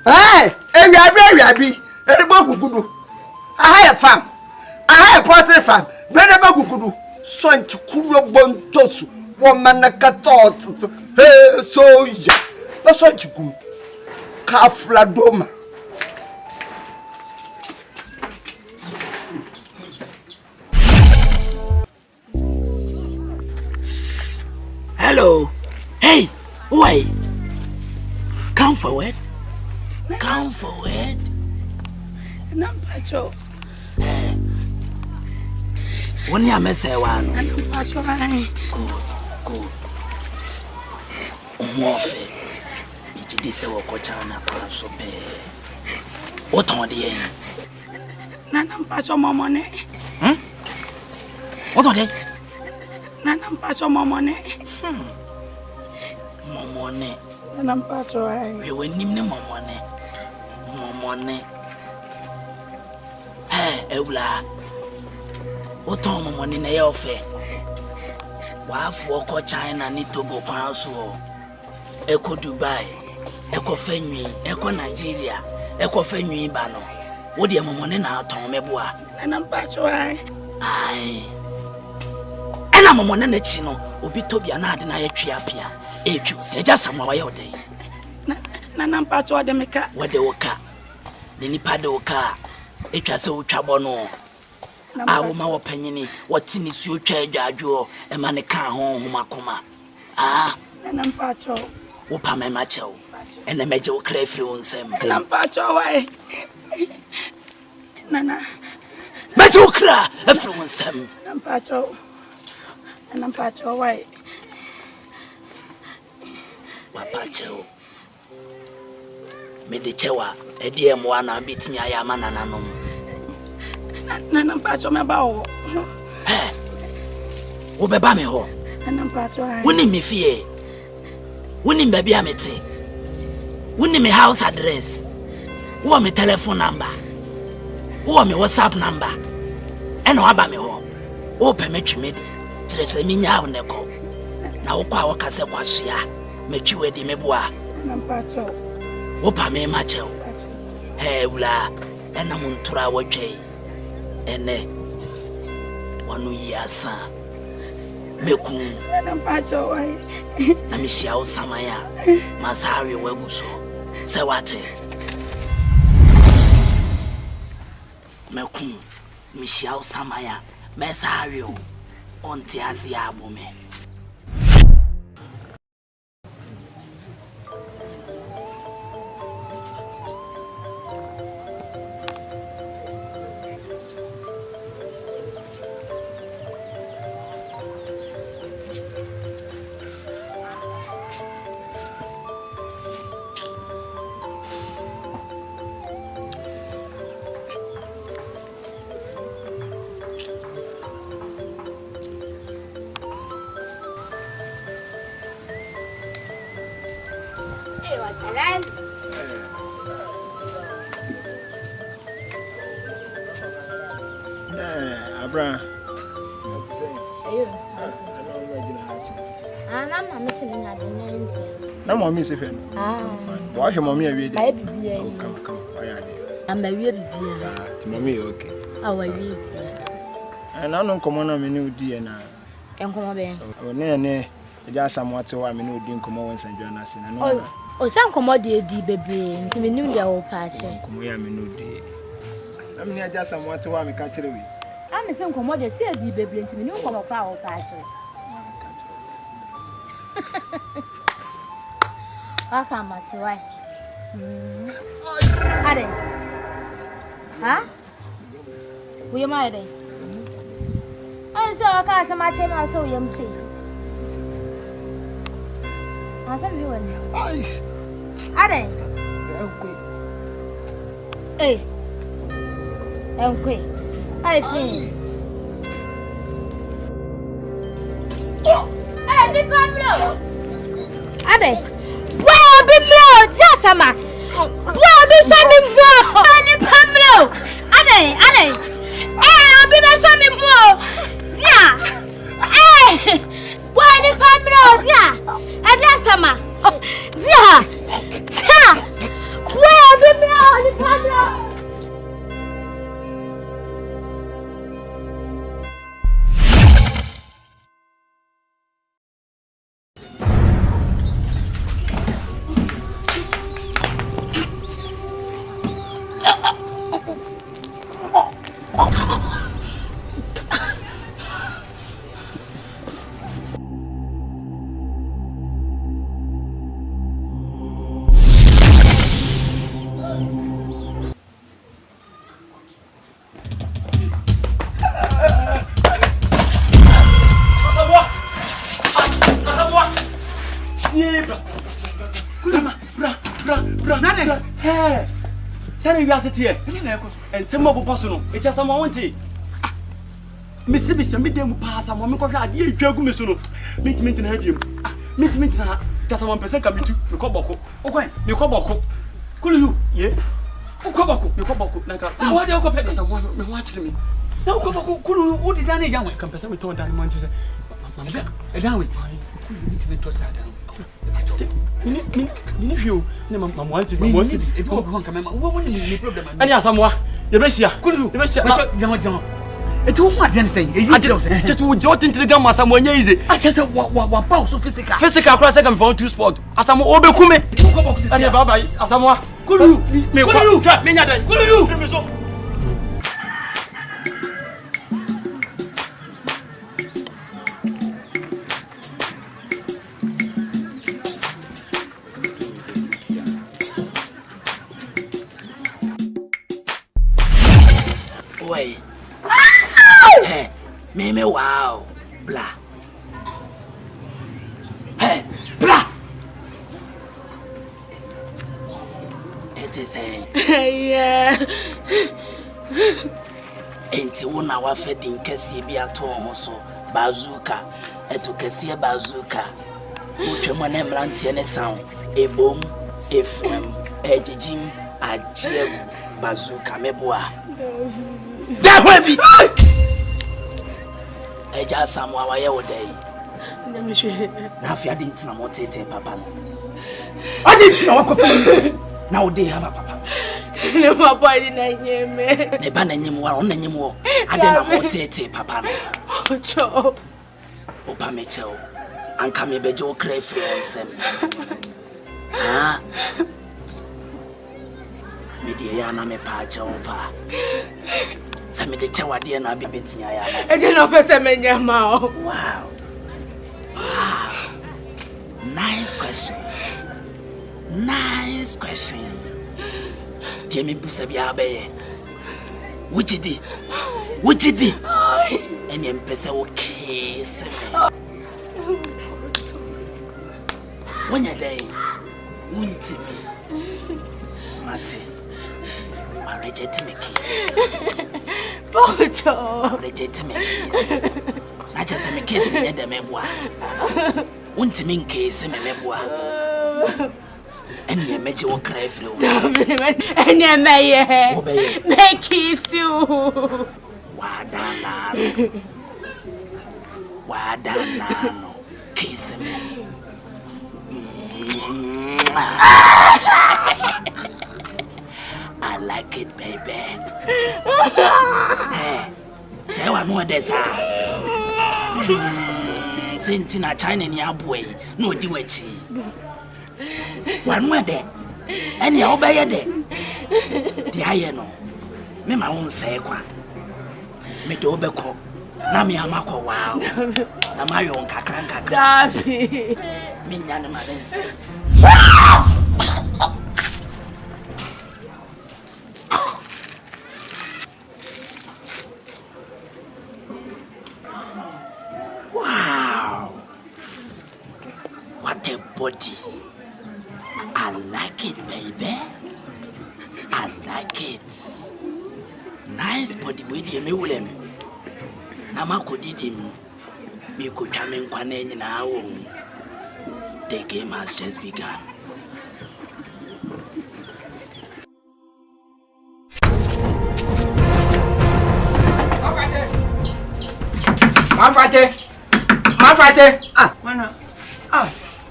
Hey, I be. Everybody good. I have a farm. I have a poultry farm. Whenever good. Son to Kuro Bontosu, woman a catot. Hey, so ya. That's what you go. Kafla Doma. Hello. Hey, why? Come forward. Come forward. Nampacho. When you miss a one. Nampacho. Good. Omofe. Iji dise wako chana kwa sobe. What on the end? Nampacho momone. What on the? Nampacho momone. Momone. Nampacho ai. We were nimne momone. Hey, Eula. What on momone na yofe? Wafu wako China ni Togo kwa so. Eko Dubai. Eko Fenwi. Eko Nigeria. Eko Fenwi bano. Wo de momone na ton meboa. Na mpacho ai. Ai. Ena momone na chi no, obi tobia na ade na ye twiapia. Etwi se eja samwa wa ye odai. Na mpacho de meka. Wo de woka. Ne nipa de woka. Etwa se wotwabo no. Awo ma wo panyini, woti ni su otwa adwadwo, e ma ne ka ho homakoma. Ah, na mpacho. Wo pa me ma chew. Ena meje wo kra firi wonsem. Na mpacho wai. Nana. Meje wo kra afiri wonsem. Na mpacho wai. Wa pa chew. Me de chewa, e die mo ana bitimi ayama nananom. Na mpacho me ba ho. Wo be ba me ho. Na mpacho ai. Woni me fie. Woni me bia mete. Woni me house address. Wo me telephone number. Wo me WhatsApp number. Eno aba me ho. Wo pe metwi medi. Kire se mi nya ho ne ko. Na wo kwa wo kase kwasua. Metwi wedi me boa. Na mpacho. Wo pa me ma chew. He wula. Ena muntura wo twei. Ene wanu yasa mekun na mpacho wai na mishia usamaya masari weguso sewate mekun mishia usamaya mesari onti asia abume Abra. Na mommy se fen. Wa hwe mommy awie de. Ba bibia. Come. Aya de. Am awie bibia. Ti mommy okay. Awa wie. Na no nkomo na me ne odi na. Enkomo be. O ne eja samwate wa me ne odi nkomo won sanjwa na se na no. O san komo de edi bebre nti me nim dia wo pa che. Nkomo ya me ne odi. Na me ne eja samwate wa me ka kire wi. Am se nkomo de se edi bebre nti me nim nkomo kwa wo pa che. Aka mati wai. Ade. Ha? Uye ma ade. Anse aka sama che ma so yem se. Asa mi wani. Ade. Enkwe. Eh. Enkwe. Ai fi. Eh, ni Pablo. Ade. Wow, Bimbo, Jasama. Wow, Bishani Mo, and Pamelo. Ade. Eh, Bimbo Sani Mo. Dia. Eh, wow, Pamelo, dia. Jasama. Dia. Wow, Bimbo, Pamelo. Sani wi asete ensem obobo so no eti asamo wonte misi me dem pa asamo me kohwe ade atwa gu me so no minti na hadiem minti na kasamo pese ka mitu me ko boko okwan me ko boko kulu ye ko boko na ka wa de ko pe de samo me wa kire me na ko boko kulu wo di dan e janwe kan pese me to dan man tise e danwe minti me to sa dan Mini view, ne mama wansi. E bi wo kan mama. Wo ni problem. Ani asamwa. Yebeshia. Yebeshia. Jama. Etu hu ade nsen. Eyi just wo jot intriga Asamo nya easy. Just wa power so physical. Physical cross come from two sport. Asamo obekume. Ani baba Asamo. Kulu. Me nya dan. Kulu. Oi. Hey, meme wow. Blah. Hey, blah. It is Yeah. Enti wona wa fedin kese bi ato ho so bazooka eto kese bazooka utwemo na mrantie ne sound ebom efum ejijim ajem bazooka meboa da hwebi eja samwa wa ye wodai na me hwe na afia de ntina mo tete papa no ade ntina wa kofa na wode ha papa ne ma boy na nyeme ne ba na nyem wa on na nyem wo ade na mo tete papa no ocho opa mechel anka me beje o kra friends ah me die ya na me pa cha opa sa me de cha wade na be betinya ya na e de no pese menya ma o wow nice question Tie me busa bia be wuchidi eni empese wo kese wonya dai wunti me mate I reject me case Pocho reject me case na just me case nye de meboa wunti me case me meboa eni emeje wo cry free wo eni emeye make kiss you wadana no kiss me I like it baby say wa mo desa sentina China ni aboy no odi wachi one de any obey de the aye no me ma won say kwa me do obeko na me amakọ wow na ma yo nkakra Davi me nya ne ma dense wow what a body I like it, baby. I like it. Nice body with me William. Namako did him. Me could come in Quanen in our own. The game has just begun. Mafate. Ah, mana. Ah,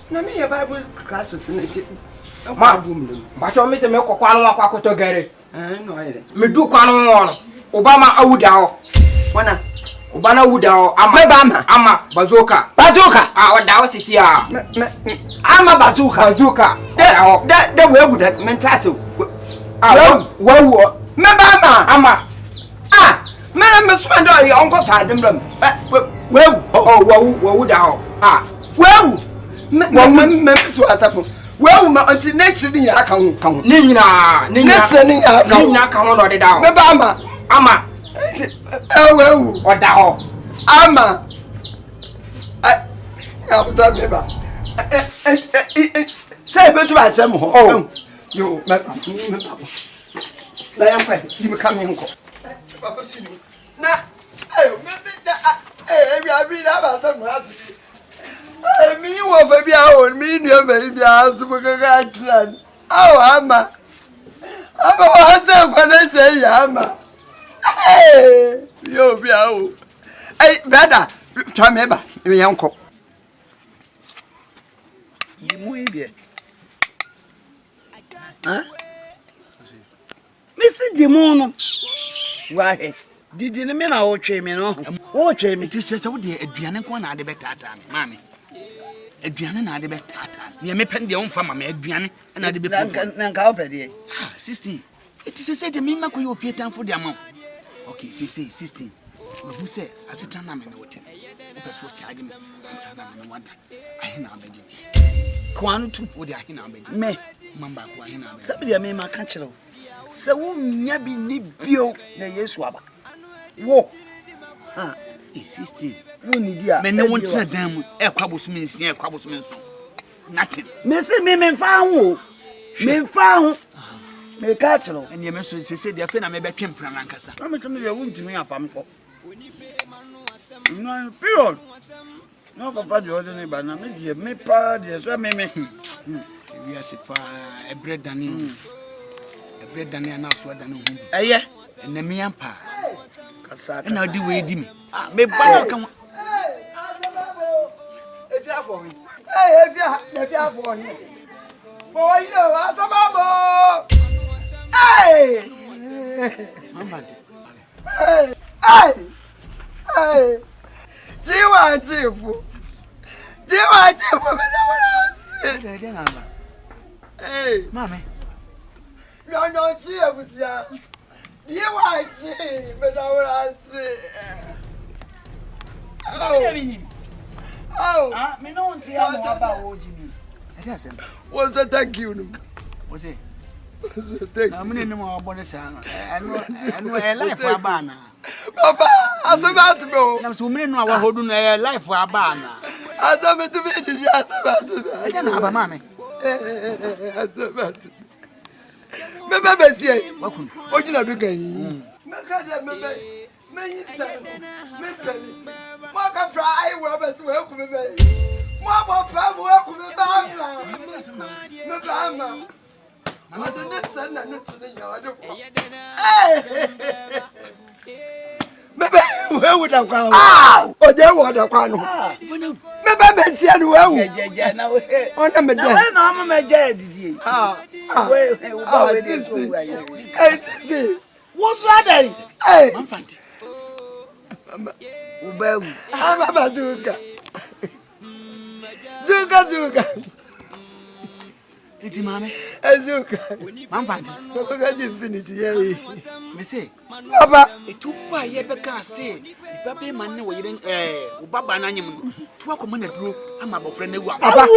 na me your Bible classes in it. Ma bum ba so me se me kokwa no akwa koto gare no ile me du kwa no no obama awuda ho wana obana awuda ho ama bazooka ah wada ho sisi ah ama bazooka de we awuda mentase ah wawu me ba ama ah me me so ndo ye onko ta dem ram wawu da ho ah wawu me so asapo well ma until next year ya kan ni nyina kan ho no de da ho me ba ama well oda ho ama ya buta me ba say betu ba chem ho yo me na yam kwa di me kam nko papa si na ayo me da abi na ba sa mo atu mi wo fe bia o mi nu e bia so ko ga tlan aw ama wa se ko le se ya ama yo bia o brother twa me ba me yanko yimu ibie ha misi di mu no Why? Did you mean I watch me no? Watch me teachers would be a Diana na de betata, mammy. A Diana na de betata. Near me pen the own farmer, a Diana, and I did be Nankaupe. Ah, 16. It is a set of me, Mako, your fear time for the amount. Okay, say 16. But who say, as a tournament, that's what I didn't. I know, Benjamin. Quantum would I know, Benjamin? Me, Mamba, somebody I made my country. So, won't ya be nibio, the yes swabber? Wo. Ah, 16. Wouldn't dear, men no one said them, a quabbles means near quabbles means nothing. Missy me found. Me found. Me catch no. And your message said, "Dear friend, I may be camp Rancasa." I'm to me, I won't to me a farm for. No, period. No, Papa, the other neighbor, no, me proud, yes, I may make. We are a bread than you. A bread than you, and that's what I know. Eh, and the me and pa. And I'll do with him. Ah, me buy come. If you have for me. Hey, if you have for me. Boy, you know, what's a bubble. Hey! Hey! Hey! Hey! Jiwa chifu! Jiwa chifu! Hey! Mami! No, chifu siya! Jiwa chifu! Oh! Ah, me no want to hear more about Ojimi. What's that? Thank you. What's it? I'm going to know about the son. I know a life for a banner. Papa, I was about to go. I'm so many know what holding a life for a banner. I was about to be I don't have a mammy. I was about to. Remember, say, what you are doing? Maka fry Roberts welcome me. Mama Pam welcome me back. No drama. Mama don't send that to the yard. Maybe where would I go? Ah! Oh, there was a crown. Maybe see and well. Now, on the dead. I'm a dead. Ah, what's that? Hey, I'm fancy. Ubewu. Ama Zuka. Zuka. Iti mame. Zuka. Mamfanti. Kokoga infinity ye. Me say. Baba. Etupa ye beka say. Baba man ne wo yire ubaba na nyim. Tu akoma na duro ama bofra na wu. Baba.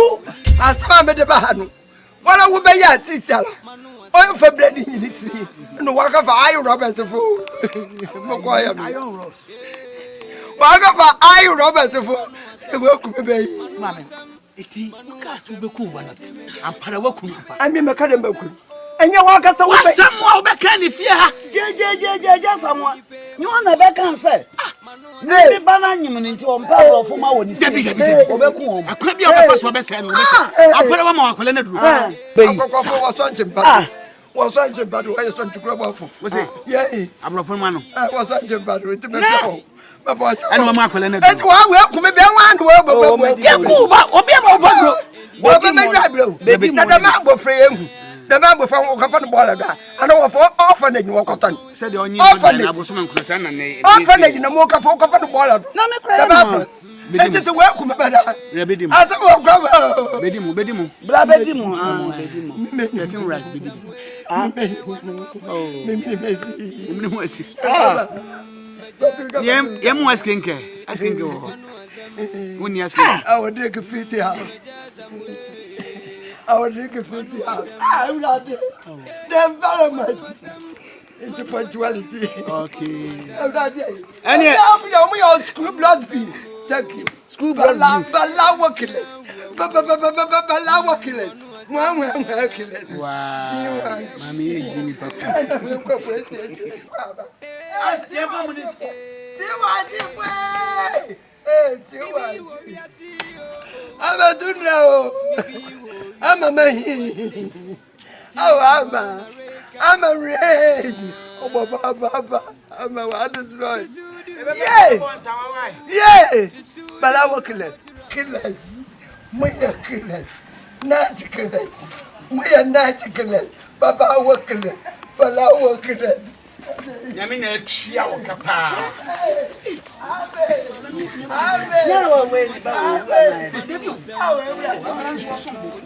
Asema me de ba ha no. Wala wo be ya tisala. Oyo fa bread yiniti. No waka fa ayo Roberts fo. Mo kwa ya me. Ayo Ross. Waka fa ayo Roberts fo. Se wo ku be yi. Mame. Eti ka so be ku bana. Ampara wa ku ampa. Ami me ka dem ba ku. Enye waka sa wo be. Wasamwa wo be ka ni fie ha. Je samwa. Nyi wona be kan se. Ne bi bana nyim ni nti o mpa ro fo ma wo ni fie. O be ku o. Akwa bi o be fa so be se no be se. Ampara wa ma wa kwale na duru. Akoko wo so nchimpa. Wo so nchimpa do wa so ntukura bo fo. Wo se. Ye. Abrofo ma no. Wo so nchimpa do ti me fo. Anu ma kwale na duru. Eti wa we ku me be wan do bo. Ye ku ba obi ma bo duro. Wo be me dwa bro. Na da ma bo fre ehu. The man before Okafan Bola, and orphanage in Wakotan. Said the only Abusman Crusan and orphanage in the Moka for Okafan Bola. No, it is a welcome better. Rebidim. As a welcome, Bedimu, Blabedimu, Yem was kinker, asking you when you ask, I would drink a 50 house. I was drinking 50 hours. I'm not there. The environment is a punctuality. Okay. I'm not there. And we are screw blood feed. Thank you. Screw blood feed. Balawa killers. Balawa killers. Mama killers. Wow. Mommy is Jimmy Papa. Ask your mom this. Hey, I'm a Dunno. I'm a man. Oh, I'm a rage. Oh, Baba. I'm a wildest voice. Yeah. But I work less. Killers. We are killers. Night killers. We are night killers. Baba work less. But I work less. Nyame na atua wo kapa. Nyaro we ni ba wo na.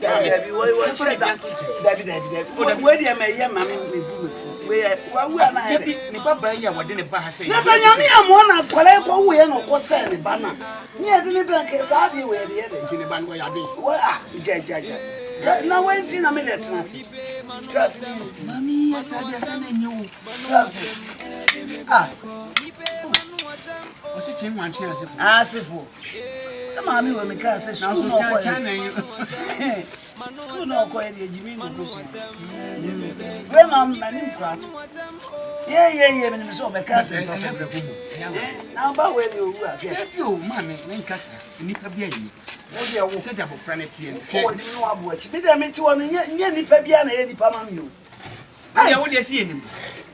Dabi wo sheda. Dabi. We dia me ye ma me bu fu. We wa wu na. Dabi ni baba ya wode ne ba ha sei. Na sa nyame amo na kwale ko wo ye no ko se ne ba na. Ni e de ne ba ke sa bi we de de Ntini ba no ya de. Wa ja. Na we nti na me let na si. Trust me. Mami asa na nyu. Trust me. Osi chin wan chi asifo. Asifo. Se mami we me ka se school no ko. School no ko e de jimi no go. We mam na ni kwat. Ye me so me ka se. Na ba we ni owu afia. Yo mami me nkasa. Nipa bia yi. Wo de wo. Se da bo frane tie. Wo de no abo achi. Me de me ti won nye nipa bia na ye nipa mami o. Ya wo de si enim.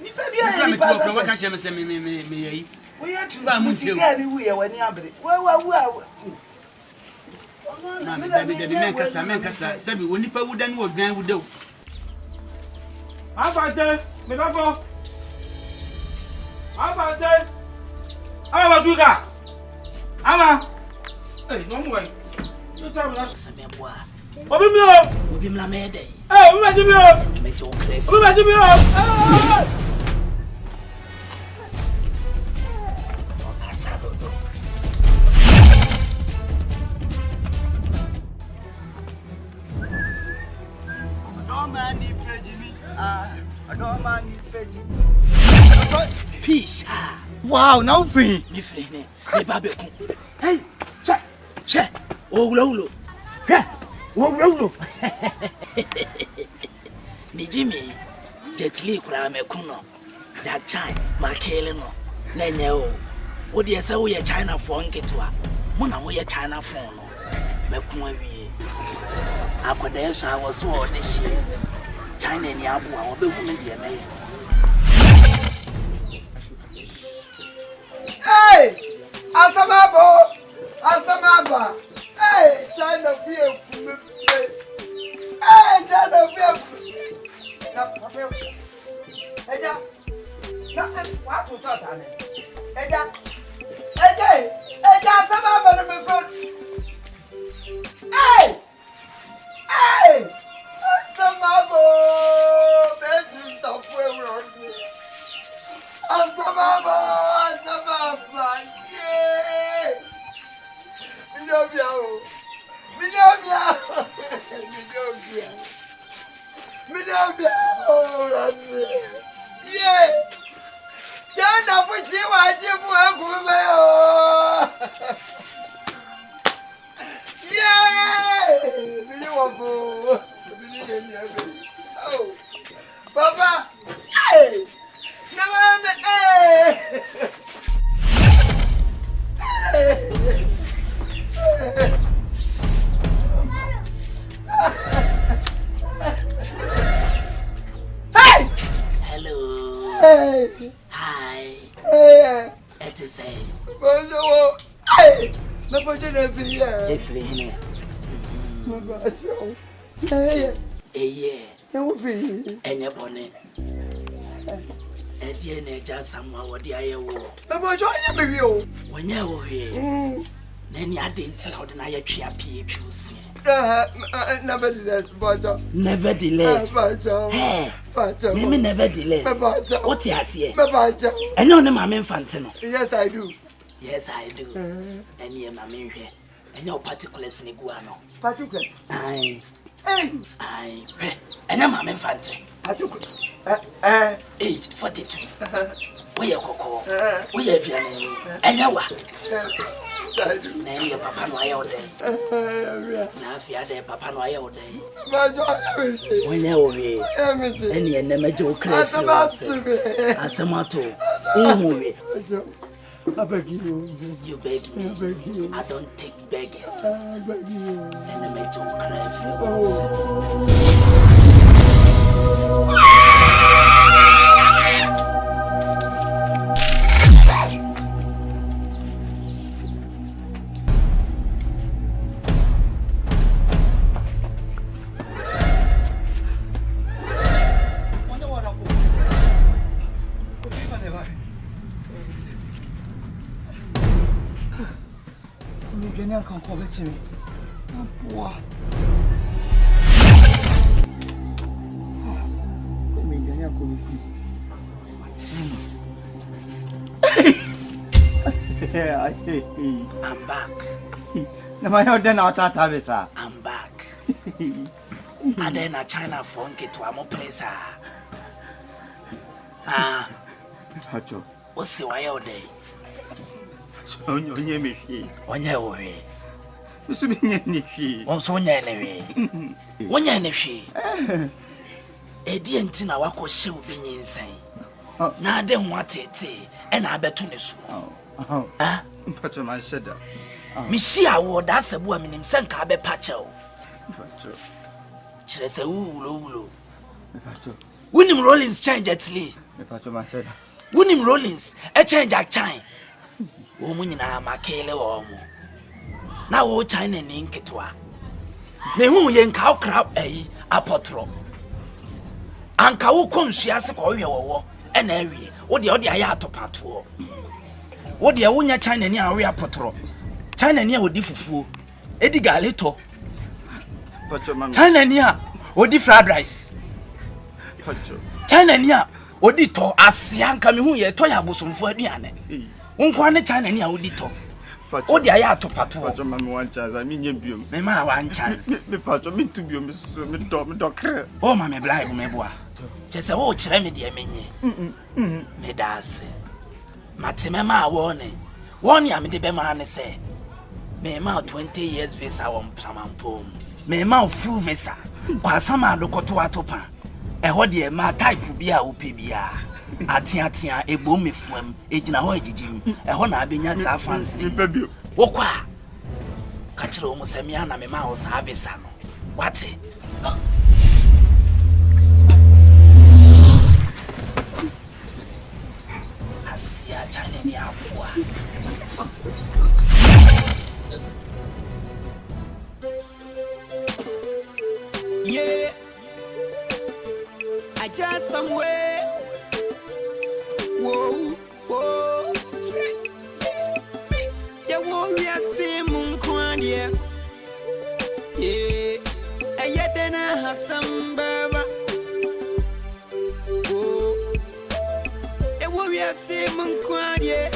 Nipa bia ye nipa sa. Wo ka che me se me yi. We ya tu ti ga ni wu ye wani abere. Wa. Mami David men kasa sabi woni pa wuda ni wo gan wuda. Abate me bafo. Abate. Aba zuga. Ama. No mo wai. You tell me that's Semeboa. Obi mi o. Obi mla me dey. Obi ma ji mi o. Me jo crave. Obi ma ji mi o. Peace. Wow, now free. Me free ne. Me ba be ku. Hey, che. Owulo. Wo. Me Jimmy. Jetli kura me ku no. That time makele no. Na nye o. Wo de se wo ye China phone ketwa. Mo na wo ye China phone no. Me ku awie. Akoda eso a wo so o de hie. China ni abu a wo be hu me de me. Hey! Asamaba! Hey! China fear! Hey! China fear! Eja! What to talk on it? Eja! Asamaba no me phone! Hey! Asamaba! Let's stop where we're on. Asamaba! Yeah! Yeah! Jana fuchi wajibu kumeo. Yeah! Bili wako. Oh. Baba. Hey! Namame hey! Hey! Hello. Hey! Hi. Hey! It is a. Bonjour. Hey! Me pose na fille. E free ne. Me bonjour. Hey! Eye. No fille. Enye bone. Edi na eja samwa wo de aye wo. Me bonjour ya me wi o. Wonye wo hwe. Na ni adenti na wo de na ye twa pie twusi. Nevertheless, bonjour. Nevertheless. Bonjour. Hey. Bonjour. Me nevertheless. Me bonjour. What you say? Me bonjour. Enye one ma me mfante no. Yes, I do. Yes, I do. Enye ma me hwe. Enye o particulars ni gu ano. Particulars. Ai. Hey. Ai. Enye ma me mfante. Particulars. Age 42. We ye koko. We ye aduane ni. Enye wa. Na enye papa no aye odai. Na afia de papa no aye odai. Wonye wo he. Enye enemeje o kra fi. Asamato. Uhwe. I beg you. You beg me. I don't take beggars. I beg you. Enemeje o kra fi. Jenny can call it to me. Boy. I'm back. No, my own then out of it, sir. I'm back. And then a China phone get to a place. What's the way all day? So, you hear me. One year away. What's the meaning? Once 1 year anyway. 1 year anyway. A dear Tina Wako show being insane. Now then what it and I bet to this one. Ah, but my said that. Missia would that's a woman in San Cabe Pacho. She Ulu. William Rollins change at Lee. William Rollins, a change at time. Woman in a Makele or now old China in Inketwa. The whom yen cow crab a potro. Anka who comes she has a courier and area, or the other yato patro. What the Awunya China near area potro. China near would differ. Eddie Galito. China near would differ fried rice. China near would dito as young coming who ye toya bosom for Diane. One China near would dito. Oh, the ayato patro. One chance, I mean, you may my one chance. Me patro me to be Miss Doctor. Oh, mamma blind, meboa. Just a watch remedy, many. Medase. Matimema warning. 1 year, me the Bemane say. May mount 20 years visa on Pom. May mount full visa. Passama do Cotuatopa. A hodie ma type be a upibia. Atia a boom from Ejina Hojim, a hona binya safans. Wokwa. Catchro Musemiana, me mouse have a son. What's it? Asia China poor. Yeah, I just somewhere. Whoa, whoa, fritz, the warrior Simon Quandia. Yeah, I yet then I have some baba. Whoa, the warrior Simon Quandia.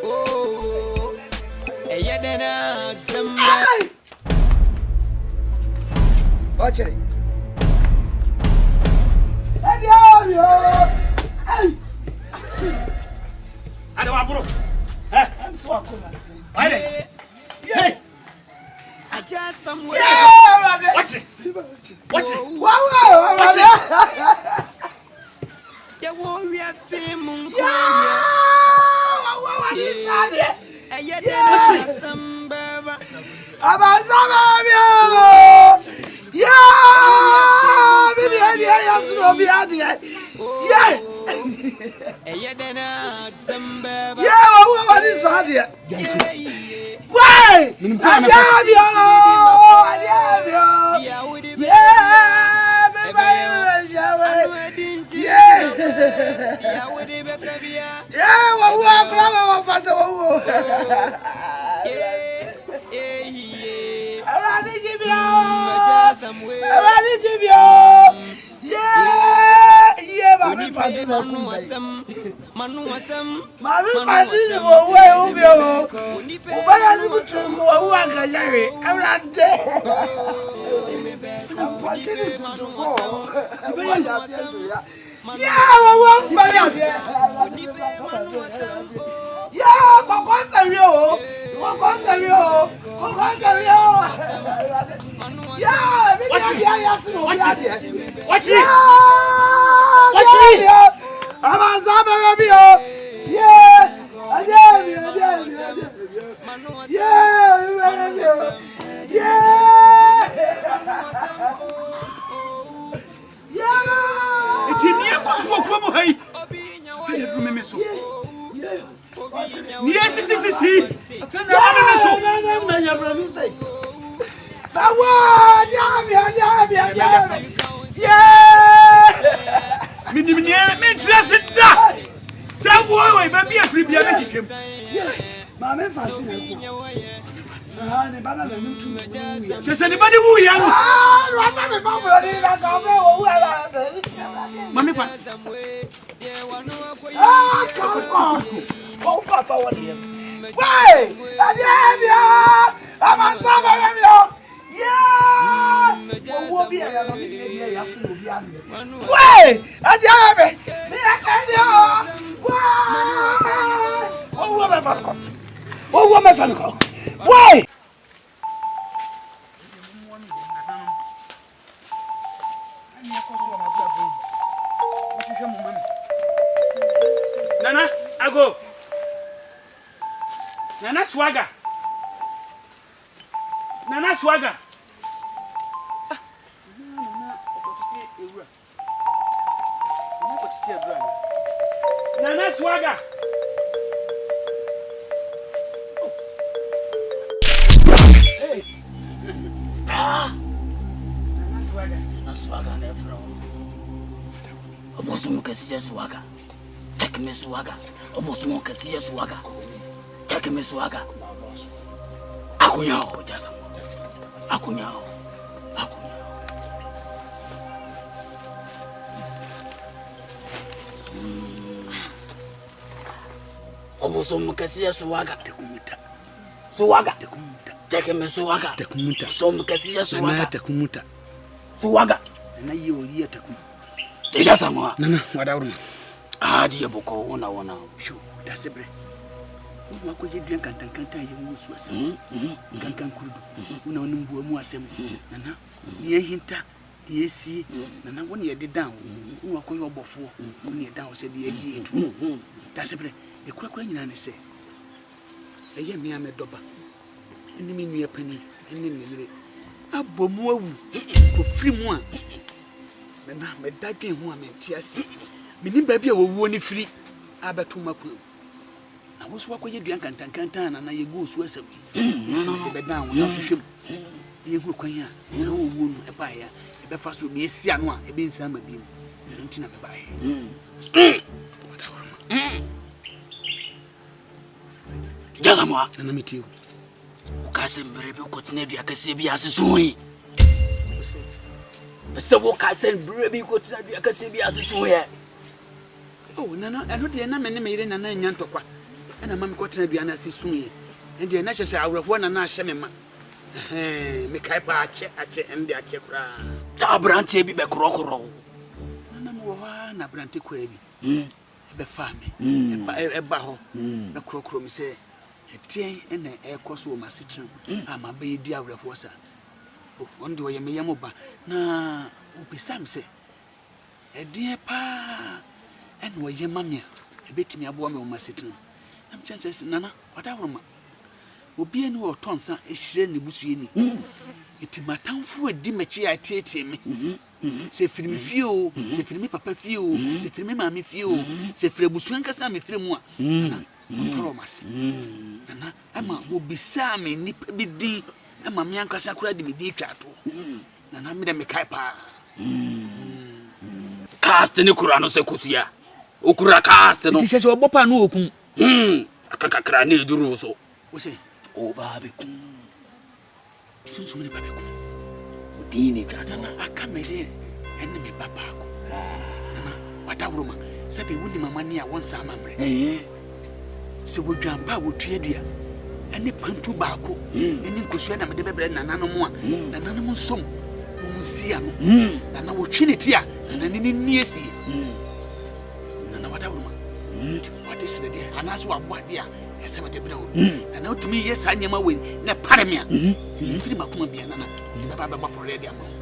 Oh, I yet then I have some baba. Watch it. I don't want to. I'm so I just somewhere. Watch it. Watch it. Wow. The warrior Simon. Mame Fanti na ko. Ah, ne bana na ntu. Chese ni bani wu ya no. Ah, wa fa me ba bro ni na ka me wo ala. Mame Fanti. Ah, ko fa wa ni. Wai! Adiabia! Amasaba remio! Yeah! Wo bi ya no bi e ya sin obi ade. Wai! Adiabe! Mi akandio! Wai! Wo me fa ko. Wo me fa ko. Wai! Nana, ago. Nana Swaga. Nana Swaga. Nana Swaga. Hey. Nana Swaga. Nana Swaga never. Obosumo kesi Swaga. Take me Swaga. Obosumo kesi Swaga. Take me Swaga. Akunyao jasa. Akunyao. Obosumo kesi Swaga. Tekumuta. Swaga. Tekumuta. Take me Swaga. Tekumuta. Obosumo kesi Swaga. Tekumuta. Swaga. Na ye woli atakum. Jasa mo. Nana wadawru. Ah, die boko wona. Sho, dasebre. Wo ko je duan kantankanta ye wo su asem. Kankan kurudu. Wo na wonu mbuo mu asem. Nana, ye hinta, ye si, nana woni ye de down. Wo ko ye obofo. Woni ye down se de ye gi etu. Dasebre, e kura nyina ne se. E ye me amedoba. Eni me nua pani, eni me yire. Abomu awu. Ko firi mu a. Nana, me dadwen ho a me ntiase. Mini baby a wo ni firi abeto makuru na wo so akoye duan kantankanta na ye go so asam so de be dan wo na hwehwem ye hu kwan a so wo wo no e ba ya e be fa so me esi ano a e be nsa ma bi mu nti na me ba ye Jaza mo na mitiwo o ka se mbere bi ko tine dua kase bi aseso yi se wo ka se mbere bi ko tine dua kase bi aseso yi. Oh, nana, I know the enemy made an antokwa. And a mammy cotton be an assissun. And the necessary one and I shemma. Make hyper check and the check. Tabranche be crocoro. Na branti quavi. Be farming. A baho. The crocro, say. A tea and an air cost my citron. I'm a baby dear reposa. One do I may yamoba. Na, be some say. A dear pa. And why ye mamma, a bit me a woman on my sitting. I'm chances, Nana, whatever. Will be any more tonsa, a shiny busini. It is my town for a dimachi I take me. Say for me few, say for me papa few, say for me mammy few, say for a buswanka sami free Nana, Thomas. Nana, Emma will be Sammy, nip be D, and my young Casacra de Medica. Nana made a mekaipa. Cast any Kurano Secusia. Ukura cast no. Tisha so bopa no okun. Akakakra ni duru so. Wo se o baabi ku. Sunsu me baabi ku. Odini krada na aka me de enne me baba ku. Na wadawro ma. Sabe wuni mama ni a won sa amamre. Se wodwan ba wotue dua. Ene pantu baako. Ene nkosua na me de bebre nananom a. Nananom som. Mu sia no. Na wotwe ne ti a. Na ni ni esi. What is the day? And as what dear, as some of the brown. And now to me, yes, I am away. Na paramia. You feel my come be anana. The Baba for ready amount.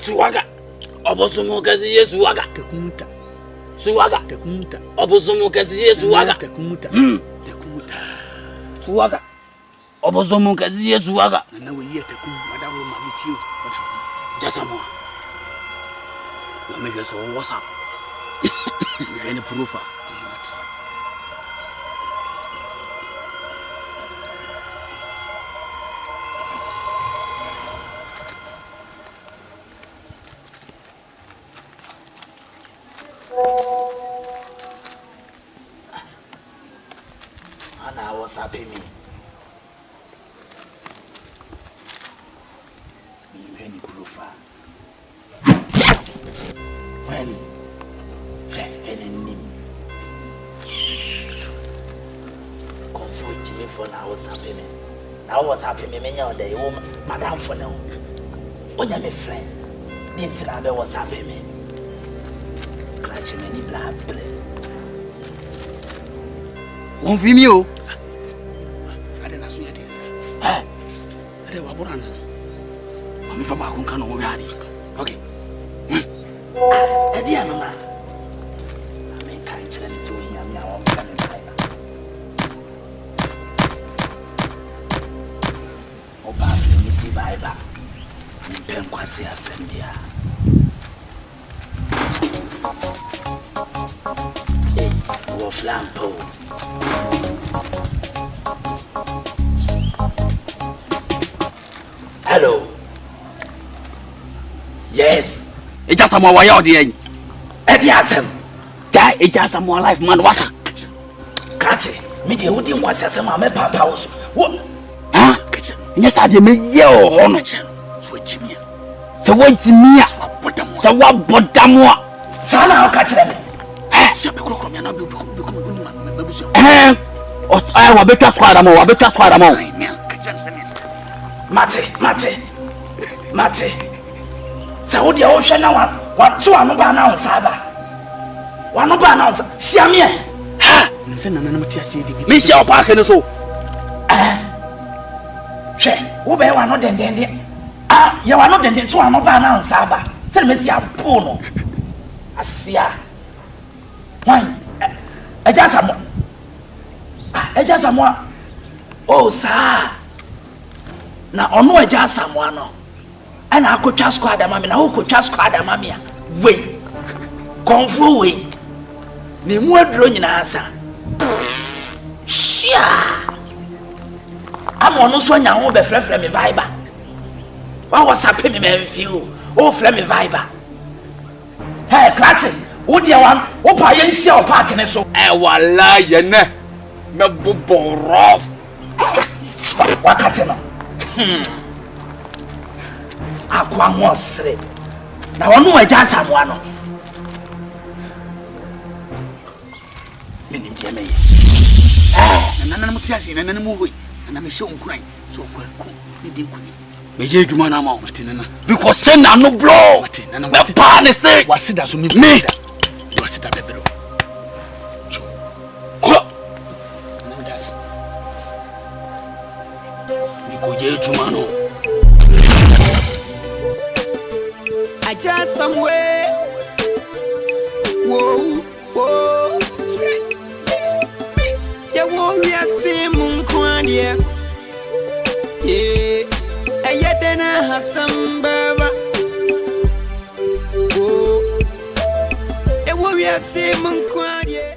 Suwaga. Obosumo kazi ye suwaga. Tekumuta. Suwaga. Tekumuta. Obosumo kazi ye suwaga. Tekumuta. Tekumuta. Suwaga. Obosumo kazi ye suwaga. Na we ye tekum. Wadawo ma mitiyo. Jasamo. Na me yeso WhatsApp. Me vem proofa. was happy me. When proof. When comfort me for now was happy me. Now was happy me many other day, madam for now. When I'm a friend, the entire was happy me. Clutch many blood bread. Won't be me. I didn't ask you this. I didn't want to. I'm from Akon already. Okay. Dear Mama, I may catch them so young now. Oh, Buffy, Missy Viber. Pen Quasi Assembia. Hey, Wolf Lampo. Hello. Yes. It's just a more way out there. Eddie Assem. Guy, it's just a more life, man. What? Catch it. Me, the Woody was as a mamma papa. What? Huh? Yes, I did me. Yo, switch me. The way to me. The what but damn what? Sana, I'll catch them. I will better squad them all. I better squad them all. Mate. So the ocean now. What so I'm not now, Saba? One of our see me. Ha! Michelle Parker, so. She, who bear one not then. Ah, you are not then, so I'm not now, Saba. Send me see a pono. I see ya. Why? I just someone. Oh, sir. Now, on no, just someone. And I could just squad a mammy. Now, could just squad a mammy. Wait. Come through, way. Ni more drone in answer. Shia. I'm on no one now, be Flemmy Viber. What was happening, man? Few. Oh, Flemmy Viber. Hey, Clatches. What do you want? What are you in parking so? I will lie, you know. Me bubo rough. What catching? Aqua was three. Now I know I just have one. Meaning, Jimmy. And I'm not saying an animal way, and I'm showing crying. So, you didn't quit. Me, you man, I'm out, Martina. Because send a no blow. And I'm a partner say, what's it as me? What's it a better? I just somewhere. Whoa, whoa, fix. The warrior say moon quandia. Yeah, and yet then I have some baba. Whoa, the warrior say moon quandia.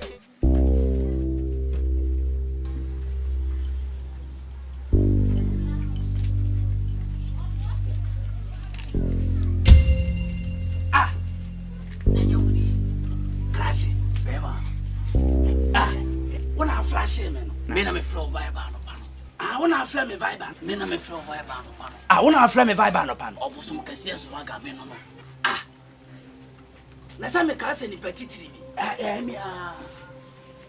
Me na me flow vibe no pano. I wanna flame me vibe. Me na me flow vibe no pano. I wanna flame me vibe no pano. Obuso kese swaga me no. Ah. Na sa me ka se ni petitiri mi. Me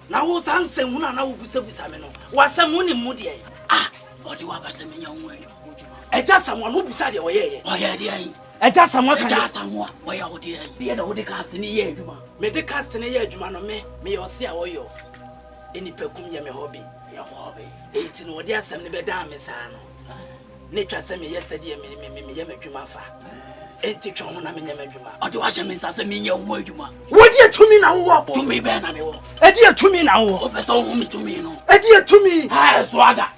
na wo san se hu na wo busabusa me no. Wa se mu ni mu de. Ah, odi wa ba se me nya hu ani. Eja samwa no busa de oyeye. Oye de ai. Eja samwa kan. Eja samwa. Oya odi ai. De na odi cast ni ye adwuma. Me de cast ni ye adwuma no me yo se a woyo. Eni pekum ye me hobby. Your hobby. Enti no odi asem ne beda me sa no. Ne twa se me yesede ye me ye madwuma fa. Enti twa ho na me nya madwuma. Odi wa hye me sa se me nya wo adwuma. Wodi atumi na wo bo. Tumi be na me wo. Edi atumi na wo. Opesa wo mi tumi no. Edi atumi. Ha swaga.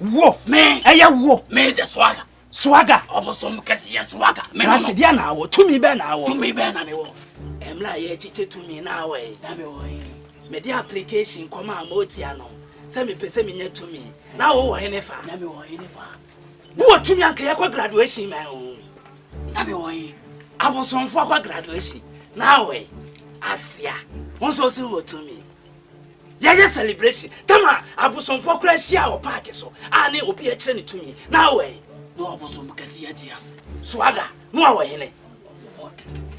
Wo. Me. Eya wo. Me de swaga. Swaga. Obosom kese ye swaga. Me no. Ati dia na wo. Tumi be na wo. Tumi be na me wo. Emla ye chiche tumi na wo. Da me wo. Me di application koma amotia no. Se me pese me nya tumi. Na wo wo hene fa. Na me wo hene fa. Wo tumi anka ye kwa graduation man o. Na me wo yi. Abosomfo kwa graduation. Na we asia. Won so si wo tumi. Yaya celebration. Tama abusomfo kura hia o park so. Ane obi a kire ne tumi. Na we. No abosom kasi ya ji ase. Swaga, no awo hene.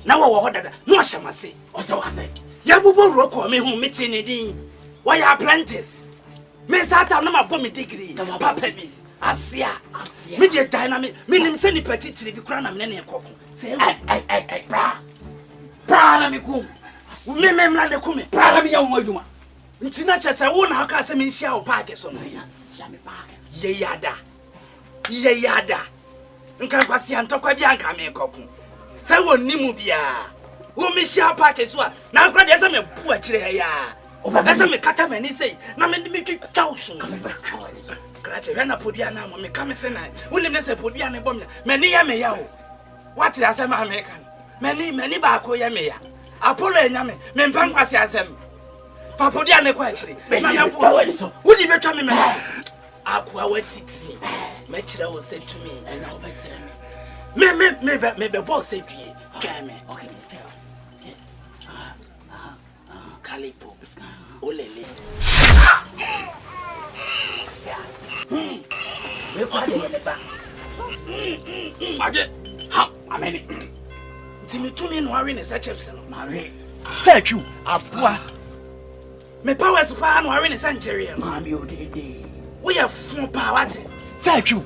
Na wo ho dada. No ahyamase. Oje wase. Ya bubo ro ko me hu meti ne din. Why apprentice? Me sata na mabɔ me degree. Papa bi. Asia. Me de dynamic. Me nim se ni petitiri bi kura na me ne ekoko. Se Ai. Pra na me kum. Me mla ne kum. Pra na me ya wo adwuma. Nti na kyese wo na aka se me nhia wo park so no. Ya me park. Ye yada. Nka kwasi antokwa bi anka me ekoko. Se wo nimu bia. Wo me hia park so a na akura de se me bu a kire ya. Esa me kata mani sei na me twitwa usu. Krache hwe na podia na mo me ka me se na. Wonim ne se podia na bom me ne ya me ya o. What asem America. Many ba ko ya me ya. Apollo enya me mpan kwase asem. Fa podia na kwa akire. Na na po. Wodi betwa me me. Akwa watiti. Me kire wo se tumi. Na wo betire me. Me be boss e due. Twa me. Okay. Kalipo. Olele. Me kwa de ne ba. Maje. Ha, ameni. Timi tumi no awe ne se chips no. Na we. Say twu aboa. Me powers pa no awe ne se ncheri no. Ma bi odede. We ya fun pa wate. Say twu.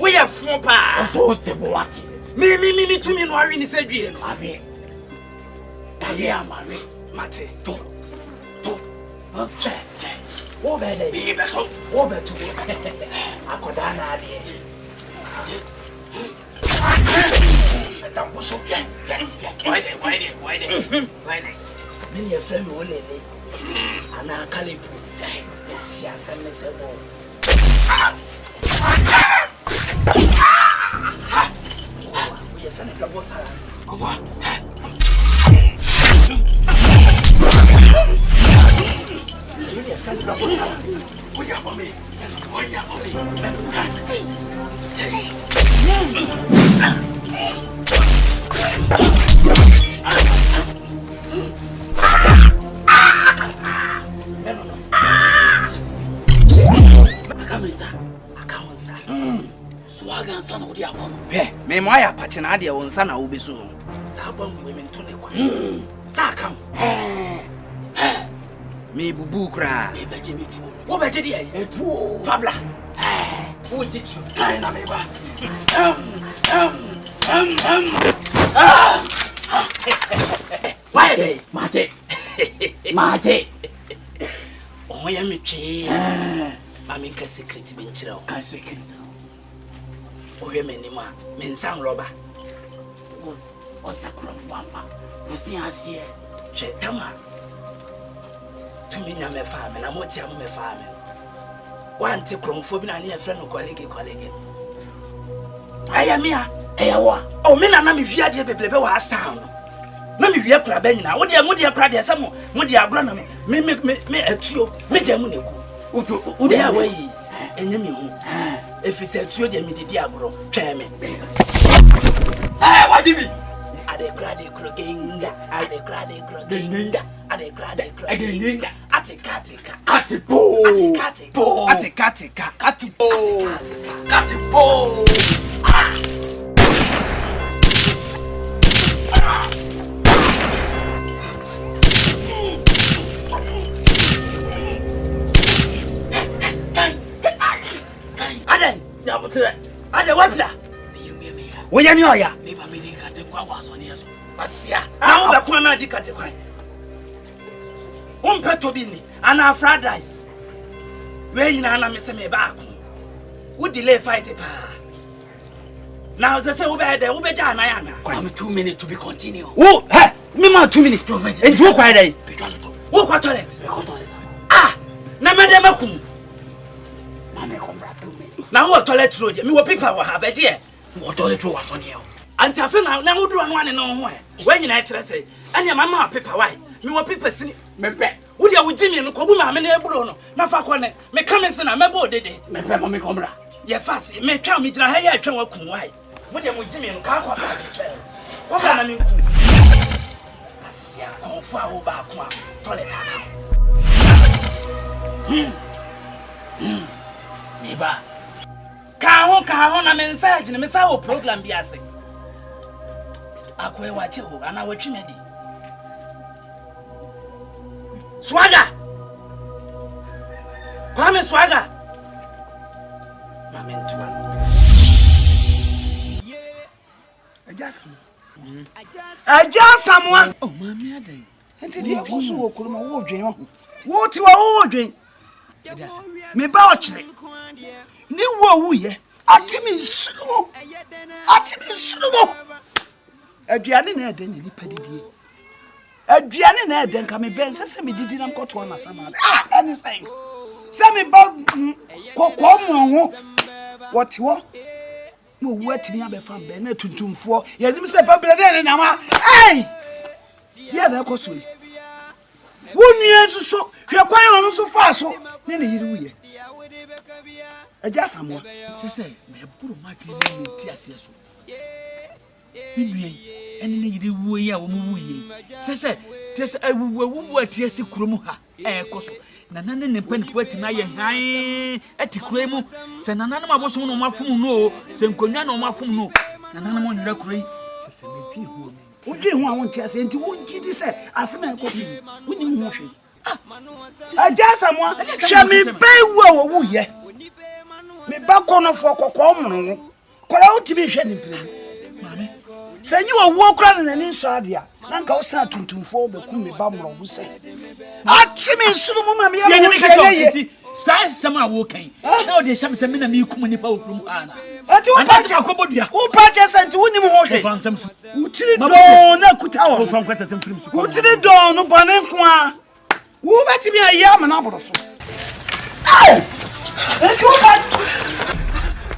We ya fun pa. So se bo wate. Me tumi no awe ne se due no. Ave. Aye amare. Mate. To. Okay. Wo be dey. Bi beto. Wo beto. Akoda na ade. Tambuso. Why dey. Me ye friend wo lele. Ana kalipu. Si asem se bo. We ye friend double silence. Owa. You friend double silence. What ya for me? Akawansa. Swaga sana odi abono. Me mo aya pache na ade wo nsa na wo besu. Sa bam we me ntone kwa. Sa kan. Me bubu kra. E beje mi tuo. Wo beje de ai? Tuo. Fabla. Wo ji tu. Kai na me ba. Why dey? Mate. Oh ya me twe. Mami ka secret bi nchira o. Ka secret. O ye me ni ma. Me nsan roba. O sakro fama. O si asie. Che tama. Tumi nya me fa me na mo tia mo me fa me. Wante kromfo bi na ne e frɛ no kolege. Aya mia. Eya wa. O me na me hwia de beblebe wa asam. Na me hwia kura ba nyina. Wo de kura de sɛ mo de agro na me atuo. Me de mu neku. Wo de awa yi. Enye me hu. Efiri sɛ atuo de me de agro. Twɛ me. Wadi bi. Ade kura de krogenga. Ade kura de krogenga. Ade kura de krogenga. Atika. Atipo. Atika. Katipo. Ade wapla. Wo ya mi oya. Me ba me ni kate kwa waso ne so. Asia. Na wo be kwa na di kate kwan. Wo mpeto bi ni ana fried rice. We nyina na me se me ba ako. Wo delay fight pa. Now say wo be there, wo be ja na ya na. Kwa me 2 minutes to be continue. Wo, me ma 2 minutes. Enti wo kwa dey. Wo kwa toilet. Na me dem akum. Na me kombra 2 minutes. Na wo toilet road. Me wo paper wo ha be je. Wo toilet road waso ne o. Anti afi na wo duro no ane no ho e. We nyina e kire say. Anya mama paper why? Me wo paper sini. Me pe. Wo dia wo jimi no kogu ma me na eburo no. Na fa ko ne. Me ka me se na me bo dede. Me pe ma me kombra. Ye fast. Me twa me gira ha ya atwa wakum why? Wo dia mo jimi no ka kwa ba de twa. Wo ba na me ku. Asia konfa wo ba ko a toilet aka. Neighbor. Ka na message, na message o program bi ase. Akwe wache ho, ana watwi medi. Swaga. Kwame Swaga. Mama ntwa. Ajasamwa. Oh, mama adai. Enti dia ko so wo kuruma wo dwen ho. Wo ti wo dwen. Me ba o kire. Ni wo wuye. Atimi nsurumo. Aduane na eden ni padidie. Aduane na eden ka me ben sese me didi nam koto na sama. Any say. Se me ba kokko mo woti wo. Mo wu atimi abefa ben na tuntumfo. Ye dim se pabele de na ma. Ei! Ye na koso yi. Wonu ensuso, hwe kwan ono so fa so. Ne ne yiri wuye. Ajasamwa. Sese me buru ma dwe na ti ase so. Bibi ene ne yiri wuye a wo mu wuye. Sese wu ati ase kurom ha. Koso. Nana ne mpanifo atimi aye han ati kuremu. Se nana no abosom no mafum no, se nkonwa no mafum no. Nana no nwura kurei. Sese me dwi ho. Wodi ho a wonti ase enti wongidi se asema ekoso. Woni hu hwe. Ajasamwa, hwe me bewu wo wuye. Me ba kono fo kokko mno. Kola wotimi hwe ni premu. Mame. Sanyi wo wo kra na ni so ade a. Na nka wo sa tuntumfo beku me ba mro wo se. Atimi nsuru mu mame ya. Se nyame ka enti style sama wo kan. Na o de hyam se me na me kum nipa wo krum ana. Ati wo pa akobodua. Wo pa senti woni mu ho hwe. Fansam su. Utiri don na kuta wo. Wo fam kwasa sem film su. Utiri don no bone nko a. Wo betimi ayi am na aboro so. Ai! Enti wo pa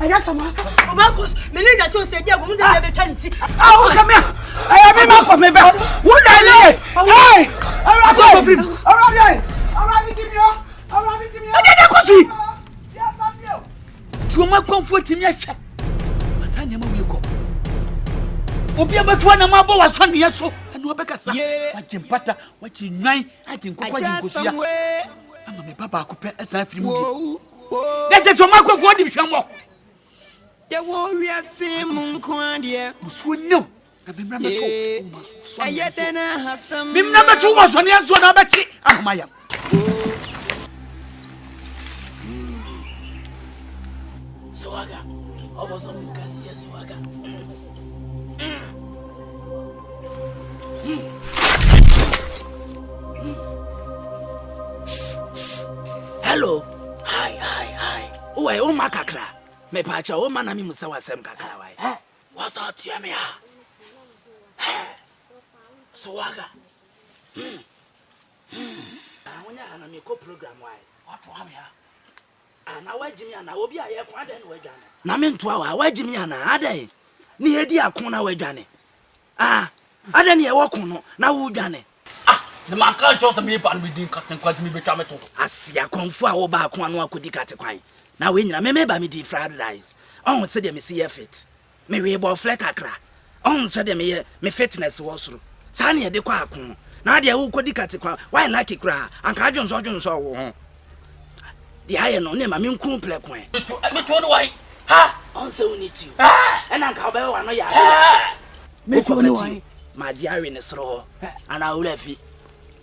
Ajasamwa. Obakos, manager cho se dia go mu se be twanity. Wo come here. I be ma for me be. Wo na le. Hey! Already film. Already give me o. Already give me. Ade ko si. Yes, I'm you. Tuoma comfort mi ahwe. Masanya ma wi ko. Obi abetwa na ma bo waso ne so. Anu obekasa. Wajimpata, wajinwan, ajinkokwa jinkosia. Ama me baba akopɛ ɛsan firi mu bi. Dɛje so ma kofo di hwamɔ. Ye wo wiase mun kwandie. Musu no. Na me mra beto. Ayede na hasam. Me mra beto wo so ne anso na bechi. Ahoma yam. Swaga. Obozo mukasi ya Swaga. Hello. Hi. Owe o makakra. Me pacha o mana mi musa wasem kakra wai. What's out here me ha? Swaga. Wonya ana me ko program wai. What wa me ha? Ana wajimi ana obi aye kwa den wadwane. Na me ntoa wa wajimi ana adan. Ni hedi akon na wadwane. Adan ye wo kon no na wo dwane. The man can't just me and we didn't cut and quite me become a talk. Asia konfu a wo ba akon anu akodi kate kwan. Na we nyina me ba me di fried rice. On se de me see fit. Me we bo fleck akra. On se de me fitness wo soro. Sa na ye de kwa akon. Na de wo kodi kate kwan. Why like kra? Anka adwonso wo. Di haye no ne ma me nku ple kwan. Me to no why? Ha? On se we need you. And anka obe wa no ya. Me to no why? Ma di awe ne soro ho. Ana wo lafi.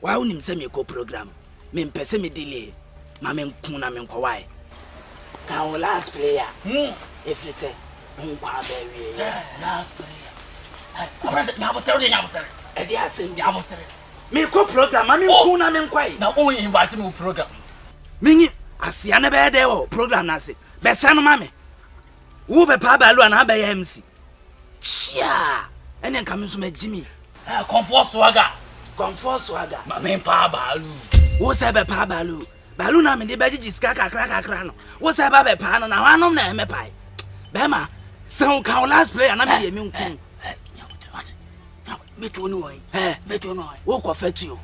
Wa unim se me ko program. Me mpese me delay. Ma me nku na me nkowai. Kan last player. If you say nkwa ba wie. Last player. Abra me abotere. E dey asem bi abotere. Me ko program ma me nku na me nkwai. Na o invite me program. Mingi asia na be dey o program na se. Be se no ma me. Wo be pa ba lu na ba ya MC. Chia. Ene nka me so ma Jimmy. Comfort Swaga. Ma me pa balu. Wo se be pa balu. Balu na me de be gigi ska kakra no. Wo se ba be pa no na wanom na me pai. Be ma, se o ka last player na me de me nku. Me to no why? Me to no why? Wo ko fatu o.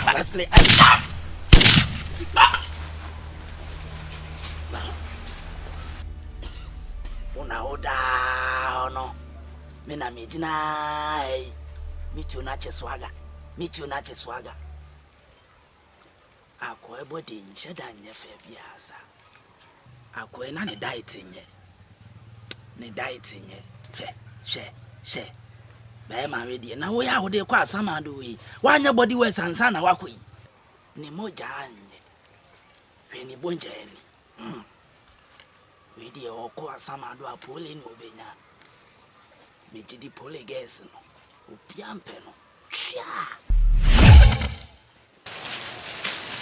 Last player. Ona oda no. Me na me jina me to na che Swaga. Akwa body in shada nyefe biasa. Akwa na ne diet nye. Ne diet nye. She. Ba ma ready na wo ya wo de kwa asama do yi. Wa nya body we sansa na wakoi. Ne moja anye. We ni bonja ni. We di okwa asama do apole ni obenya. Me jidi pole gas no. Obiampe no. Chia.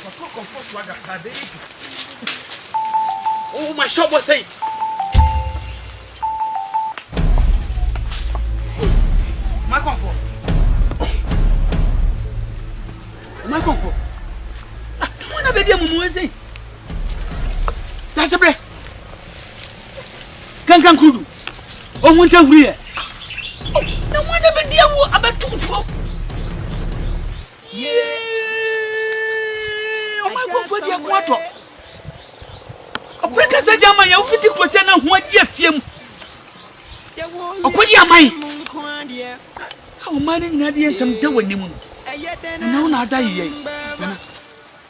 What comfort waga kade. Oh, my shop was saying. My comfort. What a video mumu say. That's a break. Can kudu. Oh, winter here. No wonder video about 2 Yeah. For the quarter. A precursor jama ya ufiti kwa na huwa dia fiem. Okwadi amai. How many ngadi ensam da wani mu. Na una da yiye.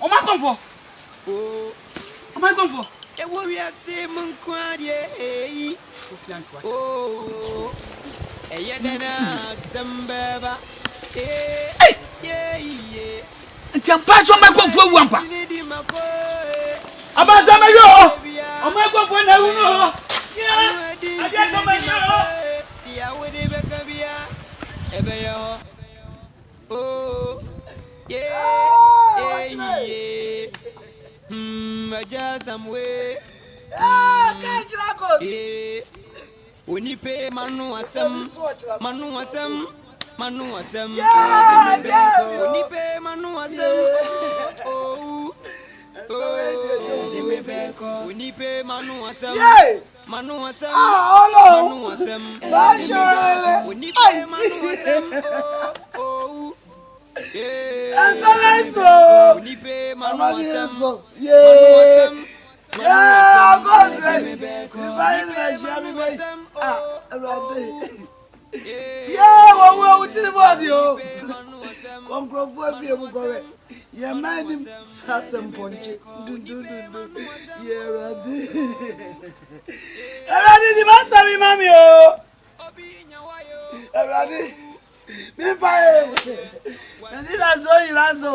O ma konfo. O ma konfo. E wo wi ase mun kwadi oh. Eyedena sambaba. Yeah. Ntiampa so ma konfo wuampa. Abaza me yo. O ma konfo na wu no. Yeah. Adia so ma yo. Dia wede bekabia. Ebe yo. Oh. Yeah. Aja samwe. Kajira ko. Onipe manu asem. Onipe manu asem. Oh. Onipe manu asem. Manu asem. Manu asem. Onipe manu asem. Oh. Onipe manu asem. Yeah, go say. Yeah, wo ti ni body o. Konkrofo bi mu kore. Ye man him asem ponche. Yeah, Radi. Radi di masa mi mami o. Radi. Mi pa e. Ndi la so.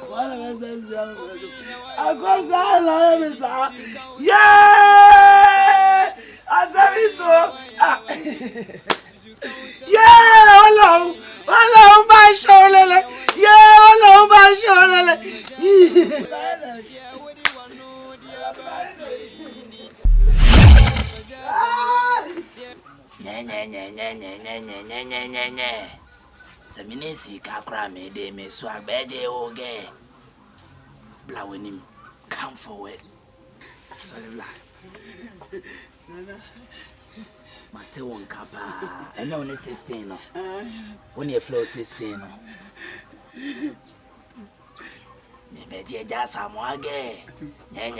Wala message. Agosa la me sa. Yeah! Asabiso. Yeah, Ọlọ́run bá ṣolele. Yeah, Ọlọ́run bá ṣolele. Nye. Seminesi kakra me de me so agbeje oge. Blawenim, come forward. Mate won kapa. I know 16 no. When you flow 16 no. Me be je ja samwage. Nye.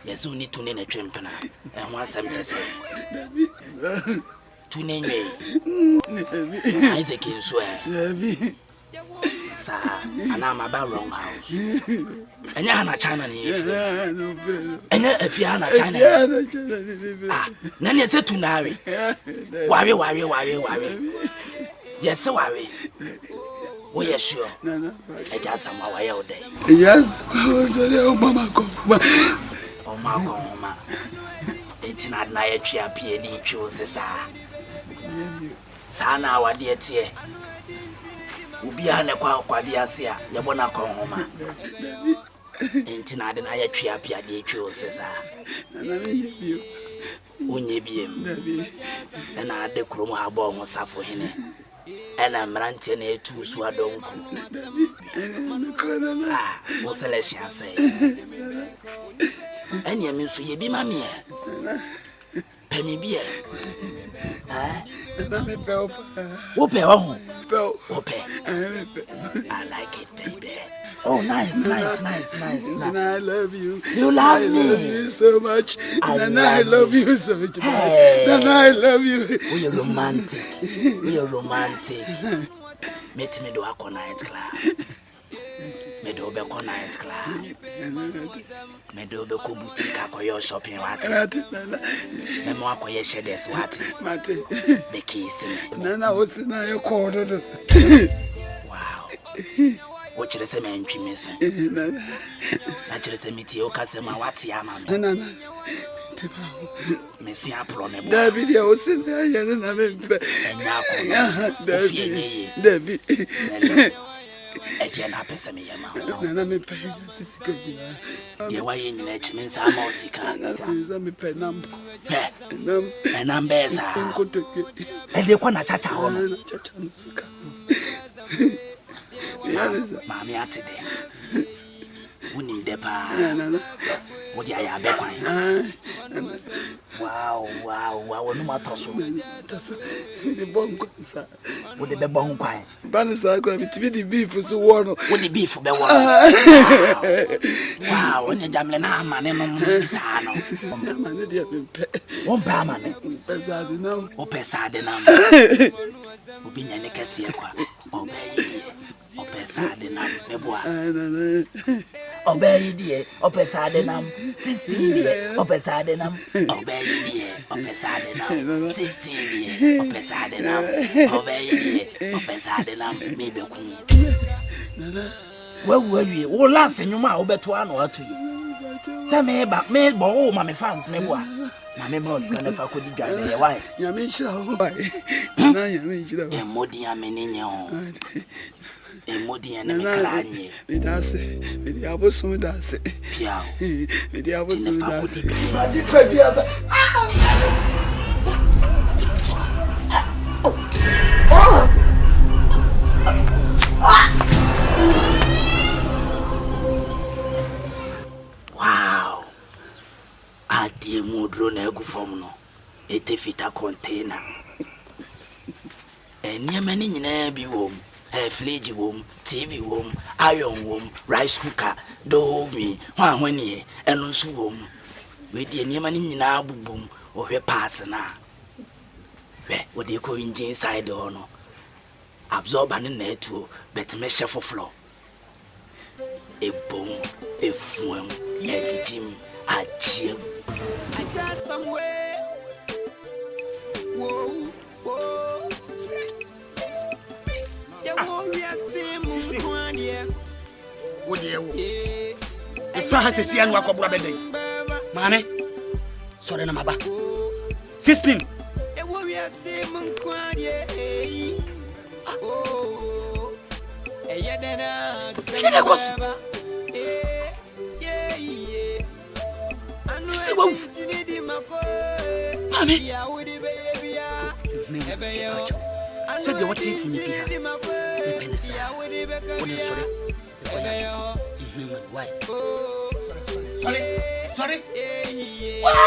Yes, you need to name a trimpana. And once I'm to say, to name me Isaac in swear. Sir, and I'm about wrong house. And you're not China, and if you're not China, then you said to marry. Worry. Yes, so worry. We are sure. I just am away all day. Yes, I was a mama. Oh, Mama. It's not night. She appeared in chooses. Sana, what dear tear. Ubiana kwa diasia, Yabona Koma. Ain't not an eye tree appeared in chooses. Unye beam. And I the chroma bomb was for him. And I'm ranting a two swadonku. What's a lesson say? And you mean so ye be mammy? Penny beer. Whoopee. I like it, baby. Oh, nice. Nana, I love you. You love me. I love you so much. Nana, I love you so much. Hey. Nana, I love you. We are romantic. Meet me do a night club. Me do be night club. Me do be boutique akoyo shopping what? Me mo akoye shedes what? Mate. Be kiss me. Nana, what's na your corner? Wow. What you say me ntwi me sen. Nana. Na chere say meti o kase ma what ya ma me. Nana. Messi apro me bo. David ya osina ya na me mpe. Enya ko. David. Etienne apesa me yama. Nana me pe sisika gina. Ye wa ye nyina echi me nsa ma osika. Nza me pe number. Number esa. E de kwa na chacha ho no. Chacha no sika. Mami ate de. Unim de pa. Nana. Wodi aya be kwan. Wow, no matoso. The bomb kwansa. Wodi be bon kwan. Ban sa kwa bitimi di beef so wo no. Wodi beef be wo. Wow, when jamle na amane no bisa no. Amane dia pempe. Won pa amane. Pesa de nam. O pesa de nam. Obi nyane kase kwa. Obeyi. O pesa de nam meboa. Obey die, opesa de nam, 16 die, opesa de nam, obey die, opesa de nam, 16 die, opesa de nam, obey die, opesa de nam, me be kun. We o last nyuma obeto ano atu yi. Say me bo o ma me fans me boa. Ma me boss kan fa ko di dwa me why? Ya me nshira ho why? Na ya me nshira ho. E modi ya me nenye ho. Emodi ene me kranye. Me dance, me di abosun dance. Piao. Me di abosun dance. Ma di pa biasa. Wow. Adi mudro na egu fom no. Ete fita container. Eniema ni nyina bi wom. Fridge wom, TV wom, iron wom, rice cooker, dovi, hwani, eno nso wom. We die niema ni nyina abubum, ohwe pass na. We dey ko engine inside ho no. Absorber ne na etuo, bet me chef floor. Ebom, efuem, ejijim, achiem. Aja somewhere. Whoa. If I has a sea and walk over a day, Mane, sorry, no maba. 16. Said what it in the sorry. Why? Sorry. What?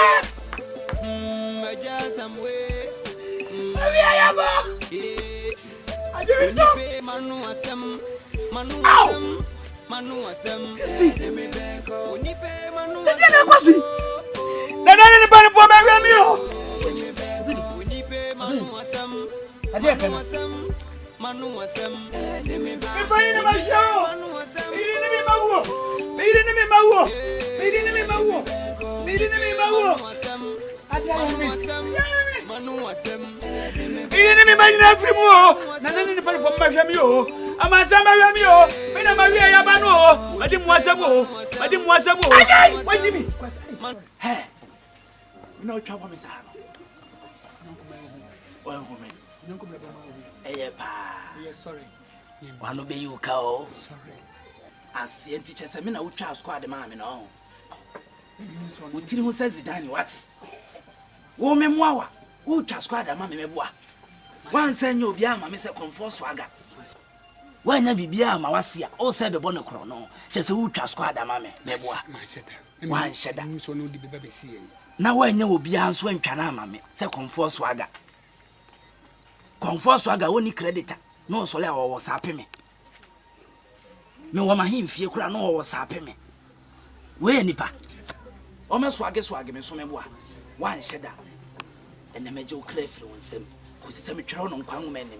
Sorry. One be you cow. Sorry. As the teacher said, me na ucha squad man no. Uti who says it dani what? Wo me mwawa. Ucha squad man me boa. Wan say nyo bia ma me say comfort swaga. Wanya bibia ma wasia. O say be bono kro no. Che say ucha squad man me boa. Wan sheda. So no di be see. Na wanya obia nso antwa na ma me say comfort swaga. Comfort swaga woni creditor. No so le wo sape me. Me wo ma himfie kura no wo sape me. We nipa. O me swage me so me boa. Wan hyeda. Ene meje o kra firi wonsem. Ko sise me twere no nkwan wo manim.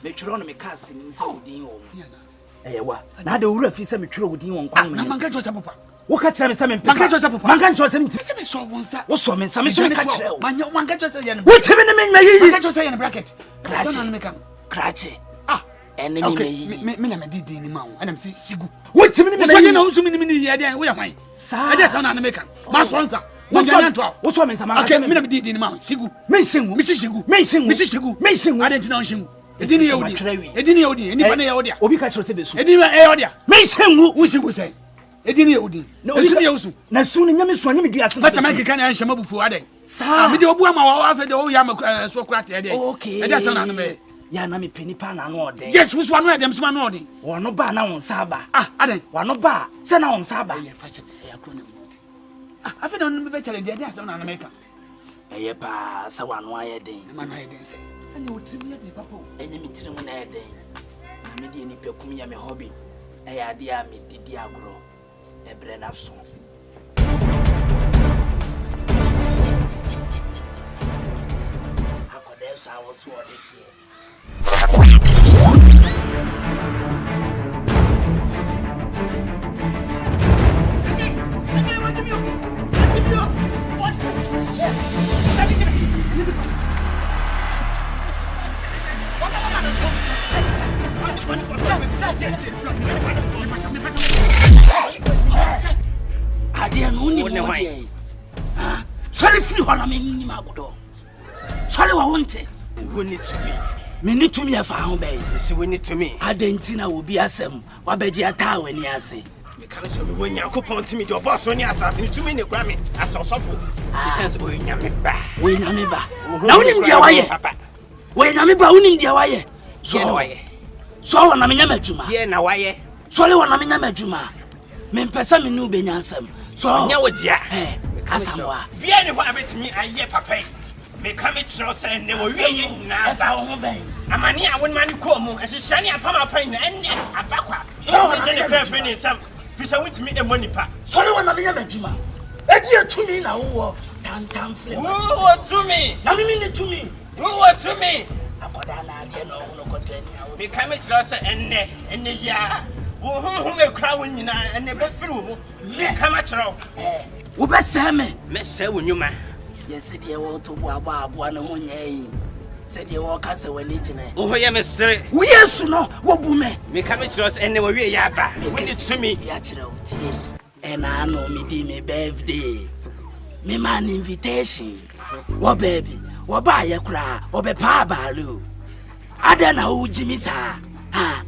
Me twere no me cast nim se odin wo. Eyewa. Na da wura fi se me twere odin wo nkwan wo. Na manka jo se papa. Wo ka kyerɛ me sɛ me mpe. Manka jo se papa. Manka jo se me nti. Se me so wonsa. Wo so me nsa me so me ka kyerɛ wo. Manka jo se ye no. Wo temi ne me yi. Manka jo se ye no bracket. Krache. Ene me yi. Me na me di ni ma wo. Ana me si sigu. Wo temi ne me so ye na wo so me ni ye dey wo ya hwan. Sa. E dey so na me kan. Ma so nsa. Wo so me nsa ma. Okay, me na me di ni ma wo. Sigu. Me nsingu. Me si sigu. Me nsingu. Me si sigu. Me nsingu. Ade ntina wo nsingu. Edini ye odi. Edini ye odi. Eni pa na ye odi. Obi ka kyerɛ sɛ besu. Edini ye odi. Me nsingu. Wo nsingu sɛ. Edini ye odi. Esu ni ye usu. Na su ni nyame su anyame di ase. Basa ma kika na nhyɛma bufu ade. Sa. Me de obu ama wo afa de wo ya so kura te ade. Okay. E dey so na no me. Ya na me peni pa na no ode. Yes, wo so anu dem so anu ode. Wo no ba na won sa ba. Ade. Wo no ba sɛ na won sa ba. Ye fa che ya kro na me. Afa na no me be challenge ade asem na na me ka. Eye pa sɛ wa no aye den. Ma na aye den sɛ. Anya wo trim ye de papa. Enye me tirim na aye den. Na me de ni pe kum ya me hobby. Eye ade a me didi agro. Ebre na so. Akode so awo so ode sie. Adia no ni mo dey. Ah, sorry free ho na me ni magodo. Sorry wa wonte. Woni to me. Me ni to me afa ho be. Si woni to me. Adentina obi asem, wa beji ata wani ase. Me kan so me wonya kopon timi de obo so ni asase ni to me ni kra me asosofo. Sense wonya me ba. Wonya me ba. Na wonim dia waye. Wonya me ba wonim dia waye. So na me nya madwuma. Ye na waye. Sorry wa na me nya madwuma. Me mpesa me nu benya asem. So nya wodia. Asamwa. Bia ni ho abetimi aye papa. Me ka me tro say ne wo wie ye na ba wo ben. Amani a won mani ko mu ehihya ni apam apan na enne abakwa. So me je ne kra fini sam. Fisa witimi e monipa. Sorry wa na me nya madwuma. Edi etumi na wo tantam fle. Wo to me. Na me ni to me. Wo to me. Akoda na ade no ho no kotani awo. Me ka me tro say enne ya. Wo hu me kra won nyina enne be firi wo mu. Me ka ma tro. Wo be se me. Me se wo nyuma. Yes de wo to bo abo na ho nyai. Se de wo ka se wani gine. Wo ye me sere. Wo Yesu no wo bu me. Me ka me tro say enne wo wie ya ba. Woni to me. Ya kire o tie. Ena no me di me birthday. Me man invitation. Wo baby. Wo ba ye kura. Wo be pa balu. Ada na wo jimi sa. Ha.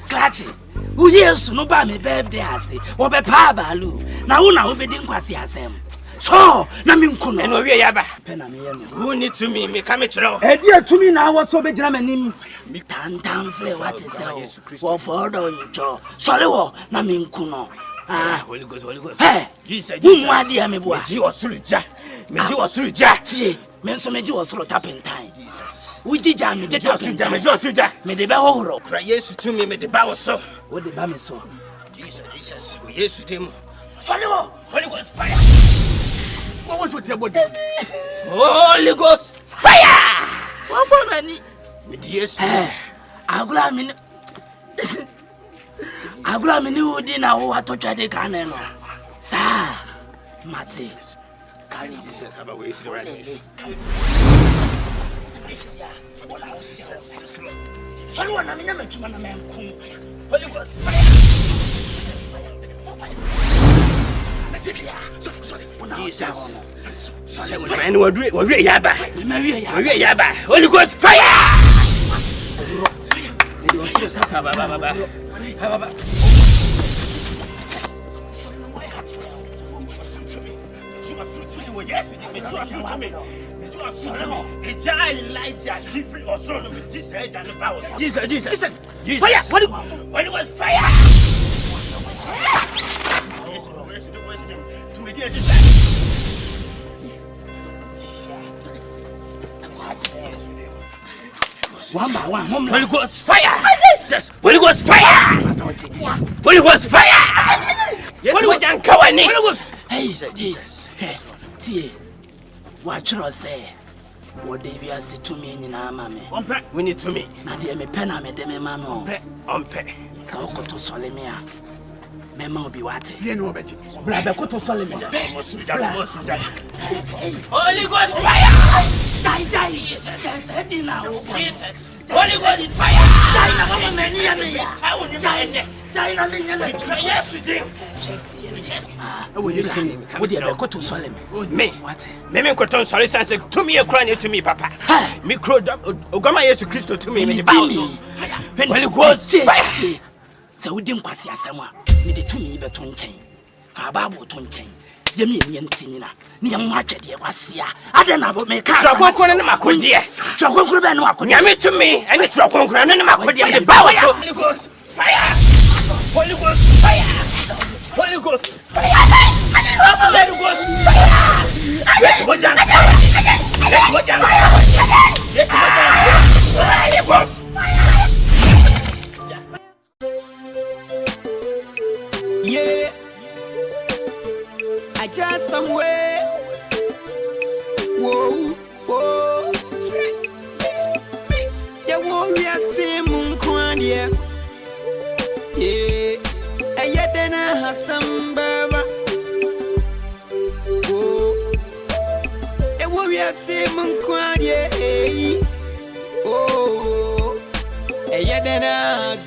Klachi. Wo Yesu no ba me birthday ase. Wo be pa balu. Na wo be di nkwase asem. So, na me nkuno. Eno wie ya ba. Pe na me ye no. Woni to me ka me tro. E di atumi na wo so be gina manim. Me tantam fle what is it? Wo for don cho. Sorry wo na me nkuno. Ah, Holy Ghost, Holy Ghost. Hey, Jesus. Mwa dia me boa. Ji osuruja. Me ji osuruja. Tie, me nso me ji osuru tapentan. Uji ja me je tapentan. Me ji osuruja. Me de be hohoro. Kra Yesu to me de ba wo so. Wo de ba me so. Jesus. O Yesu dem. Sorry wo. Holy Ghost fire. What was your body? Holy Ghost fire. Wo bo mani. Me di Yesu. Agula mi Agula mi ni udi na wo atotwa de kan no. Sa. Mate. Can you Jesus have a way to the right place? Sorry wa na me nya matuma na me nko. Holy Ghost Jesus. Sorry, man, we yaba. We yaba. Holy Ghost fire. Jesus. Fire! Holy Ghost fire. One by one, Holy Ghost fire! Holy Ghost fire! Holy Ghost fire! Yes, Holy Ghost. Hey, tie. Watch us say. What they be as to me in our mammy. We need to me. Now, dear me pen, I made them a man on pay. So, to Solemia. Memo be what? You know, Betty. Brabacoto Solemia. Holy Ghost fire! Die, just heading now. Jesus. Holy Ghost fire! Yes, we do. What do you go to Solomon? Me, what? Me, Cotton, sorry, Sansa, to me, a crying to me, Papa. Me, Crodam, Ogama, yes, to Christo to me, the Bible. When it goes, fire. So we didn't quasi as someone, me the 2 me beton chain. Fababo ton chain. Yemi and Tina, near Market, Yasia. I don't know about me. Trapon and Macodias. Trapon and Macodias to me, and it's Trapon and Macodias. The power. Holy Ghost fire! Holy Ghost fire! Holy Ghost fire! Holy Ghost fire! Yes, what done? Yes, what done? Yes, what done? Holy Ghost fire! Yeah, I just somewhere. Whoa, whoa, fix. The warrior say moon kwandia. Yeah, I yet then I have some baba. Whoa, the warrior say moon kwandia. Oh, I yet then I have